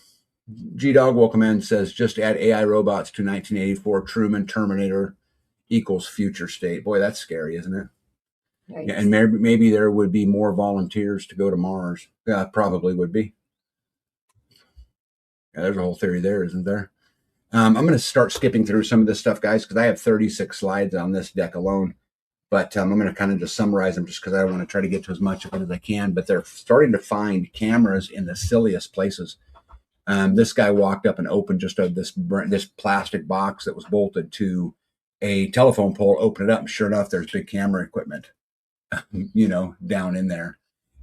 G-Dog welcome in says, just add AI robots to 1984 Truman Terminator equals future state. Boy, that's scary, isn't it? Right. Yeah, and maybe there would be more volunteers to go to Mars. Yeah, probably would be. Yeah, there's a whole theory there, isn't there? I'm going to start skipping through some of this stuff, guys, because I have 36 slides on this deck alone. But I'm going to kind of just summarize them just because I want to try to get to as much of it as I can. But they're starting to find cameras in the silliest places. This guy walked up and opened just this plastic box that was bolted to a telephone pole, opened it up, and sure enough, there's big camera equipment. Down in there.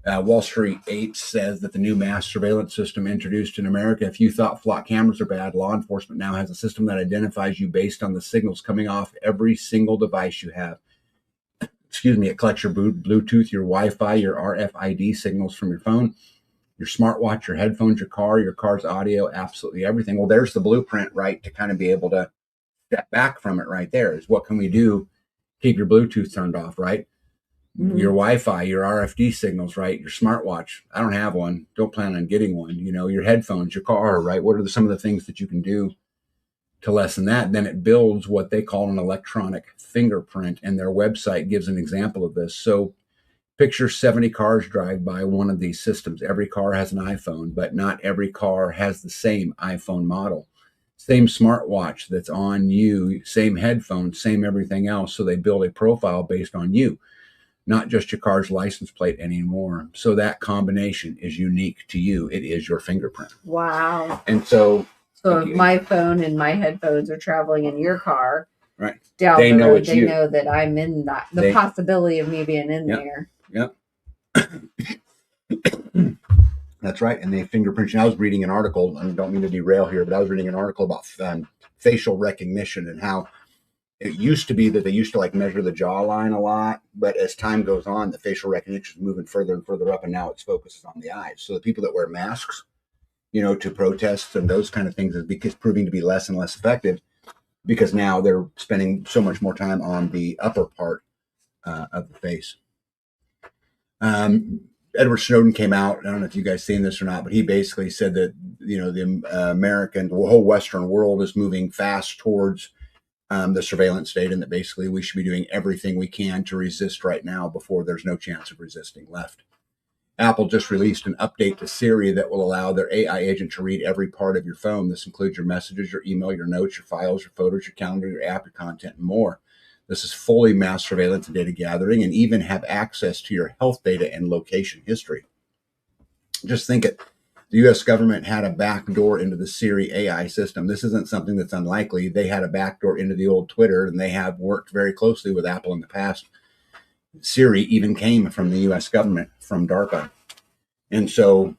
Wall Street 8 says that the new mass surveillance system introduced in America, if you thought flock cameras are bad, law enforcement now has a system that identifies you based on the signals coming off every single device you have. It collects your Bluetooth, your Wi-Fi, your RFID signals from your phone, your smartwatch, your headphones, your car's audio, absolutely everything. Well, there's the blueprint, right, to kind of be able to step back from it right there is what can we do? Keep your Bluetooth turned off, right? Mm-hmm. Your Wi-Fi, your RFID signals, right? Your smartwatch. I don't have one. Don't plan on getting one. Your headphones, your car, right? What are some of the things that you can do to lessen that? Then it builds what they call an electronic fingerprint, and their website gives an example of this. So picture 70 cars drive by one of these systems. Every car has an iPhone, but not every car has the same iPhone model. Same smartwatch that's on you, same headphones, same everything else. So they build a profile based on you, not just your car's license plate anymore. So that combination is unique to you. It is your fingerprint. Wow. And so if my phone and my headphones are traveling in your car, right? Down the road, they know that I'm in that. The possibility of me being in there. Yep. That's right. And they fingerprint you. I was reading an article, I don't mean to derail here, but I was reading an article about facial recognition and how it used to be that they used to measure the jawline a lot, but as time goes on, the facial recognition is moving further and further up, and now it's focused on the eyes. So the people that wear masks, to protests and those kind of things is proving to be less and less effective because now they're spending so much more time on the upper part of the face. Edward Snowden came out. I don't know if you guys seen this or not, but he basically said that, the whole Western world is moving fast towards the surveillance state, and that basically we should be doing everything we can to resist right now before there's no chance of resisting left. Apple just released an update to Siri that will allow their AI agent to read every part of your phone. This includes your messages, your email, your notes, your files, your photos, your calendar, your app, your content, and more. This is fully mass surveillance and data gathering, and even have access to your health data and location history. Just think it. The U.S. government had a backdoor into the Siri AI system. This isn't something that's unlikely. They had a backdoor into the old Twitter, and they have worked very closely with Apple in the past. Siri even came from the U.S. government, from DARPA. And so,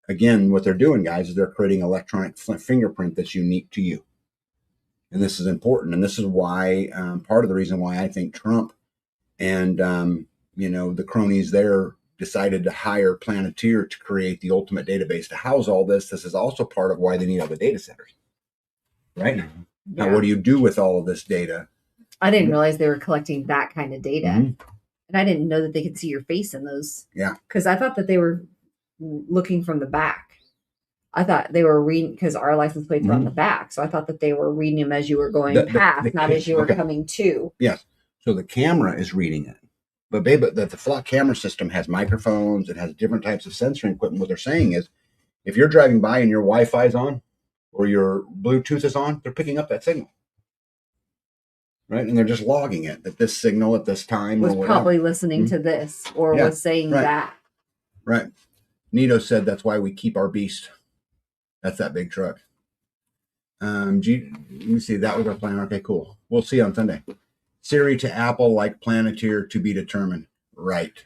again, what they're doing, guys, is they're creating electronic fingerprint that's unique to you. And this is important. And this is why, part of the reason why I think Trump and, the cronies there decided to hire Planeteer to create the ultimate database to house all this. This is also part of why they need all the data centers. Right? Yeah. Now, what do you do with all of this data? I didn't realize they were collecting that kind of data. Mm-hmm. And I didn't know that they could see your face in those. Yeah. Because I thought that they were looking from the back. I thought they were reading, because our license plates are on the back. So I thought that they were reading them as you were going past, not as you were coming to. Yes. So the camera is reading it. But the flock camera system has microphones. It has different types of sensoring equipment. What they're saying is, if you're driving by and your Wi-Fi is on or your Bluetooth is on, they're picking up that signal. Right? And they're just logging it, that this signal at this time was probably listening to this or was saying that. Right. Nito said that's why we keep our beast. That's that big truck. Let me see. That was our plan. Okay, cool. We'll see on Sunday. Siri to Apple like Planeteer to be determined. Right.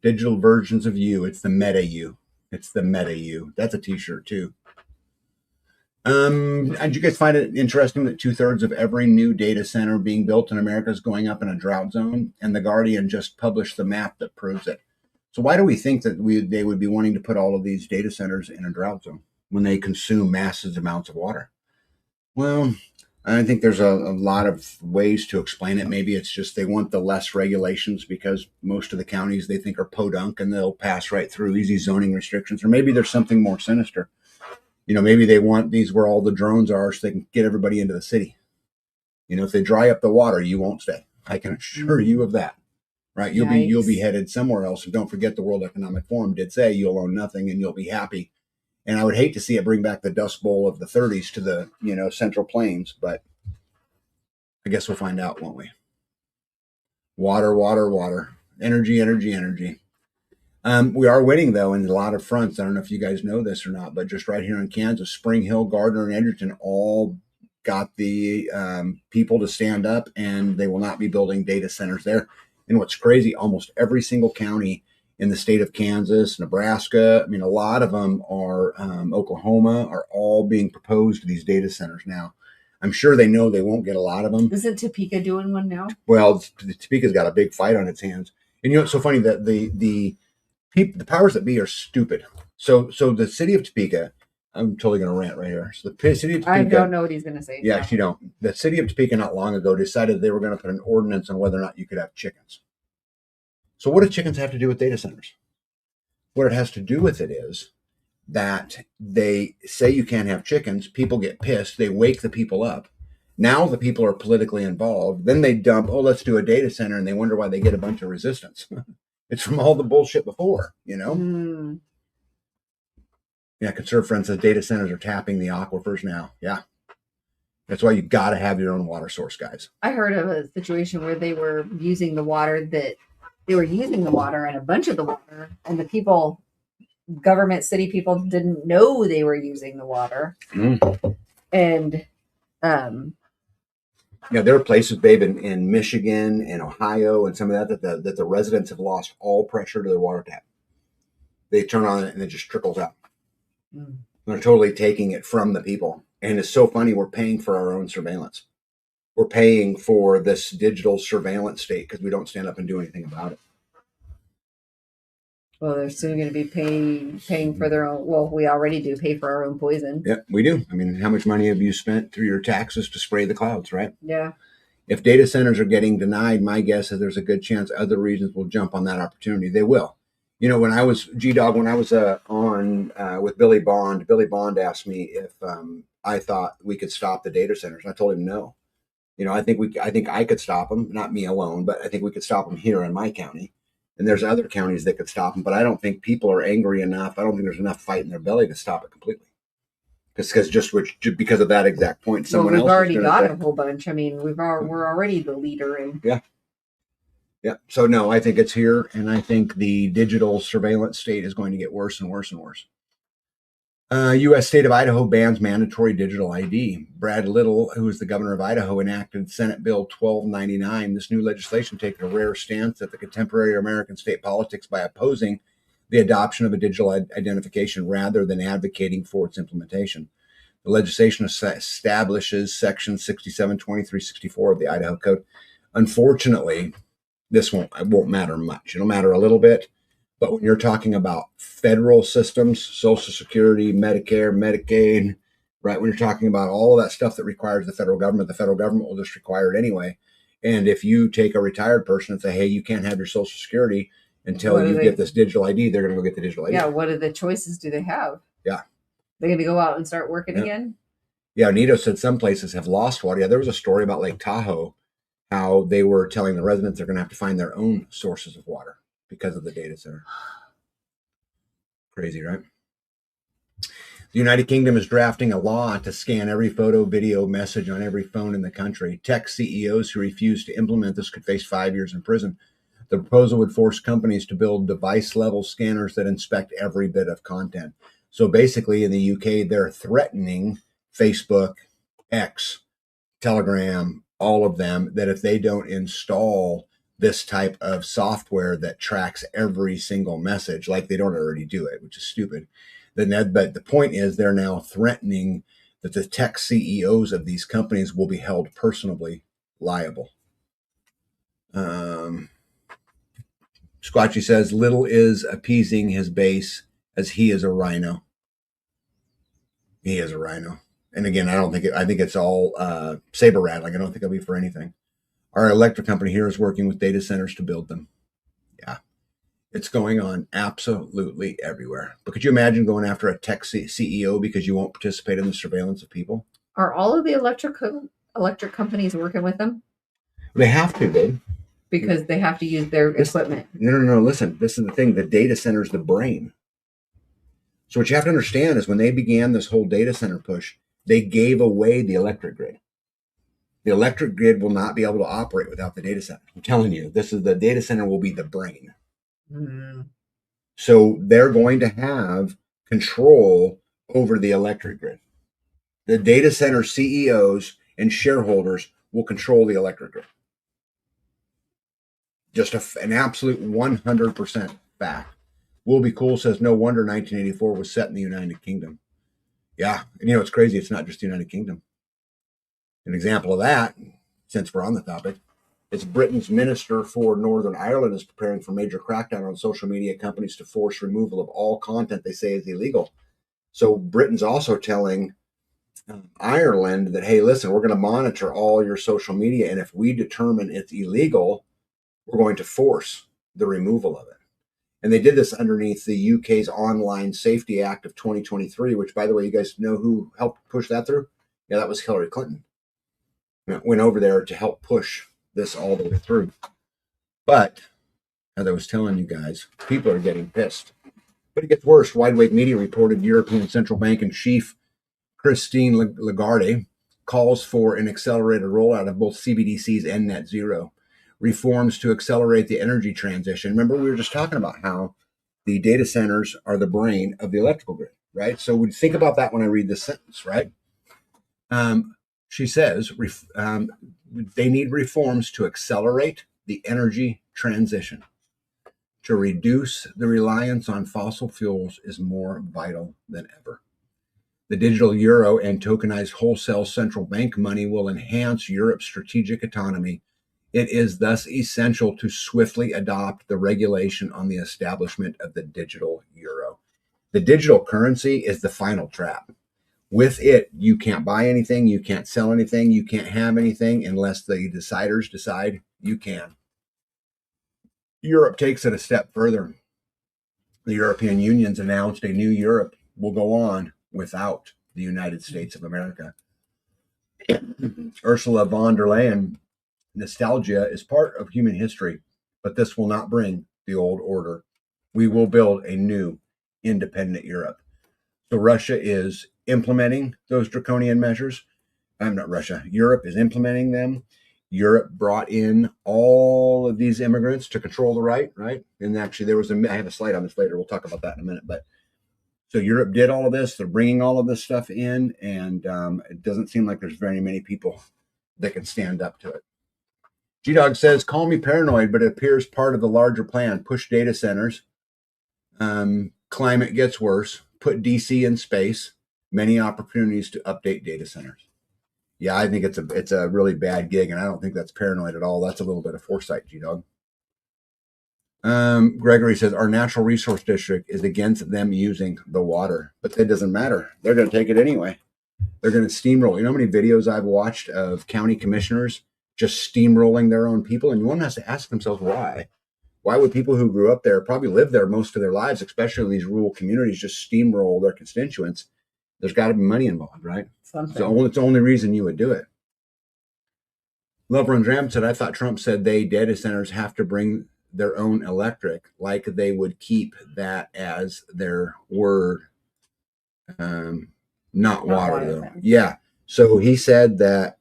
Digital versions of you. It's the meta you. It's the meta you. That's a t-shirt too. And you guys find it interesting that 2/3 of every new data center being built in America is going up in a drought zone, and the Guardian just published the map that proves it. So why do we think that they would be wanting to put all of these data centers in a drought zone when they consume massive amounts of water? Well, I think there's a lot of ways to explain it. Maybe it's just they want the less regulations because most of the counties they think are podunk and they'll pass right through easy zoning restrictions. Or maybe there's something more sinister. Maybe they want these where all the drones are so they can get everybody into the city. If they dry up the water, you won't stay. I can assure you of that. Right? You'll be headed somewhere else. And don't forget the World Economic Forum did say you'll own nothing and you'll be happy. And I would hate to see it bring back the Dust Bowl of the 30s to the, Central Plains, but I guess we'll find out, won't we? Water, water, water. Energy, energy, energy. We are winning, though, in a lot of fronts. I don't know if you guys know this or not, but just right here in Kansas, Spring Hill, Gardner, and Edgerton all got the people to stand up, and they will not be building data centers there. And what's crazy, almost every single county in the state of Kansas, Nebraska, a lot of them are Oklahoma, are all being proposed these data centers now. I'm sure they know they won't get a lot of them. Isn't Topeka doing one now? Well, Topeka's got a big fight on its hands. And it's so funny that the powers that be are stupid. So the city of Topeka, I'm totally going to rant right here. So the city of Topeka, I don't know what he's going to say. Yeah, you don't. The city of Topeka not long ago decided they were going to put an ordinance on whether or not you could have chickens. So what do chickens have to do with data centers? What it has to do with it is that they say you can't have chickens. People get pissed. They wake the people up. Now the people are politically involved. Then they dump, let's do a data center, and they wonder why they get a bunch of resistance. It's from all the bullshit before, Mm. Yeah, Conserve Friend says data centers are tapping the aquifers now. Yeah. That's why you got to have your own water source, guys. I heard of a situation where they were using the water and a bunch of the water, and the people, government city people, didn't know they were using the water. Mm. And there are places, babe, in Michigan and Ohio and some of that the residents have lost all pressure to their water tap. They turn on it and it just trickles out. Mm. They're totally taking it from the people. And it's so funny, we're paying for our own surveillance. We're paying for this digital surveillance state because we don't stand up and do anything about it. Well, they're soon going to be paying for their own. Well, we already do pay for our own poison. Yeah, we do. How much money have you spent through your taxes to spray the clouds, right? Yeah. If data centers are getting denied, my guess is there's a good chance other regions will jump on that opportunity. They will. When I was on with Billy Bond asked me if I thought we could stop the data centers. And I told him no. I think I could stop them, not me alone, but I think we could stop them here in my county. And there's other counties that could stop them, but I don't think people are angry enough. I don't think there's enough fight in their belly to stop it completely. Because of that exact point, someone else. We've already got a whole bunch. We're already the leader in. Yeah. So no, I think it's here, and I think the digital surveillance state is going to get worse and worse and worse. U.S. state of Idaho bans mandatory digital ID. Brad Little, who is the governor of Idaho, enacted Senate Bill 1299. This new legislation takes a rare stance at the contemporary American state politics by opposing the adoption of a digital identification rather than advocating for its implementation. The legislation establishes Section 672364 of the Idaho Code. Unfortunately, this won't matter much. It'll matter a little bit. But when you're talking about federal systems, Social Security, Medicare, Medicaid, right? When you're talking about all of that stuff that requires the federal government will just require it anyway. And if you take a retired person and say, hey, you can't have your Social Security until you get this digital ID, they're going to go get the digital ID. Yeah, what are the choices do they have? Yeah. They're going to go out and start working again? Yeah, Nito said some places have lost water. Yeah, there was a story about Lake Tahoe, how they were telling the residents they're going to have to find their own sources of water because of the data center. Crazy, right? The United Kingdom is drafting a law to scan every photo, video, message on every phone in the country. Tech CEOs who refuse to implement this could face 5 years in prison. The proposal would force companies to build device-level scanners that inspect every bit of content. So basically, in the UK, they're threatening Facebook, X, Telegram, all of them, that if they don't install this type of software that tracks every single message, like they don't already do it, which is stupid. But the point is they're now threatening that the tech CEOs of these companies will be held personally liable. Squatchy says Little is appeasing his base as he is a rhino. He is a rhino. And again, I think it's all saber rattling. I don't think it'll be for anything. Our electric company here is working with data centers to build them. Yeah, it's going on absolutely everywhere. But could you imagine going after a tech CEO because you won't participate in the surveillance of people? Are all of the electric companies working with them? They have to, babe. Because they have to use their equipment. No. Listen, this is the thing. The data center is the brain. So what you have to understand is when they began this whole data center push, they gave away the electric grid. The electric grid will not be able to operate without the data center. I'm telling you, the data center will be the brain. Mm-hmm. So they're going to have control over the electric grid. The data center CEOs and shareholders will control the electric grid. Just an absolute 100% fact. Will Be Cool says, no wonder 1984 was set in the United Kingdom. Yeah, and it's crazy. It's not just the United Kingdom. An example of that, since we're on the topic, is Britain's Minister for Northern Ireland is preparing for major crackdown on social media companies to force removal of all content they say is illegal. So Britain's also telling Ireland that, hey, listen, we're going to monitor all your social media, and if we determine it's illegal, we're going to force the removal of it. And they did this underneath the UK's Online Safety Act of 2023, which, by the way, you guys know who helped push that through? Yeah, that was Hillary Clinton. Went over there to help push this all the way through. But, as I was telling you guys, people are getting pissed. But it gets worse. Widewake Media reported European Central Bank and chief Christine Lagarde calls for an accelerated rollout of both CBDCs and net zero. Reforms to accelerate the energy transition. Remember, we were just talking about how the data centers are the brain of the electrical grid, right? So we think about that when I read this sentence, right? She says they need reforms to accelerate the energy transition. To reduce the reliance on fossil fuels is more vital than ever. The digital euro and tokenized wholesale central bank money will enhance Europe's strategic autonomy. It is thus essential to swiftly adopt the regulation on the establishment of the digital euro. The digital currency is the final trap. With it, you can't buy anything, you can't sell anything, you can't have anything unless the deciders decide you can. Europe takes it a step further. The European Union's announced a new Europe will go on without the United States of America. Ursula von der Leyen, nostalgia is part of human history, but this will not bring the old order. We will build a new, independent Europe. So Russia is implementing those draconian measures. Europe is implementing them. Europe brought in all of these immigrants to control the right? And actually, I have a slide on this later. We'll talk about that in a minute. But So Europe did all of this. They're bringing all of this stuff in, and it doesn't seem like there's very many people that can stand up to it. G-Dog says, call me paranoid, but it appears part of the larger plan. Push data centers. Climate gets worse. Put DC in space. Many opportunities to update data centers. Yeah, I think it's a really bad gig, and I don't think that's paranoid at all. That's a little bit of foresight, G-Dog. Gregory says, our natural resource district is against them using the water, but that doesn't matter. They're going to take it anyway. They're going to steamroll. You know how many videos I've watched of county commissioners just steamrolling their own people? And one has to ask themselves why. Why would people who grew up there, probably lived there most of their lives, especially in these rural communities, just steamroll their constituents? There's got to be money involved, right? So it's the only reason you would do it. Love Runs Ram said, I thought Trump said data centers have to bring their own electric, like they would keep that as their word. Not water, though. Yeah. So he said that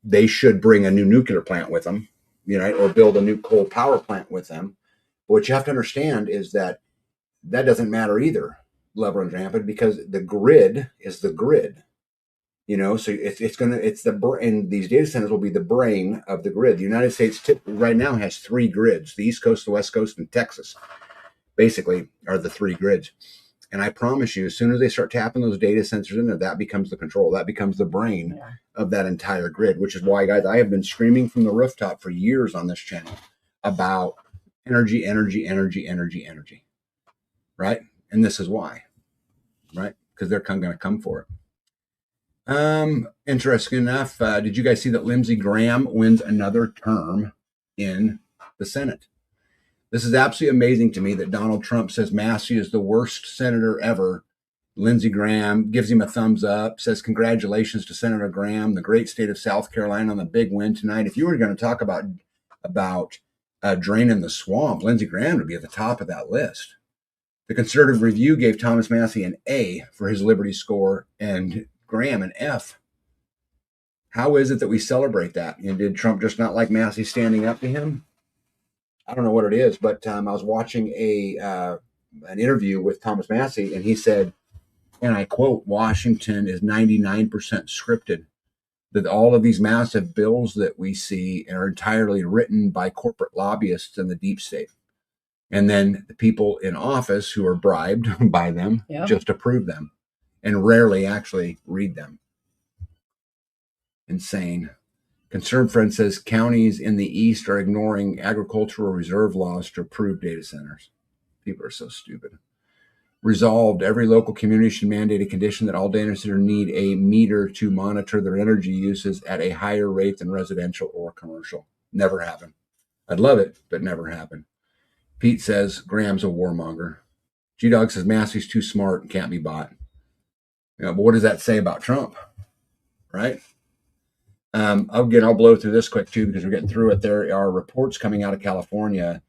they should bring a new nuclear plant with them, or build a new coal power plant with them. But what you have to understand is that doesn't matter either, Love Runs Rampant, because the grid is the grid. So and these data centers will be the brain of the grid. The United States right now has 3 grids: the East Coast, the West Coast, and Texas. Basically, are the 3 grids. And I promise you, as soon as they start tapping those data centers in there, that becomes the control. That becomes the brain of that entire grid, which is why, guys, I have been screaming from the rooftop for years on this channel about energy, energy, energy, energy, energy. Right? And this is why. Right? Because they're going to come for it. Interesting enough, did you guys see that Lindsey Graham wins another term in the Senate? This is absolutely amazing to me that Donald Trump says Massey is the worst senator ever. Lindsey Graham gives him a thumbs up, says congratulations to Senator Graham, the great state of South Carolina, on the big win tonight. If you were going to talk about draining the swamp, Lindsey Graham would be at the top of that list. The Conservative Review gave Thomas Massey an A for his Liberty score and Graham an F. How is it that we celebrate that? And did Trump just not like Massey standing up to him? I don't know what it is, but I was watching an interview with Thomas Massey, and he said, and I quote, Washington is 99% scripted, that all of these massive bills that we see are entirely written by corporate lobbyists in the deep state. And then the people in office who are bribed by them just approve them and rarely actually read them. Insane. Concerned Friend says counties in the East are ignoring agricultural reserve laws to approve data centers. People are so stupid. Resolved, every local community should mandate a condition that all data centers need a meter to monitor their energy uses at a higher rate than residential or commercial. Never happened. I'd love it, but never happened. Pete says Graham's a warmonger. G-Dog says Massey's too smart and can't be bought. But what does that say about Trump? Right? I'll blow through this quick too, because we're getting through it. There are reports coming out of California.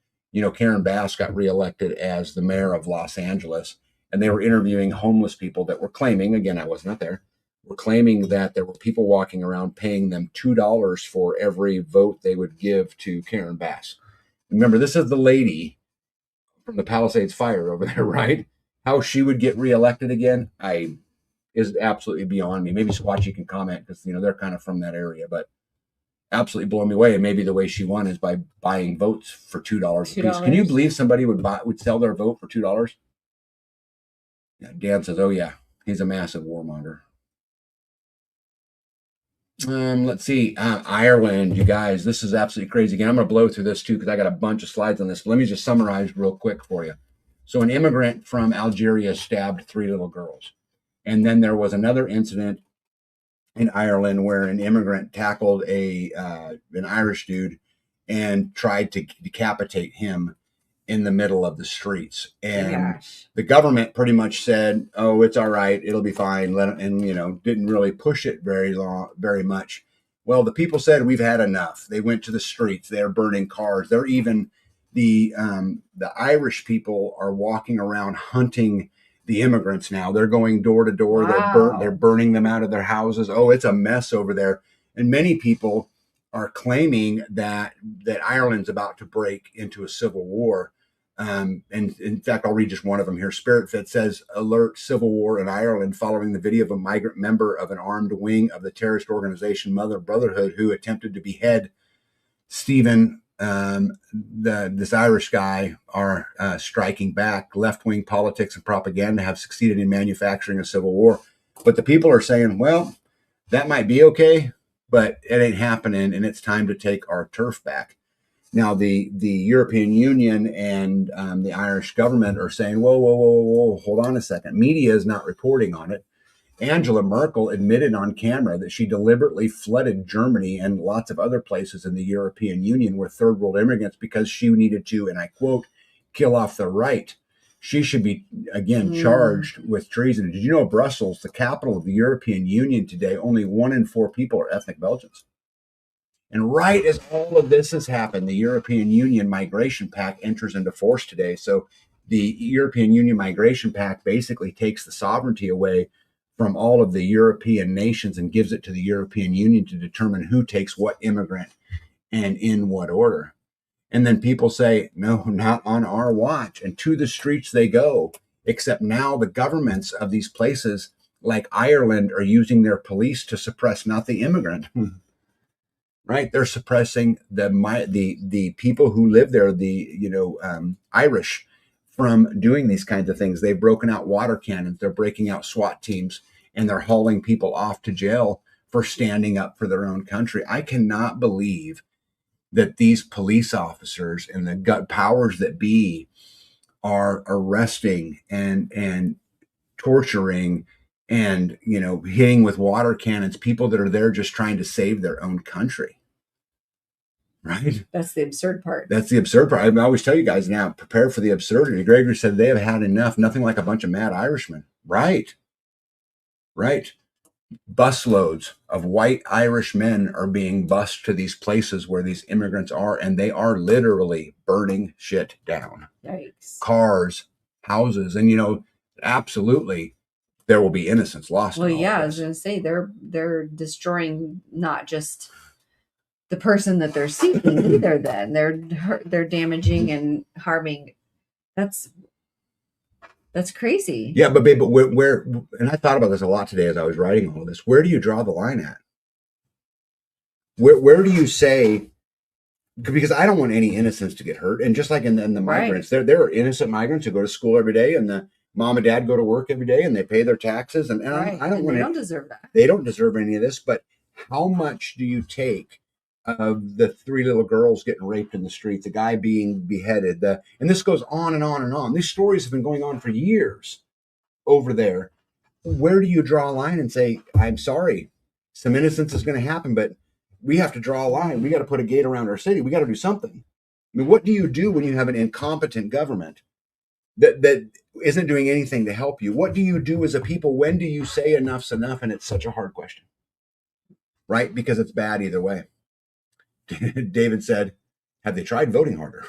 Karen Bass got reelected as the mayor of Los Angeles, and they were interviewing homeless people that were claiming, again, I was not there, were claiming that there were people walking around paying them $2 for every vote they would give to Karen Bass. Remember, this is the lady from the Palisades fire over there, right? How she would get reelected again, is absolutely beyond me. Maybe Squatchy can comment, because they're kind of from that area, but absolutely blowing me away. And maybe the way she won is by buying votes for $2 a piece. Can you believe somebody would sell their vote for $2? Yeah, Dan says, oh yeah, he's a massive warmonger. Let's see, Ireland, you guys, this is absolutely crazy. Again, I'm going to blow through this too, because I got a bunch of slides on this. But let me just summarize real quick for you. So an immigrant from Algeria stabbed 3 little girls. And then there was another incident in Ireland where an immigrant tackled an Irish dude and tried to decapitate him in the middle of the streets. And the government pretty much said, oh, it's all right, it'll be fine, didn't really push it very much. Well, the people said, we've had enough. They went to the streets. They're burning cars. They're even the Irish people are walking around hunting the immigrants now. They're going door to door. Wow. They're burning them out of their houses. Oh, it's a mess over there. And many people are claiming that Ireland's about to break into a civil war. And in fact, I'll read just one of them here. Spiritfit says, alert civil war in Ireland following the video of a migrant member of an armed wing of the terrorist organization Mother Brotherhood who attempted to behead Stephen. This Irish guy are striking back. Left-wing politics and propaganda have succeeded in manufacturing a civil war. But the people are saying, well, that might be okay, but it ain't happening, and it's time to take our turf back. Now, the European Union and the Irish government are saying, whoa, hold on a second. Media is not reporting on it. Angela Merkel admitted on camera that she deliberately flooded Germany and lots of other places in the European Union where third world immigrants because she needed to, and I quote, kill off the right. She should be, again, charged with treason. Did you know Brussels, the capital of the European Union today, only 1 in 4 people are ethnic Belgians? And right as all of this has happened, the European Union Migration Pact enters into force today. So the European Union Migration Pact basically takes the sovereignty away from all of the European nations and gives it to the European Union to determine who takes what immigrant and in what order. And then people say, no, not on our watch. And to the streets they go, except now the governments of these places like Ireland are using their police to suppress not the immigrant, right? They're suppressing the people who live there, Irish, from doing these kinds of things. They've broken out water cannons. They're breaking out SWAT teams, and they're hauling people off to jail for standing up for their own country. I cannot believe that these police officers and the gut powers that be are arresting and torturing and hitting with water cannons people that are there just trying to save their own country. Right? That's the absurd part. That's the absurd part. I always tell you guys now, prepare for the absurdity. Gregory said they have had enough. Nothing like a bunch of mad Irishmen. Right. Busloads of white Irish men are being bused to these places where these immigrants are, and they are literally burning shit down. Yikes. Cars, houses, and absolutely there will be innocence lost. Well, yeah, I was going to say they're destroying not just the person that they're seeking either. Then they're damaging and harming. That's crazy. Yeah, but babe, but where and I thought about this a lot today as I was writing all this. Where do you draw the line at? Where do you say? Because I don't want any innocents to get hurt. And just like in the migrants, right. there are innocent migrants who go to school every day, and the mom and dad go to work every day, and they pay their taxes. And right. I don't want. They don't deserve that. They don't deserve any of this. But how much do you take of the 3 little girls getting raped in the street, the guy being beheaded, and this goes on and on and on. These stories have been going on for years over there. Where do you draw a line and say, I'm sorry, some innocence is going to happen, but we have to draw a line. We got to put a gate around our city. We got to do something. I mean, what do you do when you have an incompetent government that isn't doing anything to help you? What do you do as a people? When do you say enough's enough? And it's such a hard question, right? Because it's bad either way. David said, have they tried voting harder?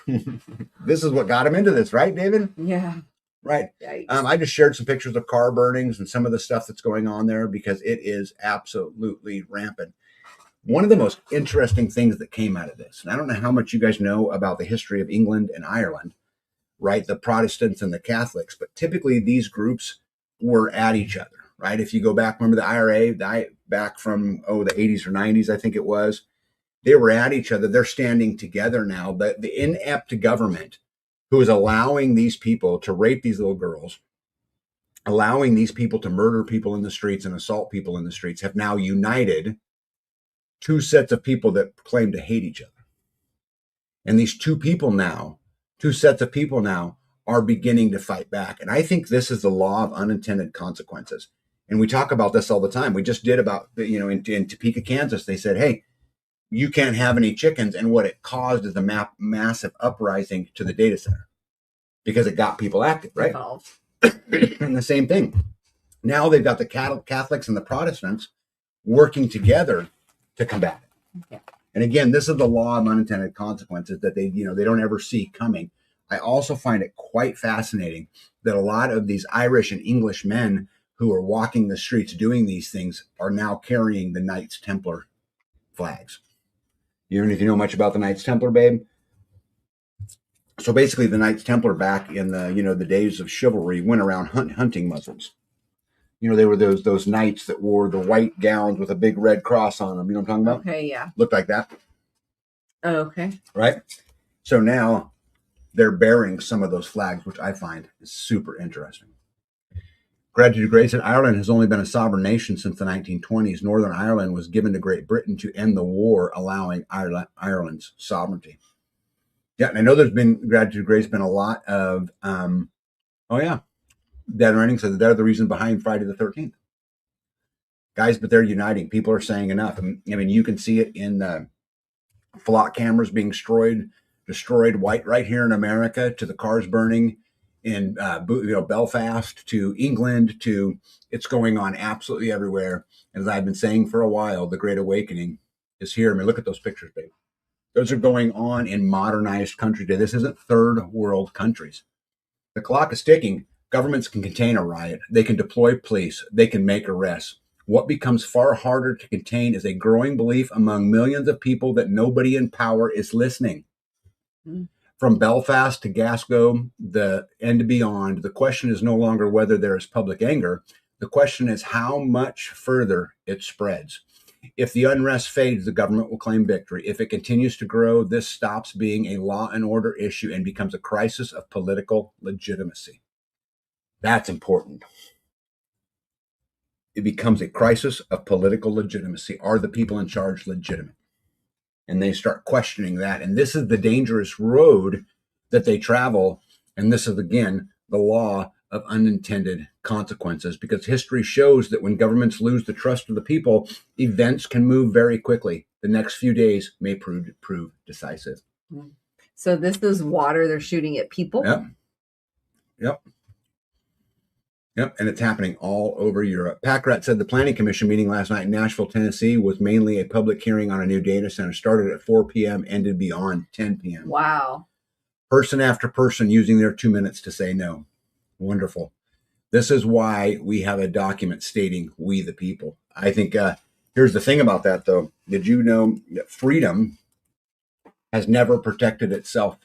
This is what got him into this, right, David? Yeah. Right. I just shared some pictures of car burnings and some of the stuff that's going on there because it is absolutely rampant. One of the most interesting things that came out of this, and I don't know how much you guys know about the history of England and Ireland, right? The Protestants and the Catholics, but typically these groups were at each other, right? If you go back, remember the IRA, back from, the 80s or 90s, I think it was. They were at each other. They're standing together now. The inept government who is allowing these people to rape these little girls, allowing these people to murder people in the streets and assault people in the streets, have now united 2 sets of people that claim to hate each other. And these 2 sets of people now are beginning to fight back. And I think this is the law of unintended consequences. And we talk about this all the time. We just did about, in Topeka, Kansas, they said, hey, you can't have any chickens. And what it caused is a massive uprising to the data center because it got people active, right? And the same thing. Now they've got the Catholics and the Protestants working together to combat it. Yeah. And again, this is the law of unintended consequences that they don't ever see coming. I also find it quite fascinating that a lot of these Irish and English men who are walking the streets doing these things are now carrying the Knights Templar flags. If you know much about the Knights Templar, babe. So basically, the Knights Templar back in the days of chivalry went around hunting Muslims. They were those knights that wore the white gowns with a big red cross on them. You know what I'm talking about? Okay, yeah. Looked like that. Oh, okay. Right? So now they're bearing some of those flags, which I find is super interesting. Gratitude to Grace that Ireland has only been a sovereign nation since the 1920s. Northern Ireland was given to Great Britain to end the war, allowing Ireland's sovereignty. Yeah, and I know there's been, Gratitude to Grace, been a lot of, Dead Running said that they're the reason behind Friday the 13th. Guys, but they're uniting. People are saying enough. I mean, you can see it in the flock cameras being destroyed right here in America, to the cars burning in Belfast, to England, to it's going on absolutely everywhere. As I've been saying for a while, the Great Awakening is here. I mean, look at those pictures, babe. Those are going on in modernized countries today. This isn't third world countries. The clock is ticking. Governments can contain a riot. They can deploy police. They can make arrests. What becomes far harder to contain is a growing belief among millions of people that nobody in power is listening. Mm. From Belfast to Glasgow, and beyond, the question is no longer whether there is public anger. The question is how much further it spreads. If the unrest fades, the government will claim victory. If it continues to grow, this stops being a law and order issue and becomes a crisis of political legitimacy. That's important. It becomes a crisis of political legitimacy. Are the people in charge legitimate? And they start questioning that. And this is the dangerous road that they travel. And this is, again, the law of unintended consequences, because history shows that when governments lose the trust of the people, events can move very quickly. The next few days may prove decisive. So this is water they're shooting at people? Yep, and it's happening all over Europe. Packrat said the Planning Commission meeting last night in Nashville, Tennessee was mainly a public hearing on a new data center. Started at 4 p.m., ended beyond 10 p.m. Wow. Person after person using their 2 minutes to say no. Wonderful. This is why we have a document stating we the people. I think here's the thing about that, though. Did you know that freedom has never protected itself?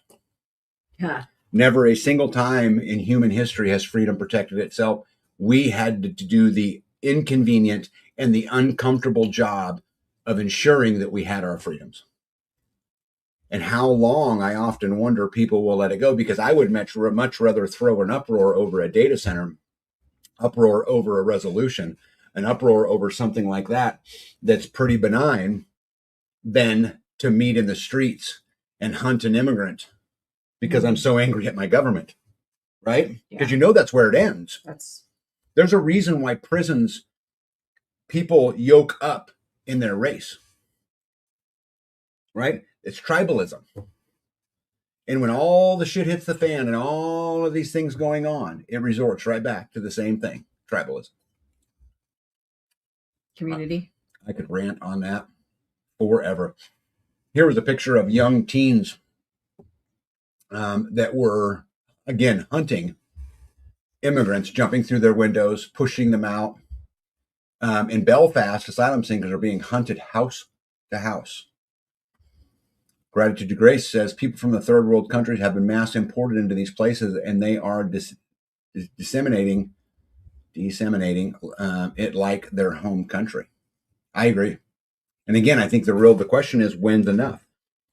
Huh. Never a single time in human history has freedom protected itself. We had to do the inconvenient and the uncomfortable job of ensuring that we had our freedoms. And how long, I often wonder, people will let it go, because I would much rather throw an uproar over a data center, uproar over a resolution, an uproar over something like that that's pretty benign, than to meet in the streets and hunt an immigrant because I'm so angry at my government, right? Because that's where it ends. There's a reason why prisons, people yoke up in their race, right? It's tribalism. And when all the shit hits the fan and all of these things going on, it resorts right back to the same thing, tribalism. Community. I could rant on that forever. Here was a picture of young teens that were, again, hunting immigrants, jumping through their windows, pushing them out. In Belfast, asylum seekers are being hunted house to house. Gratitude to Grace says people from the third world countries have been mass imported into these places, and they are disseminating it like their home country. I agree. And again, I think the question is, when's enough?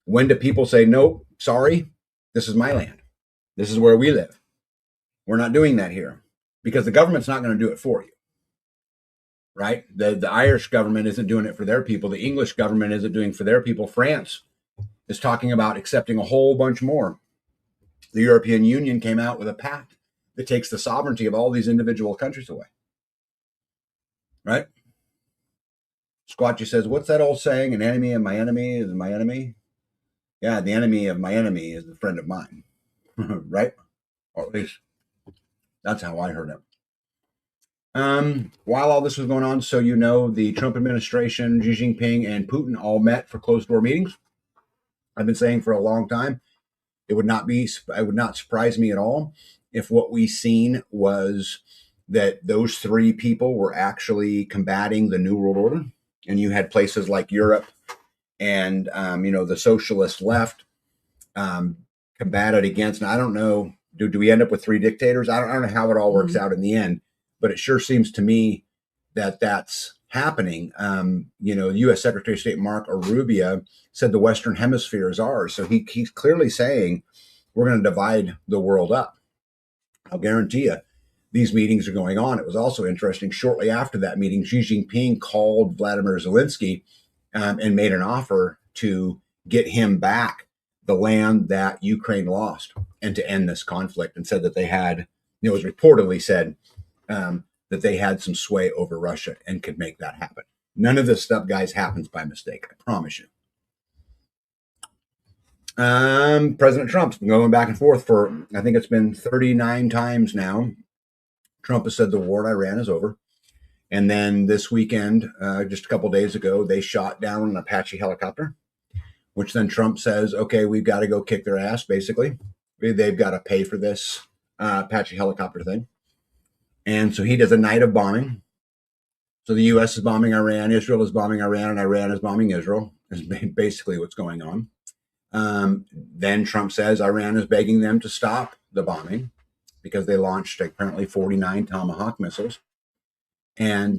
When do people say, no, sorry, this is my land. This is where we live. We're not doing that here, because the government's not going to do it for you, right? The Irish government isn't doing it for their people. The English government isn't doing it for their people. France is talking about accepting a whole bunch more. The European Union came out with a pact that takes the sovereignty of all these individual countries away, right? Squatchy says, what's that old saying? An enemy of my enemy is my enemy. Yeah, the enemy of my enemy is the friend of mine, right? Or at least that's how I heard it. While all this was going on, so the Trump administration, Xi Jinping, and Putin all met for closed-door meetings. I've been saying for a long time, it would not surprise me at all if what we seen was that those three people were actually combating the New World Order, and you had places like Europe and the socialist left combat it against. And I don't know, do we end up with 3 dictators? I don't know how it all works out in the end, but it sure seems to me that that's happening. U.S. Secretary of State Marco Rubio said the Western Hemisphere is ours. So he's clearly saying we're going to divide the world up. I'll guarantee you these meetings are going on. It was also interesting. Shortly after that meeting, Xi Jinping called Vladimir Zelensky and made an offer to get him back the land that Ukraine lost and to end this conflict, and said that they had, it was reportedly said that they had some sway over Russia and could make that happen. None of this stuff, guys, happens by mistake. I promise you. President Trump's been going back and forth for, I think it's been 39 times now. Trump has said the war in Iran is over. And then this weekend, just a couple days ago, they shot down an Apache helicopter, which then Trump says, okay, we've got to go kick their ass, basically. They've got to pay for this Apache helicopter thing. And so he does a night of bombing. So the U.S. is bombing Iran, Israel is bombing Iran, and Iran is bombing Israel, is basically what's going on. Then Trump says Iran is begging them to stop the bombing because they launched apparently 49 Tomahawk missiles. And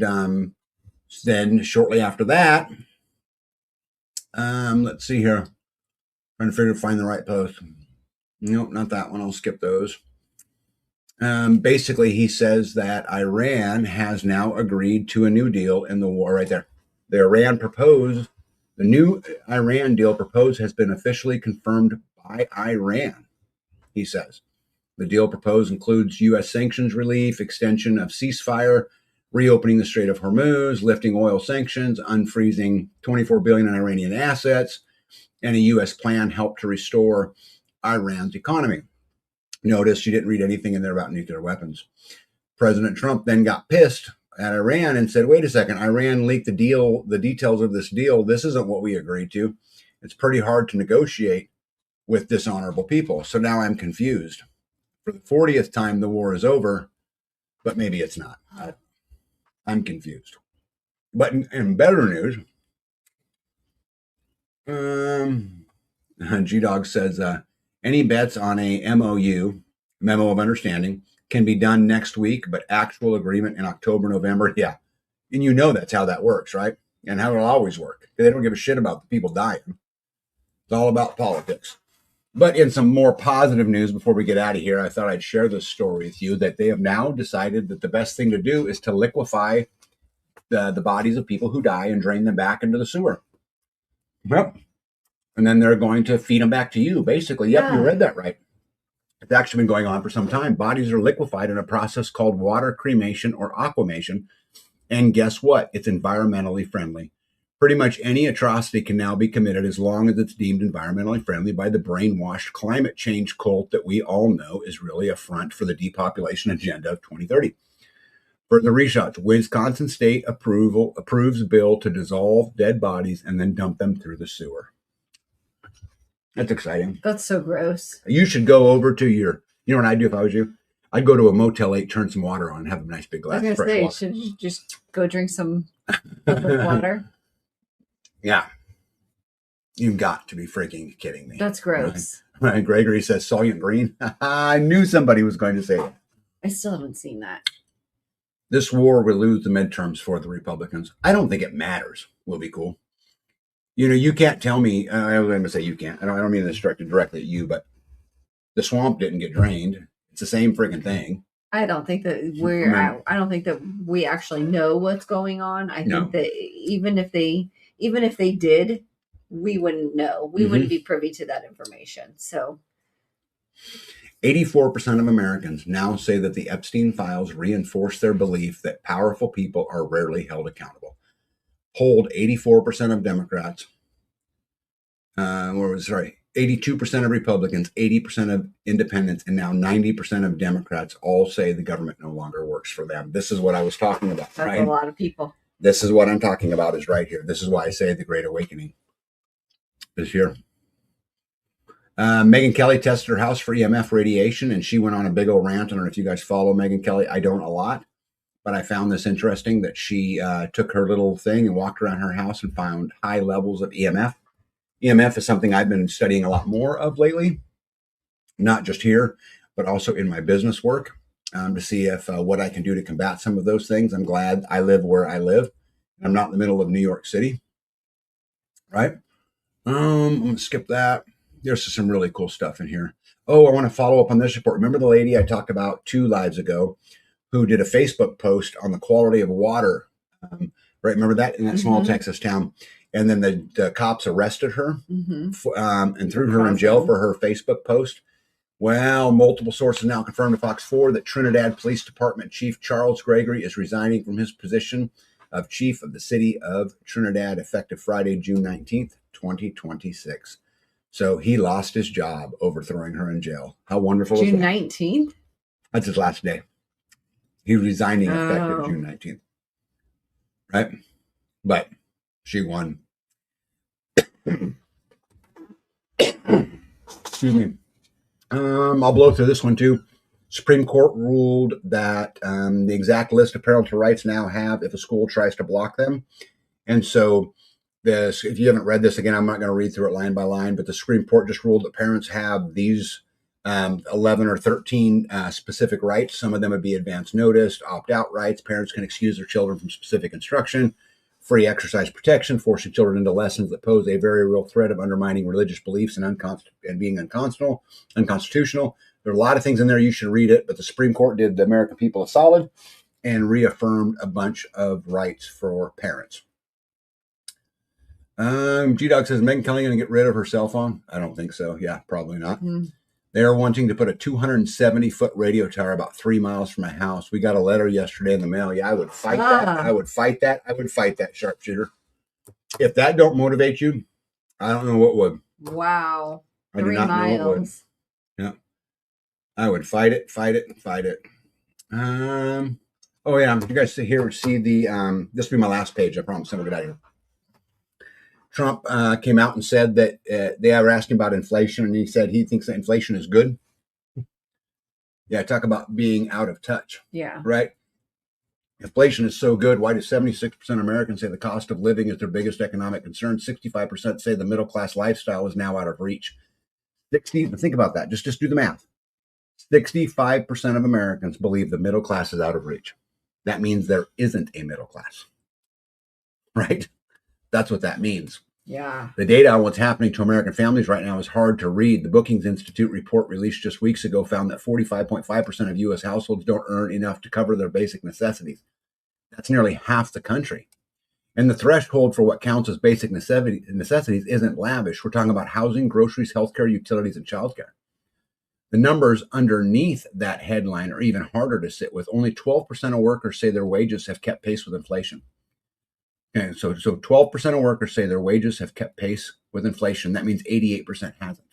then shortly after that, let's see here. Trying to find the right post. Nope, not that one. I'll skip those. Basically, he says that Iran has now agreed to a new deal in the war right there. The new Iran deal proposed has been officially confirmed by Iran, he says. The deal proposed includes U.S. sanctions relief, extension of ceasefire, reopening the Strait of Hormuz, lifting oil sanctions, unfreezing $24 billion in Iranian assets, and a U.S. plan help to restore Iran's economy. Notice you didn't read anything in there about nuclear weapons. President Trump then got pissed at Iran and said, wait a second, Iran leaked the details of this deal. This isn't what we agreed to. It's pretty hard to negotiate with dishonorable people. So now I'm confused. For the 40th time, the war is over, but maybe it's not. I'm confused. But in better news, G-Dog says, any bets on a MOU, Memo of Understanding, can be done next week, but actual agreement in October, November, yeah. And you know that's how that works, right? And how it'll always work. They don't give a shit about the people dying. It's all about politics. But in some more positive news, before we get out of here, I thought I'd share this story with you, that they have now decided that the best thing to do is to liquefy the bodies of people who die and drain them back into the sewer. Yep. And then they're going to feed them back to you, basically. Yep, You read that right. It's actually been going on for some time. Bodies are liquefied in a process called water cremation or aquamation. And guess what? It's environmentally friendly. Pretty much any atrocity can now be committed as long as it's deemed environmentally friendly by the brainwashed climate change cult that we all know is really a front for the depopulation agenda of 2030. Further research, Wisconsin State approves bill to dissolve dead bodies and then dump them through the sewer. That's exciting. That's so gross. You should go over to you know what I'd do if I was you? I'd go to a Motel 8, turn some water on, and have a nice big glass of fresh water. Should you just go drink some water? Yeah. You've got to be freaking kidding me. That's gross. Right. Gregory says Soylent Green. I knew somebody was going to say it. I still haven't seen that. This war will lose the midterms for the Republicans. I don't think it matters. Will be cool. You know, you can't tell me, I'm going to say you can't. I don't mean this directed directly at you, but the swamp didn't get drained. It's the same freaking thing. I don't think that I don't think that we actually know what's going on. I think that even if they did, we wouldn't know. We wouldn't be privy to that information. So 84% of Americans now say that the Epstein files reinforce their belief that powerful people are rarely held accountable. Polled 84% of Democrats, 82% of Republicans, 80% of independents, and now 90% of Democrats all say the government no longer works for them. This is what I was talking about. That's right? A lot of people. This is what I'm talking about is right here. This is why I say the Great Awakening is here. Megyn Kelly tested her house for EMF radiation, and she went on a big old rant. I don't know if you guys follow Megyn Kelly. I don't a lot. But I found this interesting that she took her little thing and walked around her house and found high levels of EMF. EMF is something I've been studying a lot more of lately. not just here, but also in my business work, to see if what I can do to combat some of those things. I'm glad I live where I live. I'm not in the middle of New York City, right? I'm going to skip that. There's some really cool stuff in here. Oh, I want to follow up on this report. Remember the lady I talked about 2 lives ago who did a Facebook post on the quality of water, right? Remember that in that small Texas town? And then the cops arrested her and threw her in jail for her Facebook post. Well, multiple sources now confirmed to Fox 4 that Trinidad Police Department Chief Charles Gregory is resigning from his position of chief of the city of Trinidad effective Friday, June 19th, 2026. So he lost his job over throwing her in jail. How wonderful is that? June 19th? That's his last day. He's resigning effective June 19th. Right? But she won. Excuse me. I'll blow through this one too. Supreme Court ruled that the exact list of parental rights now have if a school tries to block them. And so this, if you haven't read this, again, I'm not going to read through it line by line, but the Supreme Court just ruled that parents have these 11 or 13 specific rights. Some of them would be advance notice, opt-out rights. Parents can excuse their children from specific instruction, free exercise protection, forcing children into lessons that pose a very real threat of undermining religious beliefs and being unconstitutional. There are a lot of things in there. You should read it, but the Supreme Court did the American people a solid and reaffirmed a bunch of rights for parents. G-Dog says, Megyn Kelly going to get rid of her cell phone? I don't think so. Yeah, probably not. They're wanting to put a 270-foot radio tower about 3 miles from my house. We got a letter yesterday in the mail. Yeah, I would fight that. I would fight that. I would fight that, sharpshooter. If that don't motivate you, I don't know what would. Wow. I do not know what would. Yeah. I would fight it. Oh, yeah. You guys see the, this will be my last page. I promise. Then we'll get out of here. Trump came out and said that they were asking about inflation, and he said he thinks that inflation is good. Yeah, talk about being out of touch. Yeah. Right? Inflation is so good. Why do 76% of Americans say the cost of living is their biggest economic concern? 65% say the middle-class lifestyle is now out of reach. Think about that. Just do the math. 65% of Americans believe the middle class is out of reach. That means there isn't a middle class. Right? That's what that means. Yeah. The data on what's happening to American families right now is hard to read. The Brookings Institute report released just weeks ago found that 45.5% of U.S. households don't earn enough to cover their basic necessities. That's nearly half the country. And the threshold for what counts as basic necessities isn't lavish. We're talking about housing, groceries, healthcare, utilities, and childcare. The numbers underneath that headline are even harder to sit with. Only 12% of workers say their wages have kept pace with inflation. Okay, so 12% of workers say their wages have kept pace with inflation. That means 88% hasn't.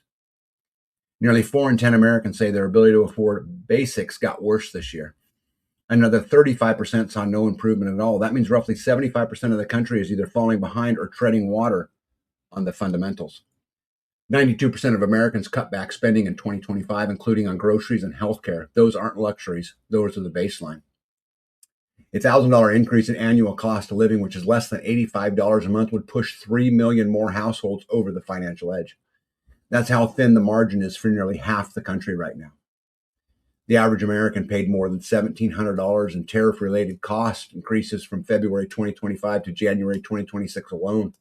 Nearly 4 in 10 Americans say their ability to afford basics got worse this year. Another 35% saw no improvement at all. That means roughly 75% of the country is either falling behind or treading water on the fundamentals. 92% of Americans cut back spending in 2025, including on groceries and healthcare. Those aren't luxuries. Those are the baseline. A $1,000 increase in annual cost of living, which is less than $85 a month, would push 3 million more households over the financial edge. That's how thin the margin is for nearly half the country right now. The average American paid more than $1,700 in tariff-related cost increases from February 2025 to January 2026 alone.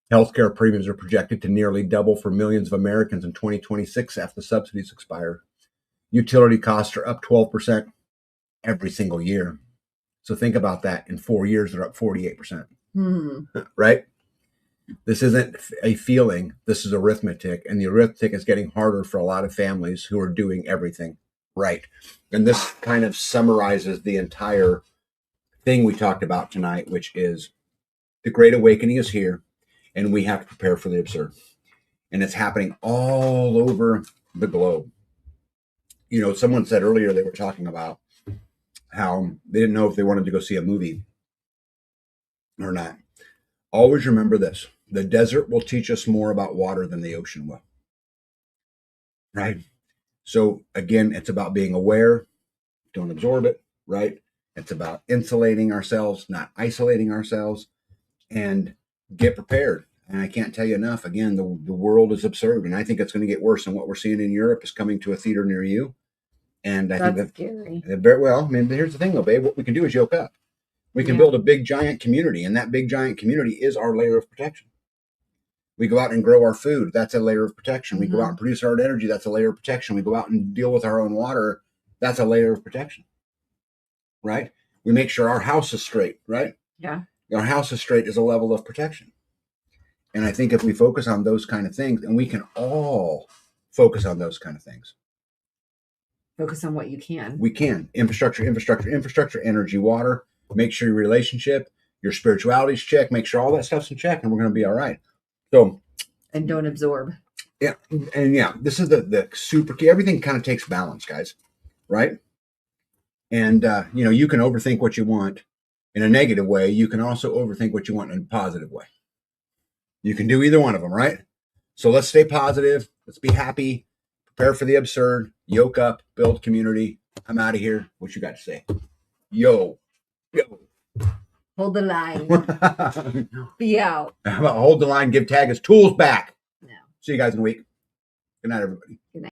Healthcare premiums are projected to nearly double for millions of Americans in 2026 after the subsidies expire. Utility costs are up 12% every single year. So think about that. In 4 years, they're up 48%. Right? This isn't a feeling. This is arithmetic. And the arithmetic is getting harder for a lot of families who are doing everything right. And this kind of summarizes the entire thing we talked about tonight, which is the Great Awakening is here, and we have to prepare for the absurd. And it's happening all over the globe. You know, someone said earlier they were talking about how they didn't know if they wanted to go see a movie or not. Always remember this. The desert will teach us more about water than the ocean will. Right? So again, it's about being aware. Don't absorb it. Right? It's about insulating ourselves, not isolating ourselves, and get prepared. And I can't tell you enough. Again, the world is absurd, and I think it's going to get worse. And what we're seeing in Europe is coming to a theater near you. And I think That's scary. very well. I mean, here's the thing, though, babe. What we can do is yoke up. We can build a big, giant community, and that big, giant community is our layer of protection. We go out and grow our food. That's a layer of protection. We go out and produce our own energy. That's a layer of protection. We go out and deal with our own water. That's a layer of protection, right? We make sure our house is straight, right? Yeah. Our house is straight is a level of protection. And I think if we focus on those kind of things, and we can all focus on those kind of things. Focus on what you can. We can. Infrastructure, energy, water. Make sure your relationship, your spirituality's checked. Make sure all that stuff's in check, and we're going to be all right. So, and don't absorb. Yeah. And yeah, this is the super key. Everything kind of takes balance, guys. Right? And, you can overthink what you want in a negative way. You can also overthink what you want in a positive way. You can do either one of them, right? So let's stay positive. Let's be happy. Prepare for the absurd. Yoke up. Build community. I'm out of here. What you got to say? Yo. Hold the line. Be out. How about hold the line, give Tag his tools back? No. See you guys in a week. Good night, everybody. Good night.